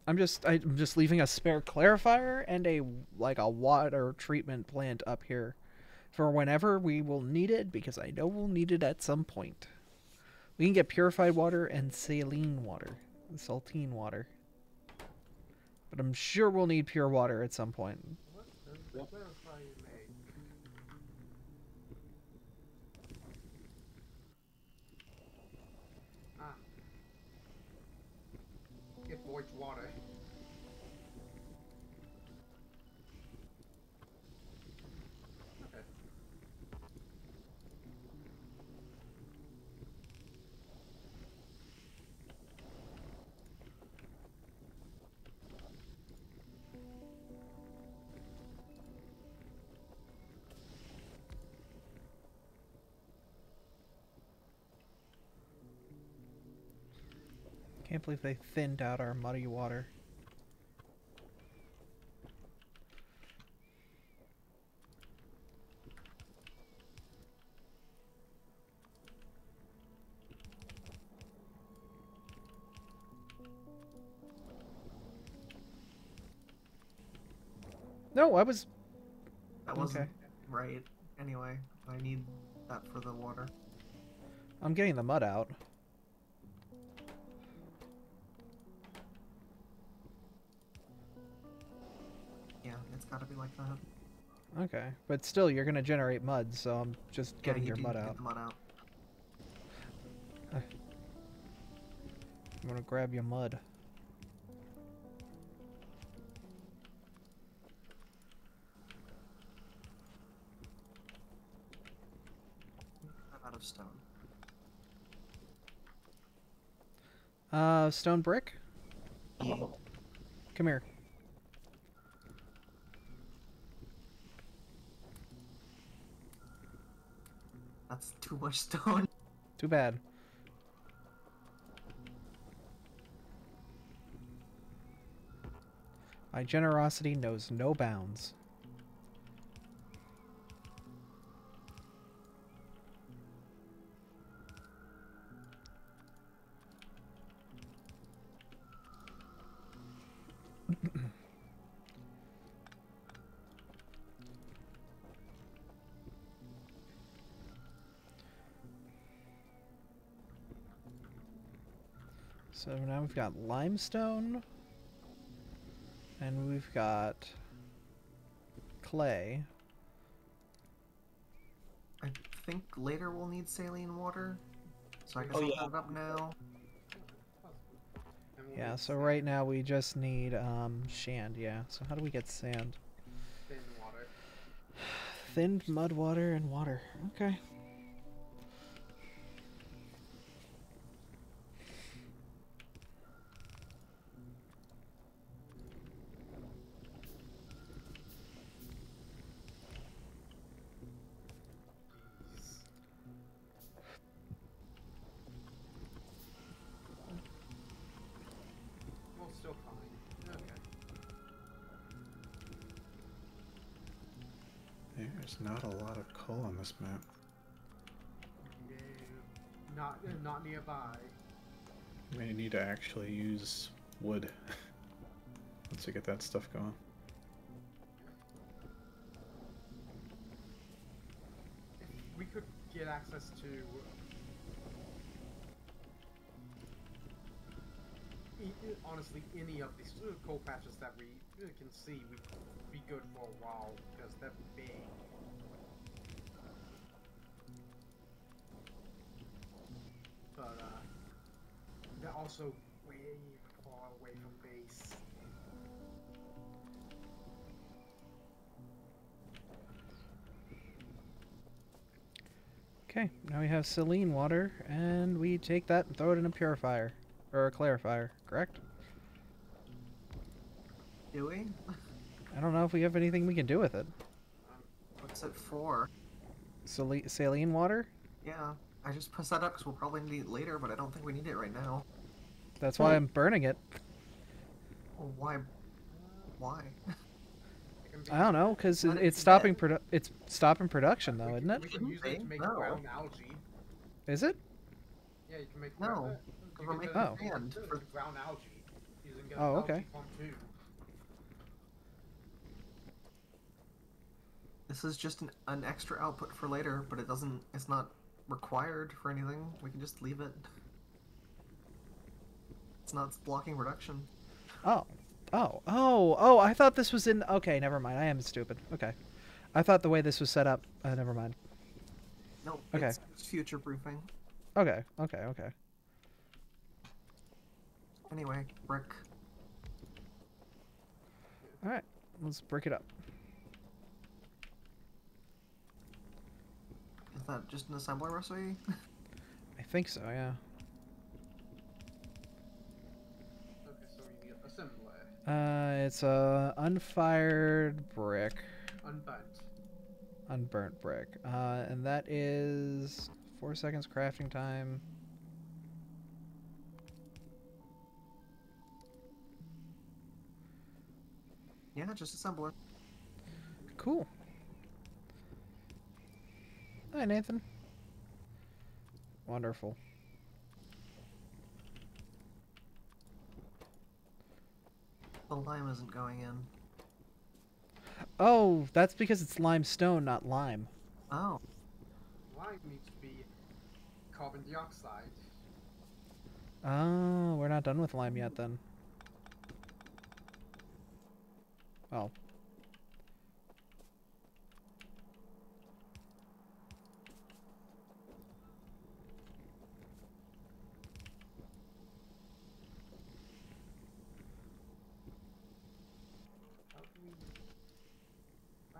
I'm just leaving a spare clarifier and a water treatment plant up here for whenever we will need it, because I know we'll need it at some point. We can get purified water and saline water, saltine water. But I'm sure we'll need pure water at some point. What does the clarifier make? Ah. It voids water. Okay. Can't believe they thinned out our muddy water. No, I was... That wasn't Okay. right. Anyway, I need that for the water. I'm getting the mud out. Yeah, it's gotta be like that. Okay, but still, you're gonna generate mud, so I'm just getting yeah, your you mud do out. get the mud out. I'm gonna grab your mud. I'm out of stone. Stone brick? Yeah. Come here. That's too much stone. Too bad. My generosity knows no bounds. So now we've got limestone, and we've got clay. I think later we'll need saline water. So I guess Oh, I'll yeah. put it up now. And we'll Yeah, need so sand, right now we just need shand, yeah. So how do we get sand? thin water. Thinned mud, water, and water. Okay. Well, still fine. Okay. There's not a lot of coal on this map. No, not nearby. We may need to actually use wood once we get that stuff going. If we could get access to honestly any of these coal patches that we can see, we'd be good for a while because they're big. But they're also way far away from base. Okay, now we have saline water, and we take that and throw it in a purifier. Or a clarifier, correct? Do we? I don't know if we have anything we can do with it. What's it for? Saline water? Yeah, I just pressed that up because we'll probably need it later, but I don't think we need it right now. That's why I'm burning it. Well, why? Why? It can be, I don't know, because Not it's if stopping it's stopping production though, we isn't can, it? we can use it to make No. brown algae. Is it? Yeah, you can make No, brown, because we're making Oh. sand. For... brown algae using Oh, okay. algae pump 2. This is just an extra output for later, but it's not required for anything. We can just leave it. It's not blocking production. Oh. Oh, I thought this was in... Okay, never mind. I am stupid. Okay. I thought the way this was set up... never mind. No, Okay. it's future proofing. Okay. Anyway, brick. Alright, let's break it up. Is that just an assembler recipe? I think so, yeah. Okay, so we need assembler. It's a unfired brick. Unburnt. Unburnt brick. And that is 4 seconds crafting time. Yeah, just assembler. Cool. Hi, Nathan. Wonderful. The lime isn't going in. Oh, that's because it's limestone, not lime. Oh, Lime needs to be carbon dioxide. Oh, we're not done with lime yet then. Oh. How do we... Ah,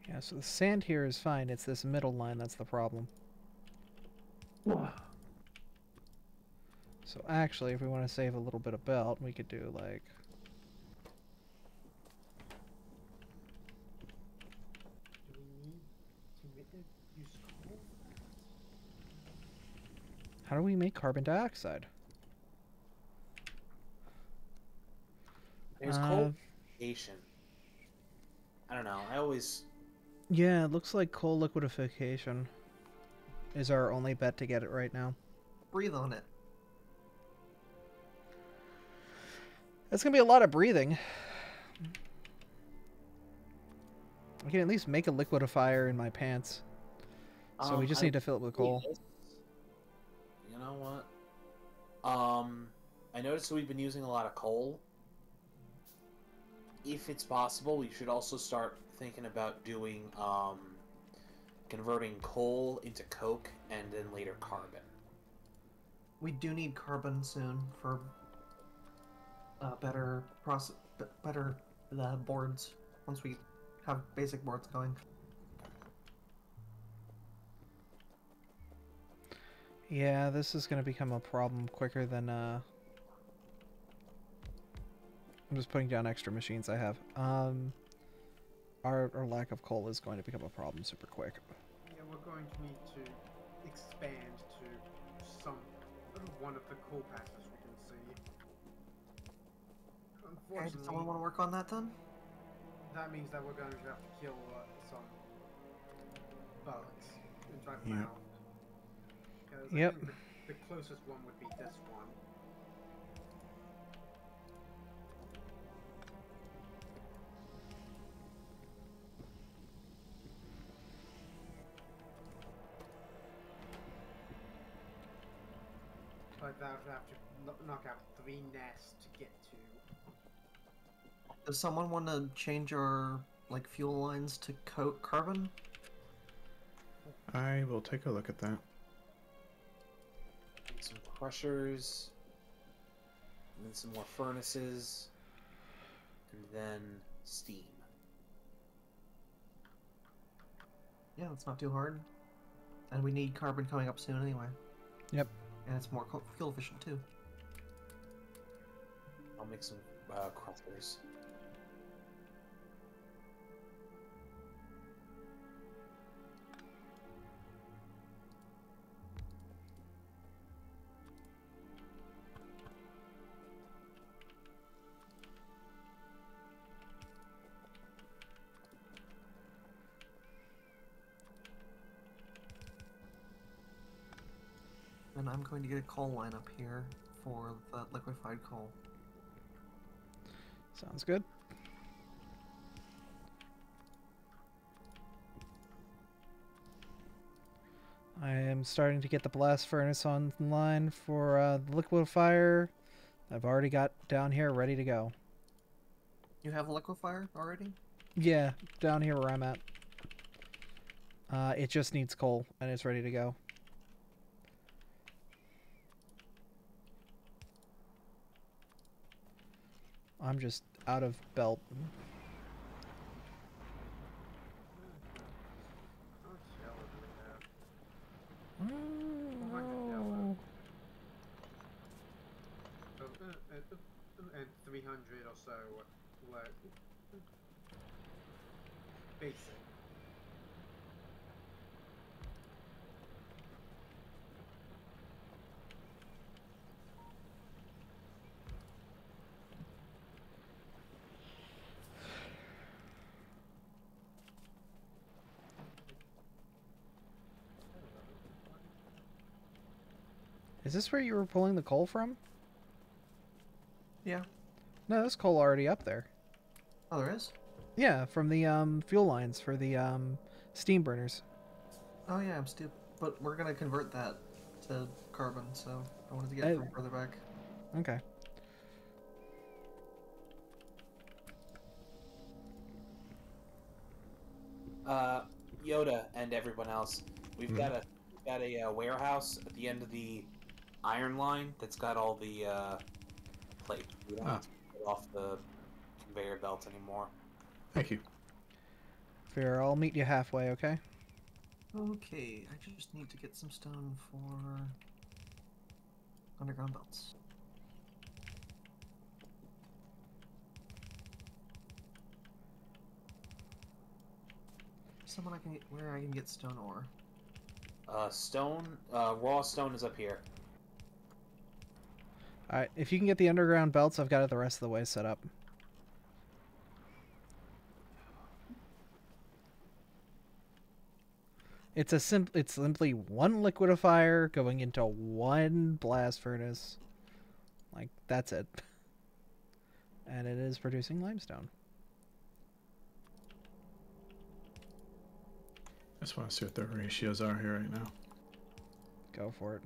Yeah, so the sand here is fine. It's this middle line that's the problem. So actually, if we want to save a little bit of belt, we could do like... do we need to use coal? How do we make carbon dioxide? There's coal liquefaction. I don't know. I always. Yeah, it looks like coal liquefaction is our only bet to get it right now. breathe on it. That's gonna be a lot of breathing. I can at least make a liquidifier in my pants. So we just need to fill it with coal. You know what? I noticed we've been using a lot of coal. If it's possible, we should also start thinking about doing, converting coal into coke and then later carbon. We do need carbon soon for better boards once we have basic boards going. Yeah, this is gonna become a problem quicker than I'm just putting down extra machines I have. Our lack of coal is going to become a problem super quick. Yeah, we're going to need to expand to one of the coal patches we can see. Okay, Unfortunately, does someone want to work on that then? that means that we're going to have to kill some bugs and drive them Yep. out. 'Cause Yep. I think the closest one would be this one. But that would have to knock out 3 nests to get to. Does someone want to change our fuel lines to carbon? I will take a look at that. And some crushers, and then some more furnaces, and then steam. Yeah, that's not too hard. And we need carbon coming up soon anyway. Yep. And it's more fuel efficient too. I'll make some crackers. And I'm going to get a coal line up here for the liquefied coal. Sounds good. I am starting to get the blast furnace online for the liquefier. I've already got down here ready to go. You have a liquefier already? Yeah, down here where I'm at. It just needs coal, and it's ready to go. I'm just out of belt. How much yellow do we have? 400 yellow. So, and 300 or so work. Basic. Is this where you were pulling the coal from? Yeah. No, there's coal already up there. Oh, there is? Yeah, from the fuel lines for the steam burners. Oh yeah, I'm stupid. But we're gonna convert that to carbon, so I wanted to get it from further back. Okay. Yoda and everyone else, we've got a warehouse at the end of the iron line that's got all the plate. We don't have to get off the conveyor belt anymore. Thank you. Fair, I'll meet you halfway, okay? Okay, I just need to get some stone for underground belts. Someone I can get, where I can get stone ore. Raw stone is up here. Alright, if you can get the underground belts, I've got it the rest of the way set up. It's simply one liquidifier going into one blast furnace. Like, that's it. And it is producing limestone. I just want to see what the ratios are here right now. Go for it.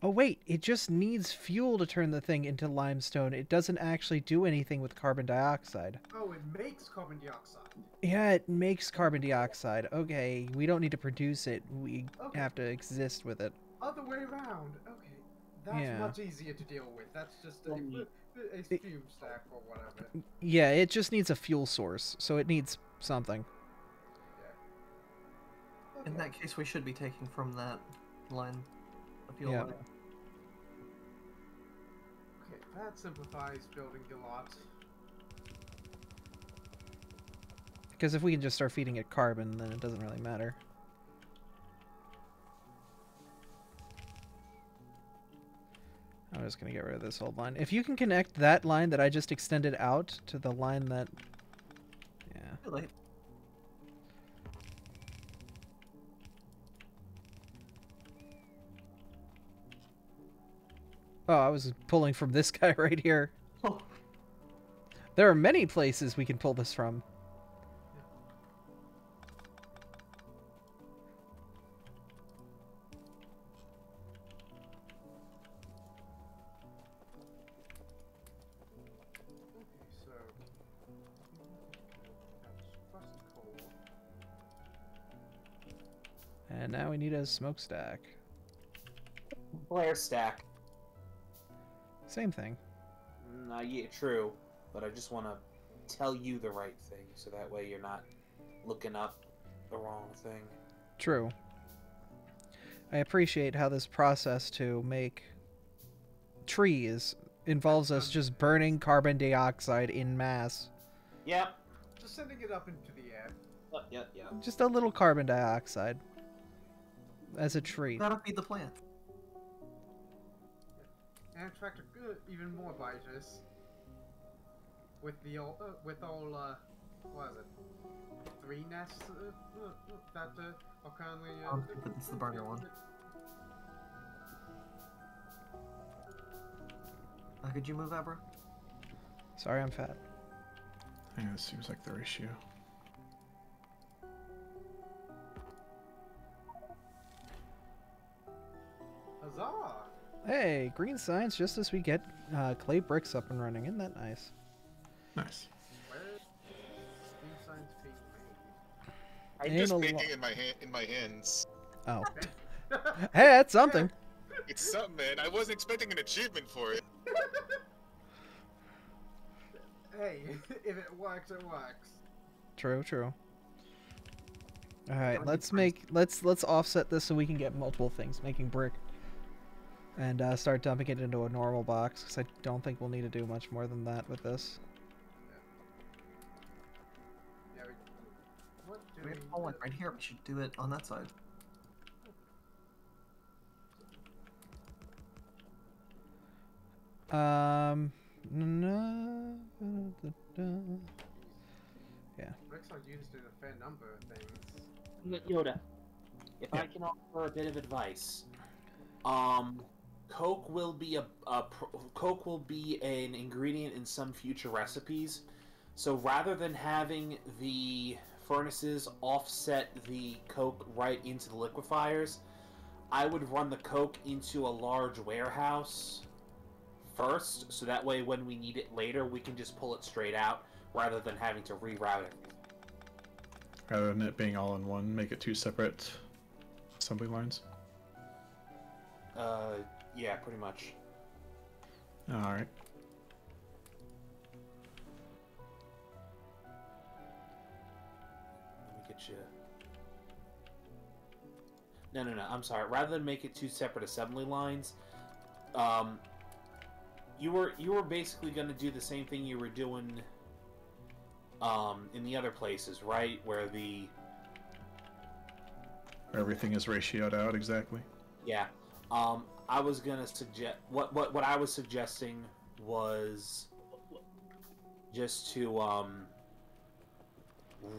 Oh wait, it just needs fuel to turn the thing into limestone. It doesn't actually do anything with carbon dioxide. Oh, it makes carbon dioxide. Yeah, it makes carbon dioxide. Okay, we don't need to produce it. We Okay. have to exist with it. Other way around. Okay. That's Yeah. much easier to deal with. That's just a fume stack or whatever. Yeah, it just needs a fuel source, so it needs something. Yeah. In that case, we should be taking from that line, the fuel Yeah. line. Okay, that simplifies building a lot. Because if we can just start feeding it carbon, then it doesn't really matter. I'm just going to get rid of this whole line. If you can connect that line that I just extended out to the line that... Yeah. Too late. Oh, I was pulling from this guy right here. Oh. There are many places we can pull this from. Okay, so that's crusty coal. And now we need a smokestack. Flare stack. Same thing. Nah, yeah, true. But I just want to tell you the right thing, so that way you're not looking up the wrong thing. True. I appreciate how this process to make trees involves us just burning carbon dioxide in mass. Yep. Just sending it up into the air. Yep. Just a little carbon dioxide as a tree. Gotta feed the plant. And attract even more biters. With the all, what is it? 3 nests that are currently. But it's the burner one. Could you move, Abra? Sorry, I'm fat. I think this seems like the ratio. Huzzah! Hey, green signs just as we get clay bricks up and running. Isn't that nice? Nice. Where is green signs being made? I'm Ain't just a making lo- in my hands. Oh. Hey, that's something. It's something, man. I wasn't expecting an achievement for it. Hey, if it works, it works. True. All right, let's offset this so we can get multiple things, making brick, and start dumping it into a normal box because I don't think we'll need to do much more than that with this. Yeah, what do We have a hole right here. We should do it on that side. No. Yeah. Bricks are used in a fair number of things. Yoda, if I can offer a bit of advice, coke will be coke will be an ingredient in some future recipes. So rather than having the furnaces offset the coke right into the liquefiers, I would run the coke into a large warehouse first, so that way when we need it later, we can just pull it straight out rather than having to reroute it. Rather than it being all in one, make it 2 separate assembly lines. Yeah, pretty much. Alright. Let me get you... No, I'm sorry. Rather than make it 2 separate assembly lines, you were basically going to do the same thing you were doing in the other places, right? Where Everything is ratioed out exactly. yeah. I was gonna suggest what I was suggesting was just to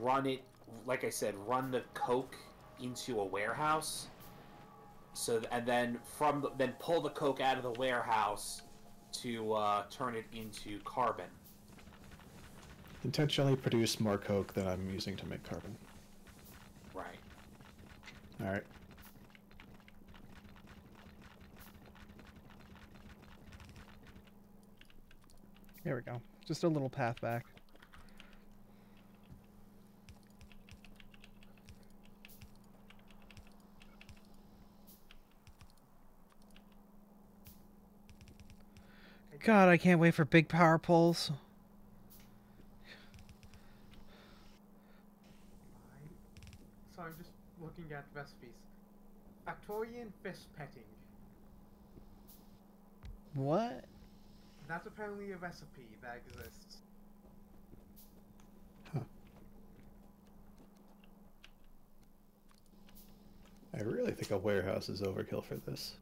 run it, like I said, run the coke into a warehouse. So and then then pull the coke out of the warehouse to turn it into carbon. Intentionally produce more coke than I'm using to make carbon. Right. Alright. There we go. Just a little path back. God, I can't wait for big power poles. So I'm just looking at recipes. Factorian fish petting. What? That's apparently a recipe that exists. Huh. I really think a warehouse is overkill for this.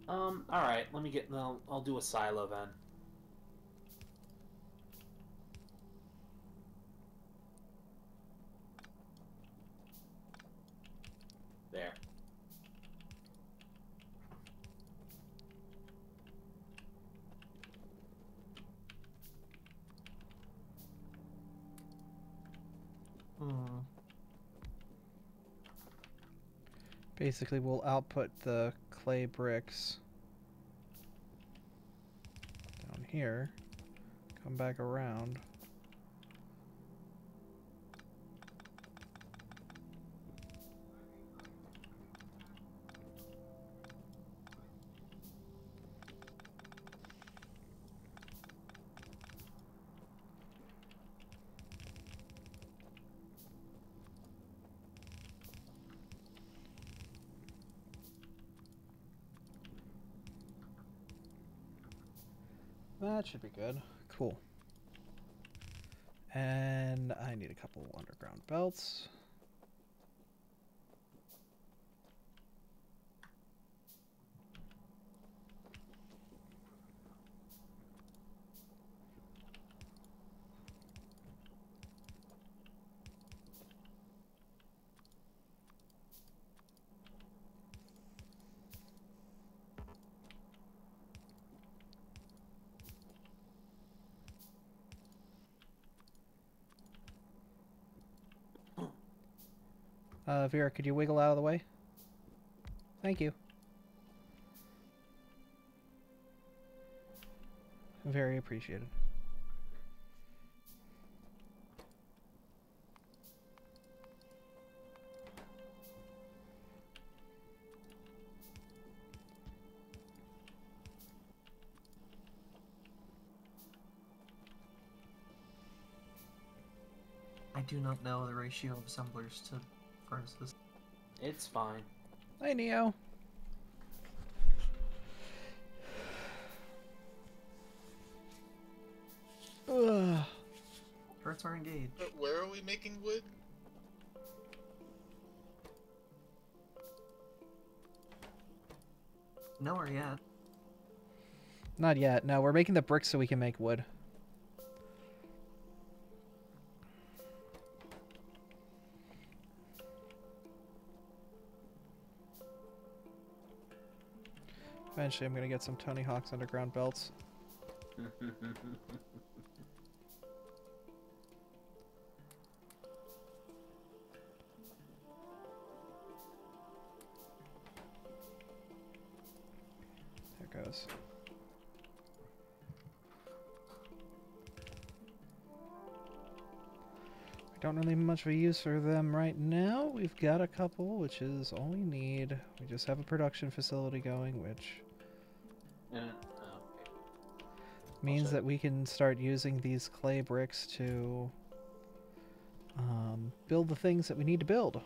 Alright, let me get... I'll do a silo then. There. Basically, we'll output the clay bricks down here, come back around. That should be good. Cool. And I need a couple underground belts. Vera, could you wiggle out of the way? Thank you. Very appreciated. I do not know the ratio of assemblers to furnaces. It's fine. Hey, Neo. Ugh. Turrets are engaged. But where are we making wood? Nowhere yet. Not yet. No, we're making the bricks so we can make wood. Eventually, I'm gonna get some Tony Hawk's underground belts. There goes. We don't really have much of a use for them right now. We've got a couple, which is all we need. We just have a production facility going, which means that we can start using these clay bricks to build the things that we need to build.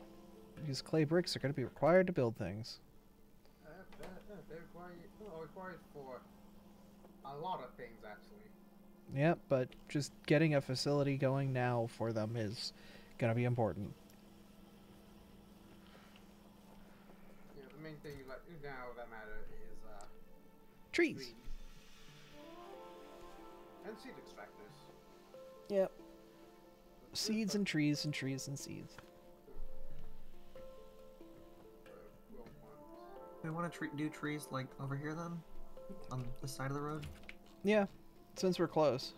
These clay bricks are going to be required to build things. They're required for a lot of things, actually. Yep, but just getting a facility going now for them is going to be important. Yeah, the main thing like now that matter is Trees. And seed extractors. Yep. Seeds and trees and trees and seeds. We want to do trees like over here then? On this side of the road? Yeah, since we're close.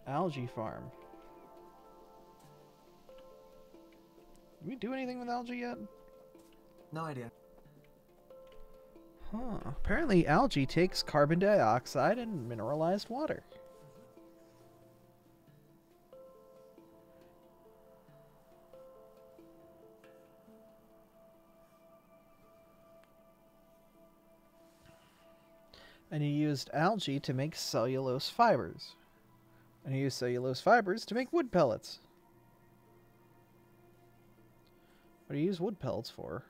Algae farm. Did we do anything with algae yet? No idea. Huh. Apparently algae takes carbon dioxide and mineralized water. And you used algae to make cellulose fibers. And you used cellulose fibers to make wood pellets. What do you use wood pellets for?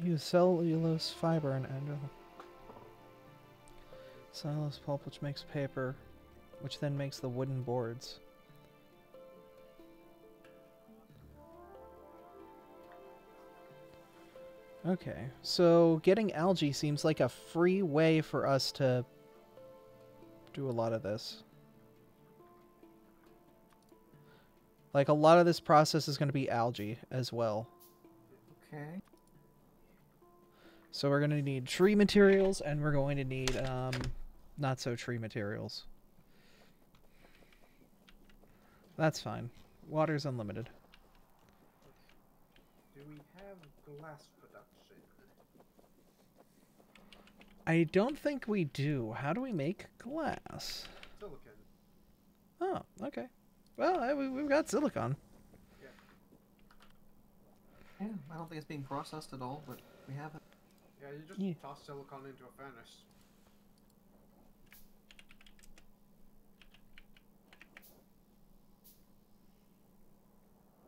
Use cellulose fiber and cellulose pulp, which makes paper, which then makes the wooden boards. Okay, so getting algae seems like a free way for us to do a lot of this. Like, a lot of this process is going to be algae as well. Okay. So we're going to need tree materials, and we're going to need not-so-tree materials. That's fine. Water's unlimited. Do we have glass production? I don't think we do. How do we make glass? Silicon. Oh, okay. Well, we've got silicon. Yeah, I don't think it's being processed at all, but we have it. Yeah, you just Yeah. toss silicon into a furnace.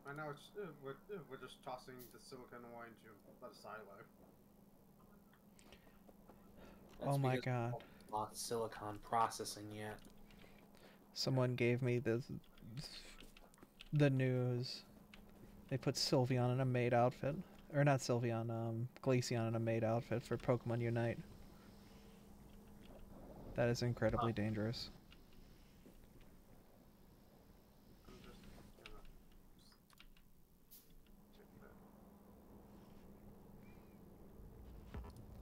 Right now, it's we're just tossing the silicon ore into a silo. Oh my because god. Not silicon processing yet. Someone gave me the news. They put Sylveon in a maid outfit. Or not Sylveon, Glaceon in a maid outfit for Pokemon Unite. That is incredibly dangerous. I'm just gonna check that.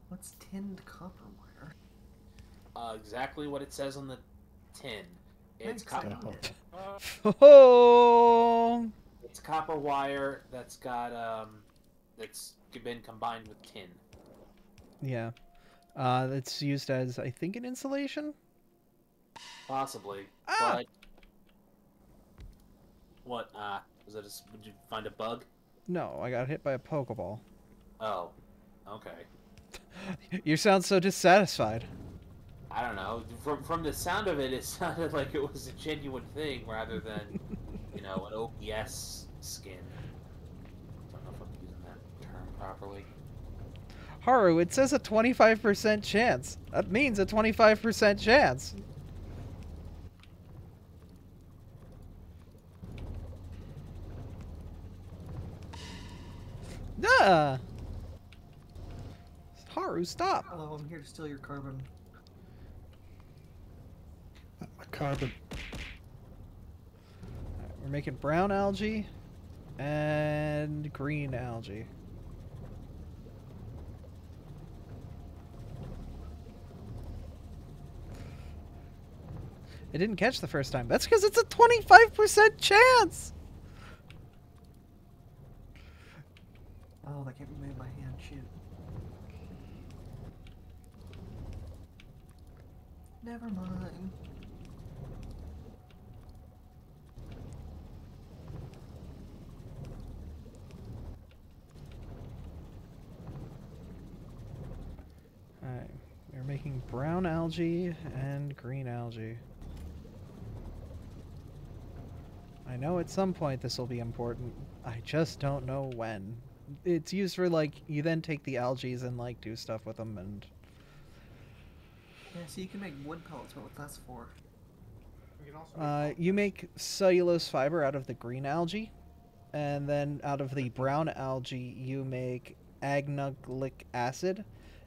What's tinned copper wire? Exactly what it says on the tin. It's Thanks, copper. Dad. Oh! It's copper wire that's got that's been combined with tin. Yeah. It's used as, I think, an insulation? Possibly. Ah! But what? Was it? Did you find a bug? No, I got hit by a Pokeball. Oh, okay. You sound so dissatisfied. I don't know. From the sound of it, it sounded like it was a genuine thing rather than, you know, an OPS skin. I don't know if I'm using that term properly. Haru, it says a 25% chance. That means a 25% chance. Ah! Haru, stop. Hello, I'm here to steal your carbon. A carbon. We're making brown algae and green algae. It didn't catch the first time. That's because it's a 25% chance! Oh, that can't be made by hand. Shoot. Never mind. Alright, we're making brown algae and green algae. I know at some point this will be important. I just don't know when. It's used for, like, you then take the algae and, like, do stuff with them, and... Yeah, so you can make wood pellets, but what that's for? We can also make you make cellulose fiber out of the green algae, and then out of the brown algae you make agnuglic acid,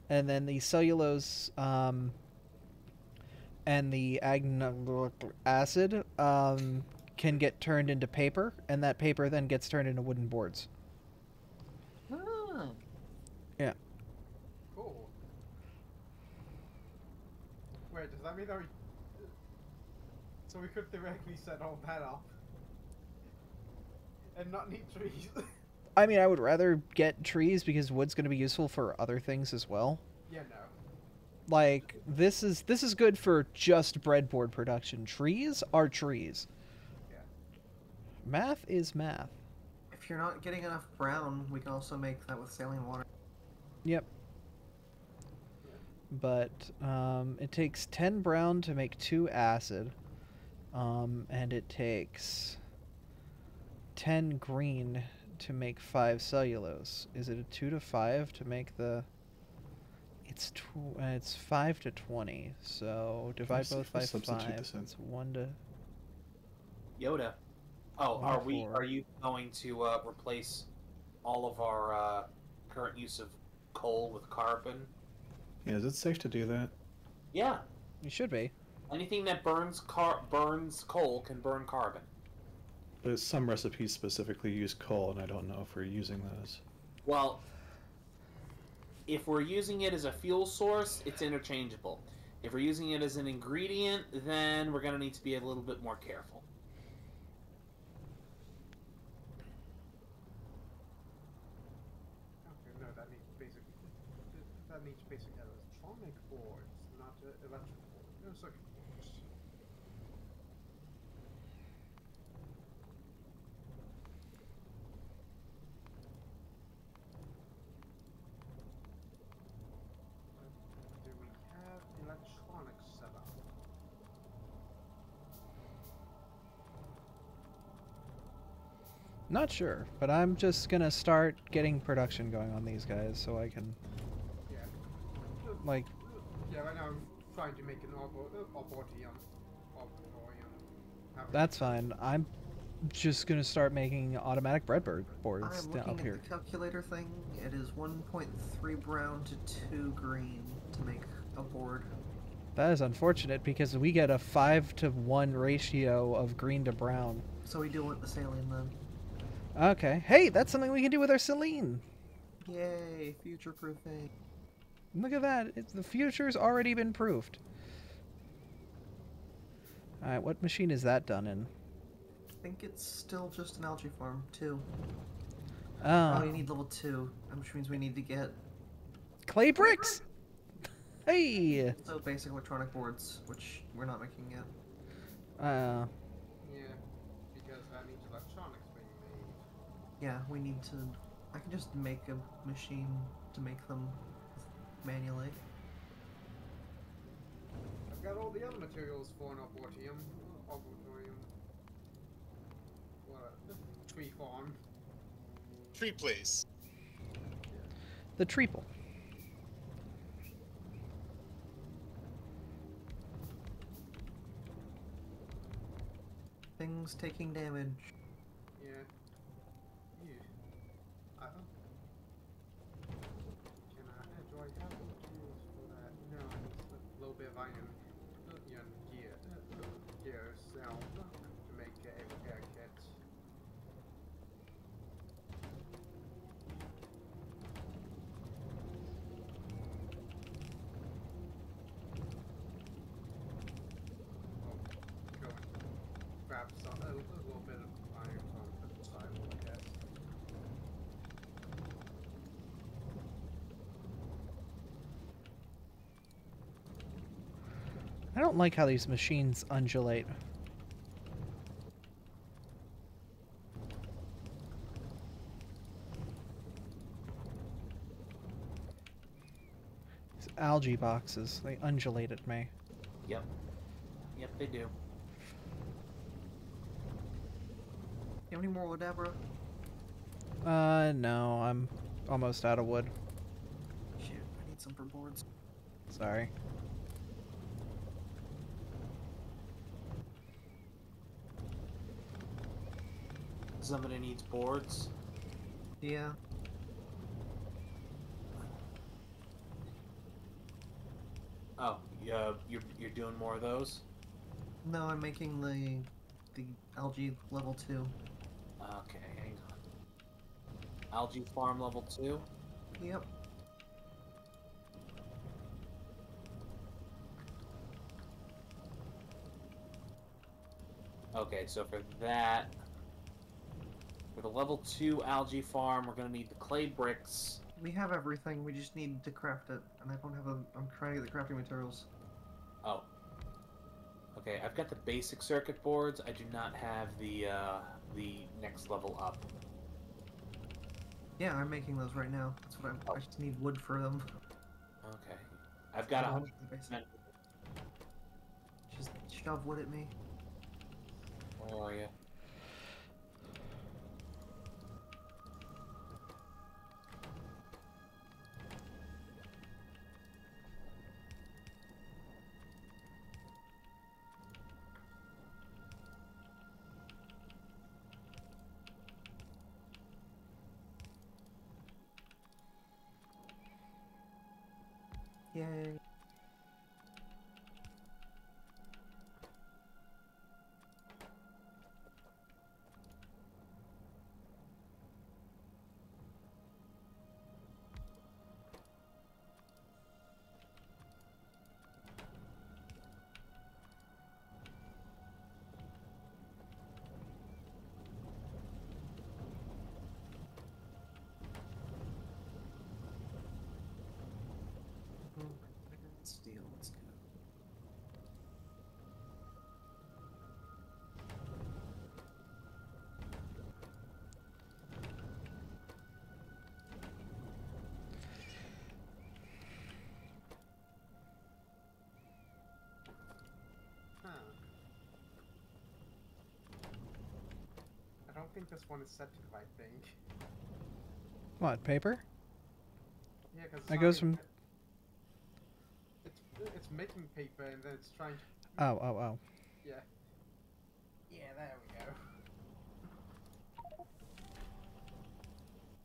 and then the cellulose and the agnuglic acid can get turned into paper, and that paper then gets turned into wooden boards. Ah. Yeah. Cool. Wait, does that mean that we... So we could theoretically set all that up and not need trees? I mean, I would rather get trees because wood's going to be useful for other things as well. Yeah, no. Like, this is good for just breadboard production. Trees are trees. Yeah. Math is math. If you're not getting enough brown, we can also make that with saline water. Yep. But it takes 10 brown to make 2 acid, and it takes 10 green to make 5 cellulose. Is it a 2 to 5 to make the... It's 5 to 20, so divide see both if I by substitute 5. this in. That's 1 to... Yoda. Oh, One to are we? four. Are you going to replace all of our current use of coal with carbon? Yeah, is it safe to do that? Yeah. You should be. Anything that burns coal can burn carbon. But some recipes specifically use coal, and I don't know if we're using those. Well, if we're using it as a fuel source, it's interchangeable. If we're using it as an ingredient, then we're going to need to be a little bit more careful. Okay, no, that needs basic electronic boards, not electrical boards. No, circuit boards. Not sure, but I'm just gonna start getting production going on these guys so I can, Yeah. like, Yeah, right now I'm trying to make an arboretum. that's fine. I'm just gonna start making automatic breadboard boards I'm down up looking here. at the calculator thing. It is 1.3 brown to 2 green to make a board. That is unfortunate because we get a 5-to-1 ratio of green to brown. So we do want the saline then. Okay. Hey, that's something we can do with our Celine. Yay, future proofing. Look at that. The future's already been proved. Alright, what machine is that done in? I think it's still just an algae farm, 2. Oh. Oh, you need level 2, which means we need to get Clay bricks! Hey! so basic electronic boards, which we're not making yet. Yeah, because that needs electronics being made. Yeah, we need to... I can just make a machine to make them manually. I've got all the other materials for an arboretum. What? Tree farm. Tree place. The treeple. Things taking damage. Yeah. Ew. Do I have the tools for that? No, it's a little bit of iron. Gear cell to make a repair kit. Go and grab a little bit of iron from the side, I guess. I don't like how these machines undulate. These algae boxes, they undulate at me. Yep. Yep, they do. You have any more wood, Abra? No, I'm almost out of wood. Shoot, I need some for boards. Sorry. Somebody needs boards. Yeah. Oh, you're doing more of those? No, I'm making the algae level 2. Okay, hang on. Algae farm level 2? Yep. Okay, so for that, for the level 2 algae farm, we're gonna need the clay bricks. We have everything, we just need to craft it, and I don't have I'm trying to get the crafting materials. Oh. Okay, I've got the basic circuit boards. I do not have the next level up. Yeah, I'm making those right now. That's what I just need wood for them. Okay. I've got Don't 100%. basic. Just shove wood at me. Where are you? Yay. think this one is set to the right thing. What, paper? Yeah, because It goes from... It's making paper and then it's trying to... Oh. Yeah. Yeah, there we go.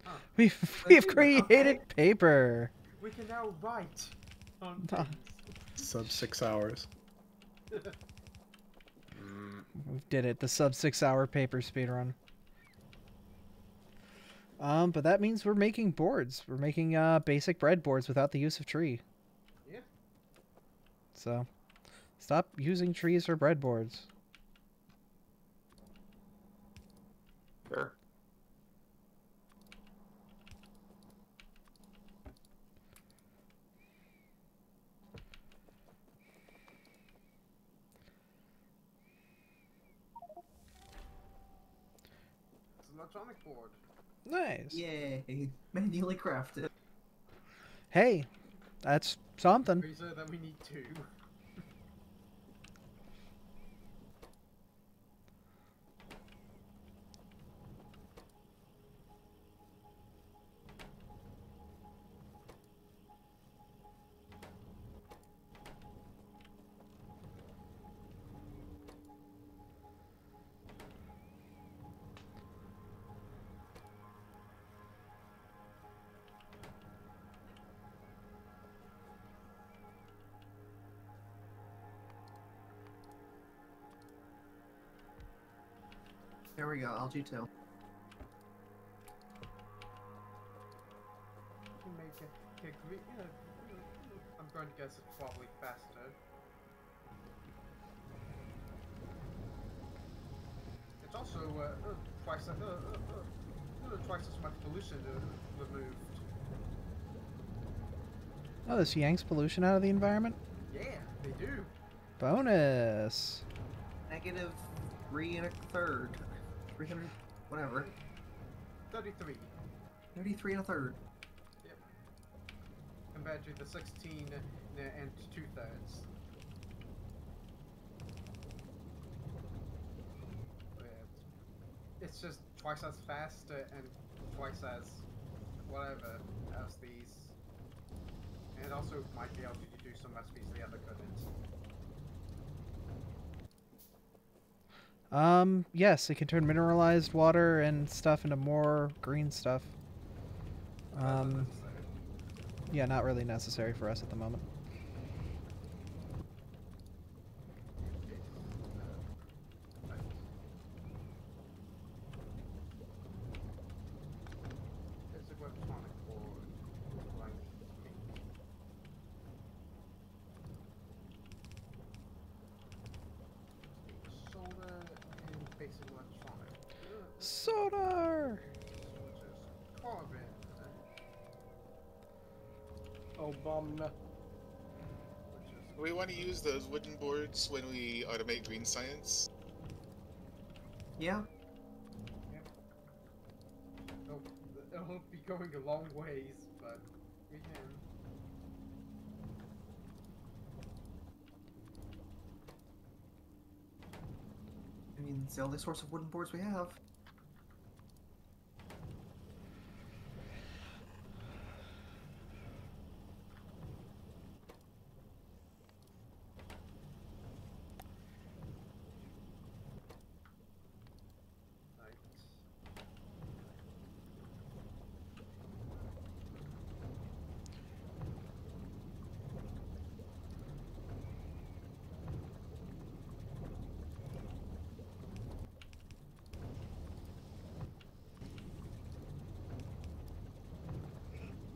Huh. We've created paper. We can now write on Ah. things. Sub 6 hours. We did it. The sub 6 hour paper speedrun. But that means we're making boards. We're making basic breadboards without the use of tree. Yeah. So, stop using trees for breadboards. Sure. It's an electronic board. Nice. Yay! Manually crafted. Hey, that's something. Freezer, then we need 2. There we go, algae too. Can make it green. I'm going to guess it's probably faster. It's also twice as much pollution removed. Oh, this yanks pollution out of the environment? Yeah, they do. Bonus. Negative 3 1/3. 300, whatever. 33. 33 1/3. Yep. Compared to the 16 and 2/3. It's just twice as fast and twice as whatever as these. And also might be able to do some recipes the other couldn't. Yes, it can turn mineralized water and stuff into more green stuff. Yeah, not really necessary for us at the moment. It's a websonic board, like me. Solar and basic electronic. Sonar! Which is carbon. Oh, bum. Which is We want to use those wooden boards when we automate green science. Yeah. it'll be going a long ways, but we can. I mean, it's the only source of wooden boards we have. Right.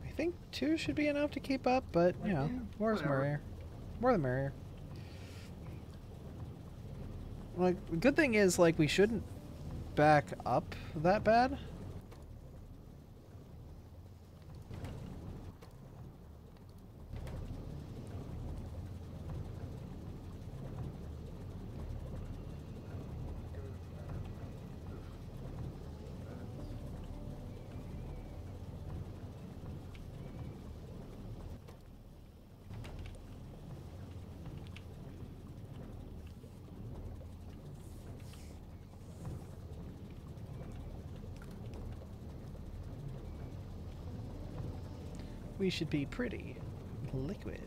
I think 2 should be enough to keep up, but, you know, more is whatever. merrier. More the merrier. Like, the good thing is, like, we shouldn't back up that bad. We should be pretty liquid.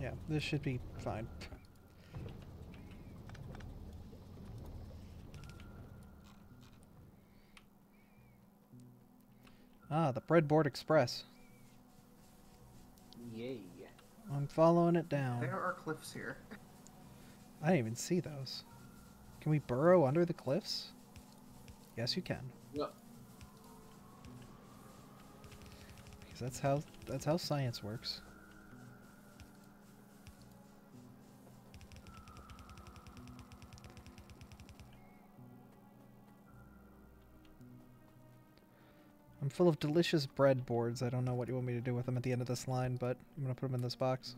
Yeah, this should be fine. Ah, the Breadboard Express. Yay. I'm following it down. There are cliffs here. I didn't even see those. Can we burrow under the cliffs? Yes, you can. Yep. Because that's how science works. I'm full of delicious bread boards. I don't know what you want me to do with them at the end of this line, but I'm going to put them in this box.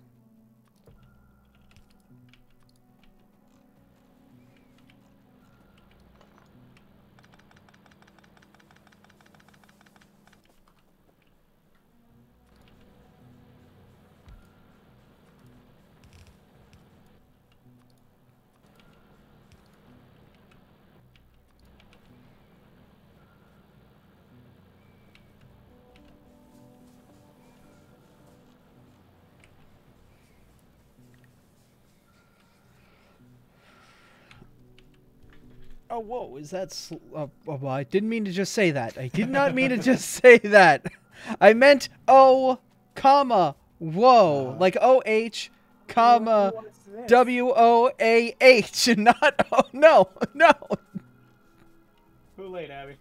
Oh, whoa, is that... well, I didn't mean to just say that. I did not mean to just say that. I meant O, comma, whoa. Like O-H, comma, W-O-A-H. Not, oh, no, no. Too late, Abby.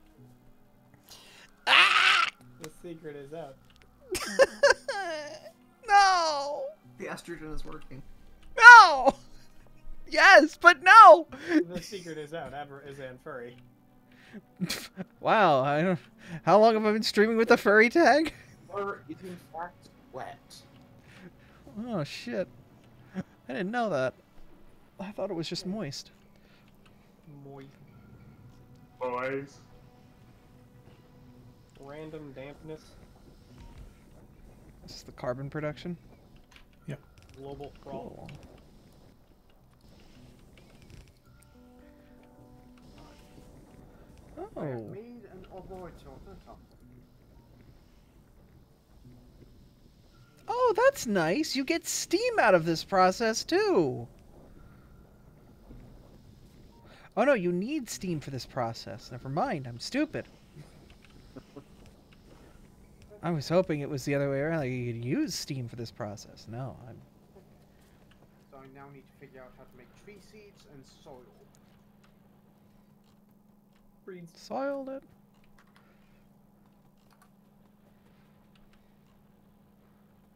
Ah! The secret is out. No. The estrogen is working. No. Yes, but no. The secret is out. Abra is an furry. Wow, I don't... How long have I been streaming with the furry tag? Or is in fact wet. Oh, shit. I didn't know that. I thought it was just moist. Moist. Boys. Random dampness. This is the carbon production. Global crawl. Cool. I have Oh. made an laboratory. Oh, that's nice. You get steam out of this process, too. Oh, no, you need steam for this process. Never mind, I'm stupid. I was hoping it was the other way around, like you could use steam for this process. No, I'm... So I now need to figure out how to make tree seeds and soil. soiled it.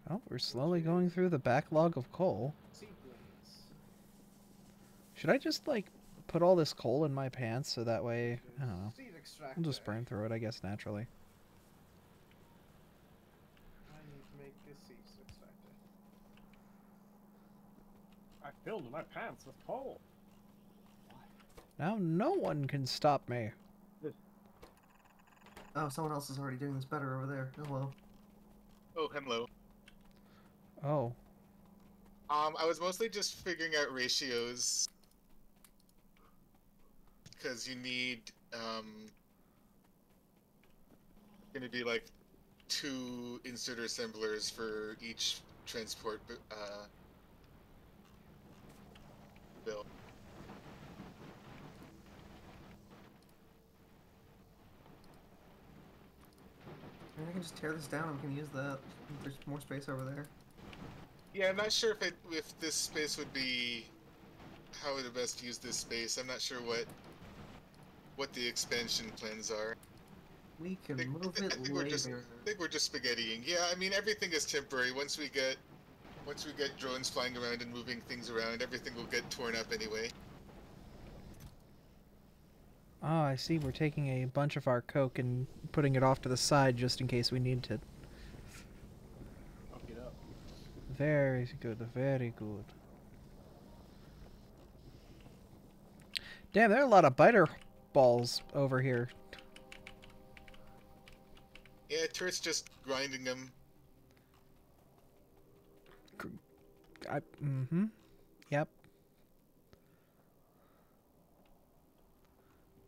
Oh, we're slowly going through the backlog of coal. Seedlings. Should I just, like, put all this coal in my pants so that way... I don't know. Seed extractor. I'll just burn through it, I guess, naturally. I need to make this seed extractor. I filled my pants with coal. Now no one can stop me. Oh, someone else is already doing this better over there. Hello. Oh, hello. Oh. I was mostly just figuring out ratios. Because you need, gonna be like 2 insert assemblers for each transport, build. I can just tear this down and we can use that. There's more space over there. Yeah, I'm not sure if this space would be how would best use this space. I'm not sure what the expansion plans are. We can move I it think later. I think we're just spaghettiing. Yeah, I mean everything is temporary. Once we get drones flying around and moving things around, everything will get torn up anyway. Oh, I see. We're taking a bunch of our coke and putting it off to the side just in case we need to. Fuck it up. Very good, very good. Damn, there are a lot of biter balls over here. Yeah, turret's just grinding them. Mm-hmm. Yep.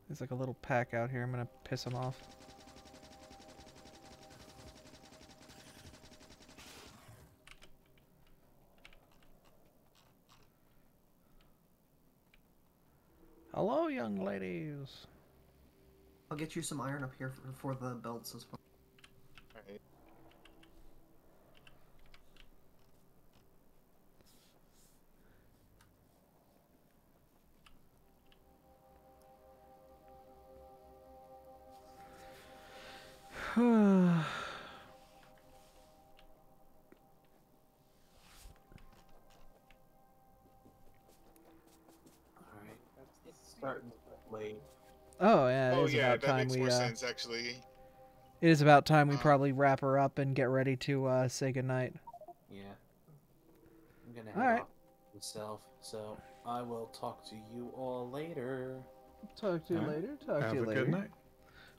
There's like a little pack out here. I'm gonna piss them off. Hello, young ladies. I'll get you some iron up here for the belts as well. Alright. Alright, it's starting to get late. Oh yeah, it Oh is yeah, about that time makes we. more sense actually. It is about time we Um, probably wrap her up and get ready to say goodnight. Yeah. I'm gonna All head right. off myself, so I will talk to you all later. Talk to you Alright. later. Talk Have to you a later. good night.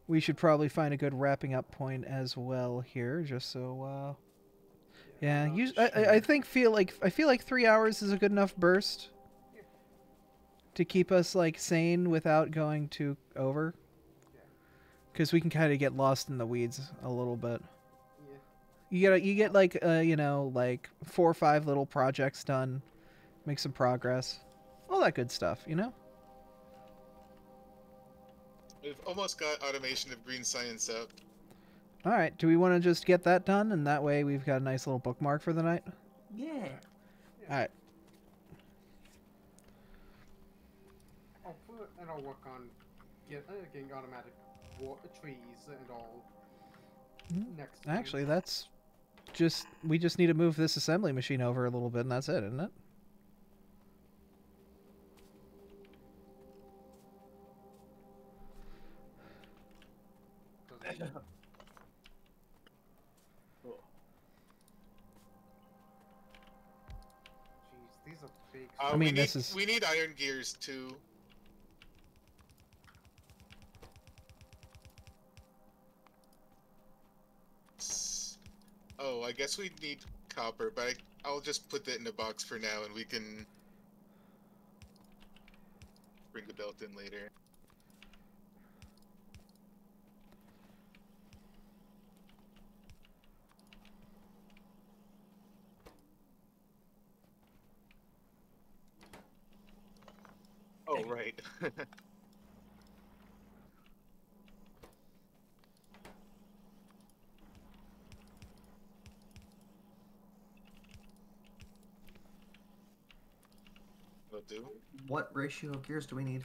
We should probably find a good wrapping up point as well here, just so. Yeah, I think I feel like 3 hours is a good enough burst to keep us like sane without going too over. Because we can kind of get lost in the weeds a little bit. Yeah. You get like you know, like 4 or 5 little projects done, make some progress, all that good stuff, you know. We've almost got automation of green science up. All right, do we want to just get that done, and that way we've got a nice little bookmark for the night? Yeah. All right. I'll work on getting automatic trees and all next. Actually, that's just we just need to move this assembly machine over a little bit, and that's it, isn't it? Cool. Jeez, these are big. I mean, we need iron gears too. Oh, I guess we need copper, but I'll just put that in a box for now, and we can bring the belt in later. Oh, right. Will do. What ratio of gears do we need?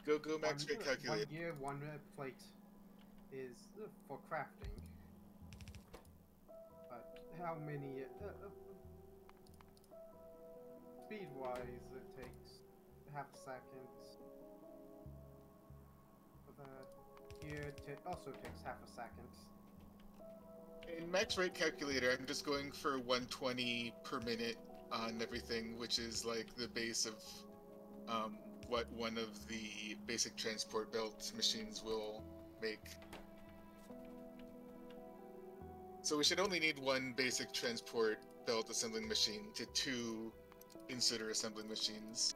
Go max rate calculator. 1 gear, 1 plate is for crafting. But how many speed-wise it takes half a second. For the gear also takes half a second. In max rate calculator, I'm just going for 120 per minute on everything, which is like the base of what one of the basic transport belt machines will make. So we should only need 1 basic transport belt assembling machine to 2 inserter assembling machines.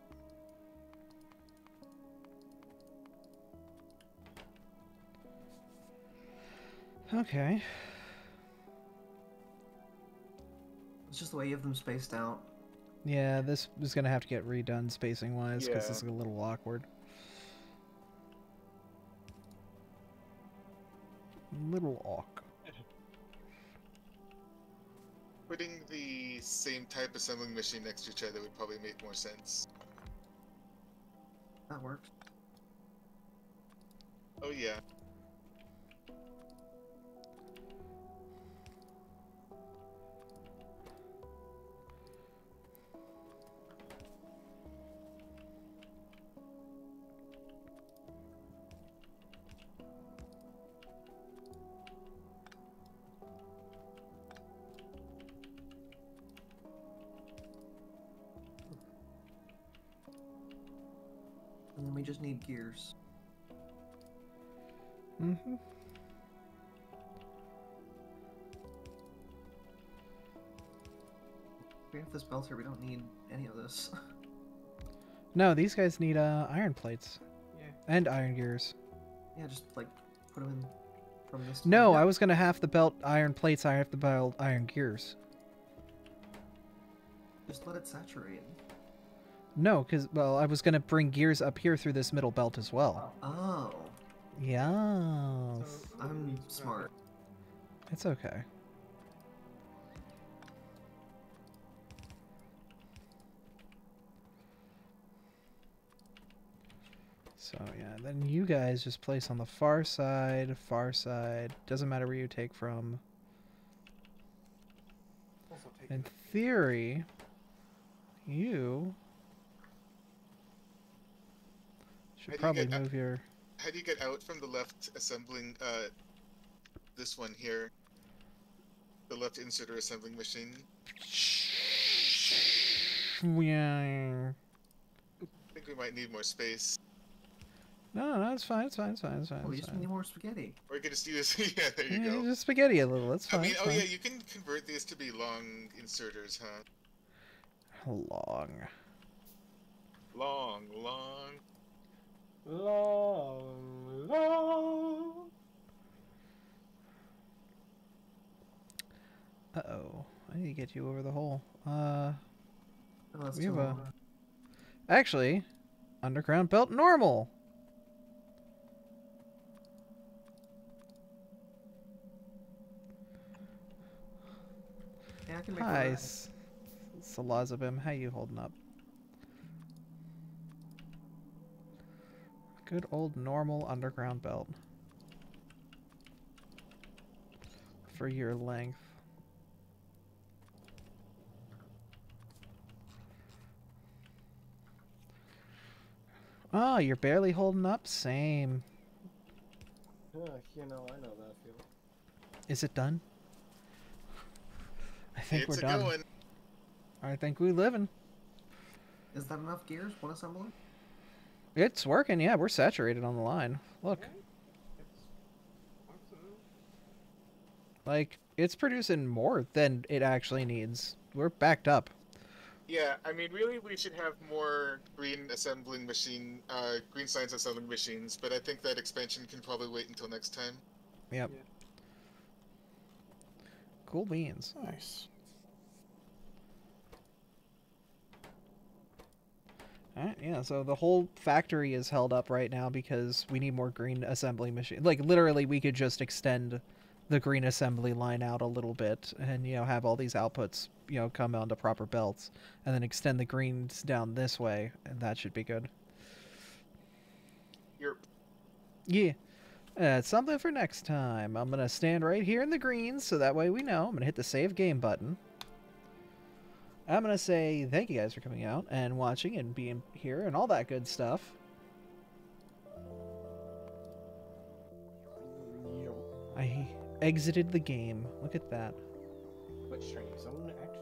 Okay. It's just the way you have them spaced out. Yeah, this is gonna have to get redone spacing wise because Yeah. this is a little awkward. Little awk. Putting the same type assembling machine next to each other would probably make more sense. That works. Oh yeah. And then we just need gears. Mm-hmm. We have this belt here, we don't need any of this. No, these guys need iron plates. Yeah. And iron gears. Yeah, just like put them in from this to No, there. I was gonna have the belt iron plates, I have the belt iron gears. Just let it saturate. No, because, well, I was gonna bring gears up here through this middle belt as well. Oh, Yes. So, I'm smart. It's okay. So, yeah, then you guys just place on the far side. Doesn't matter where you take from. Also take In theory, you should How do you probably get move your... How do you get out from the left assembling, this one here? The left inserter assembling machine? Yeah. I think we might need more space. No, it's fine, it's fine, it's fine, it's fine. Oh, we It's just need fine. more spaghetti. Or you could just use, yeah, there you Yeah, go. just spaghetti a little, that's I fine. mean, it's oh fine. yeah, you can convert these to be long inserters, huh? Long. Long, long. Long, long. Uh-oh. I need to get you over the hole. Oh, that's We too have a- long. Actually, underground belt normal. Yeah, I can make Hi, that. Salazabim. How you holding up? Good old normal underground belt. For your length. Oh, you're barely holding up? Same. Yeah, you know, I know that feeling. Is it done? I think It's we're a done. going. I think we living. Is that enough gears? One assembler? It's working, yeah. We're saturated on the line. Look, It's awesome. like, it's producing more than it actually needs. We're backed up. Yeah, I mean, really, we should have more green assembling machine, green science assembling machines, but I think that expansion can probably wait until next time. Yep. Yeah. Cool beans. Nice. Alright, yeah, so the whole factory is held up right now because we need more green assembly machine. Like, literally, we could just extend the green assembly line out a little bit and, you know, have all these outputs, you know, come onto proper belts, and then extend the greens down this way, and that should be good. You're Yeah. It's something for next time. I'm going to stand right here in the greens, so that way we know. I'm going to hit the save game button. I'm going to say thank you guys for coming out and watching and being here and all that good stuff. I exited the game. Look at that. What string is on Act 2?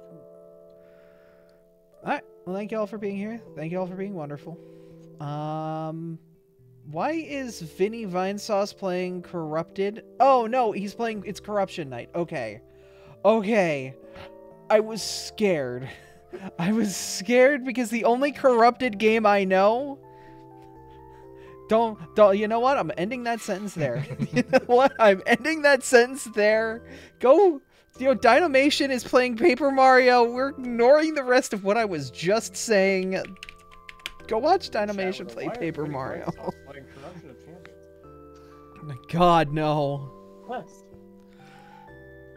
Alright, well, thank you all for being here. Thank you all for being wonderful. Why is Vinny Vinesauce playing Corrupted? Oh, no, he's playing... It's Corruption Night. Okay. Okay. I was scared. I was scared because the only Corrupted game I know... Don't, you know what? I'm ending that sentence there. You know what? I'm ending that sentence there. Go... You know, Dynamation is playing Paper Mario. We're ignoring the rest of what I was just saying. Go watch Dynamation play Paper Mario. Playing Corruption of Champions. Oh my god, no. list.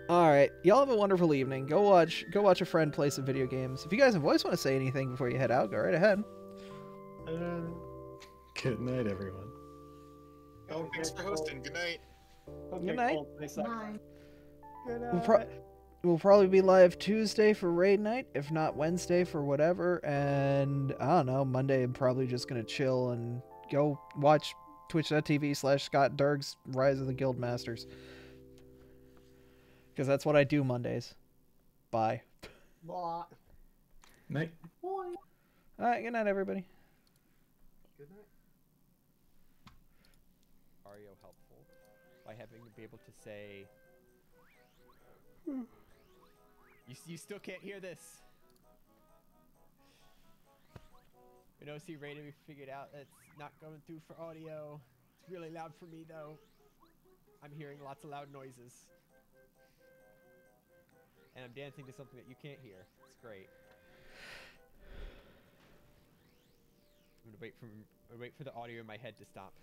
All right, y'all have a wonderful evening. Go watch a friend play some video games. If you guys have voice want to say anything before you head out, go right ahead. Good night, everyone. Oh, thanks for hosting. Good night. Good night. Bye. We'll probably be live Tuesday for raid night, if not Wednesday for whatever, and I don't know, Monday I'm probably just gonna chill and go watch twitch.tv/Scott Durg's Rise of the Guild Masters. Because that's what I do Mondays. Bye. Night. Alright, good night, everybody. Good night. Mario helpful by having to be able to say, you still can't hear this. We know see Raiden, we figured out it's not going through for audio. It's really loud for me though. I'm hearing lots of loud noises. And I'm dancing to something that you can't hear. It's great. I'm gonna wait for the audio in my head to stop.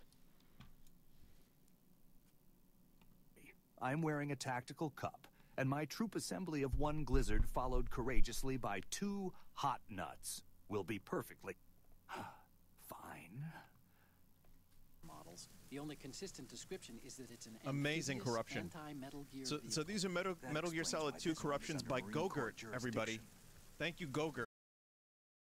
I'm wearing a tactical cup, and my troop assembly of 1 Glizzard followed courageously by 2 Hot Nuts will be perfectly fine. Models. The only consistent description is that it's an amazing corruption. So these are Metal Gear Solid 2 corruptions by Gogurt, everybody. Thank you, Gogurt.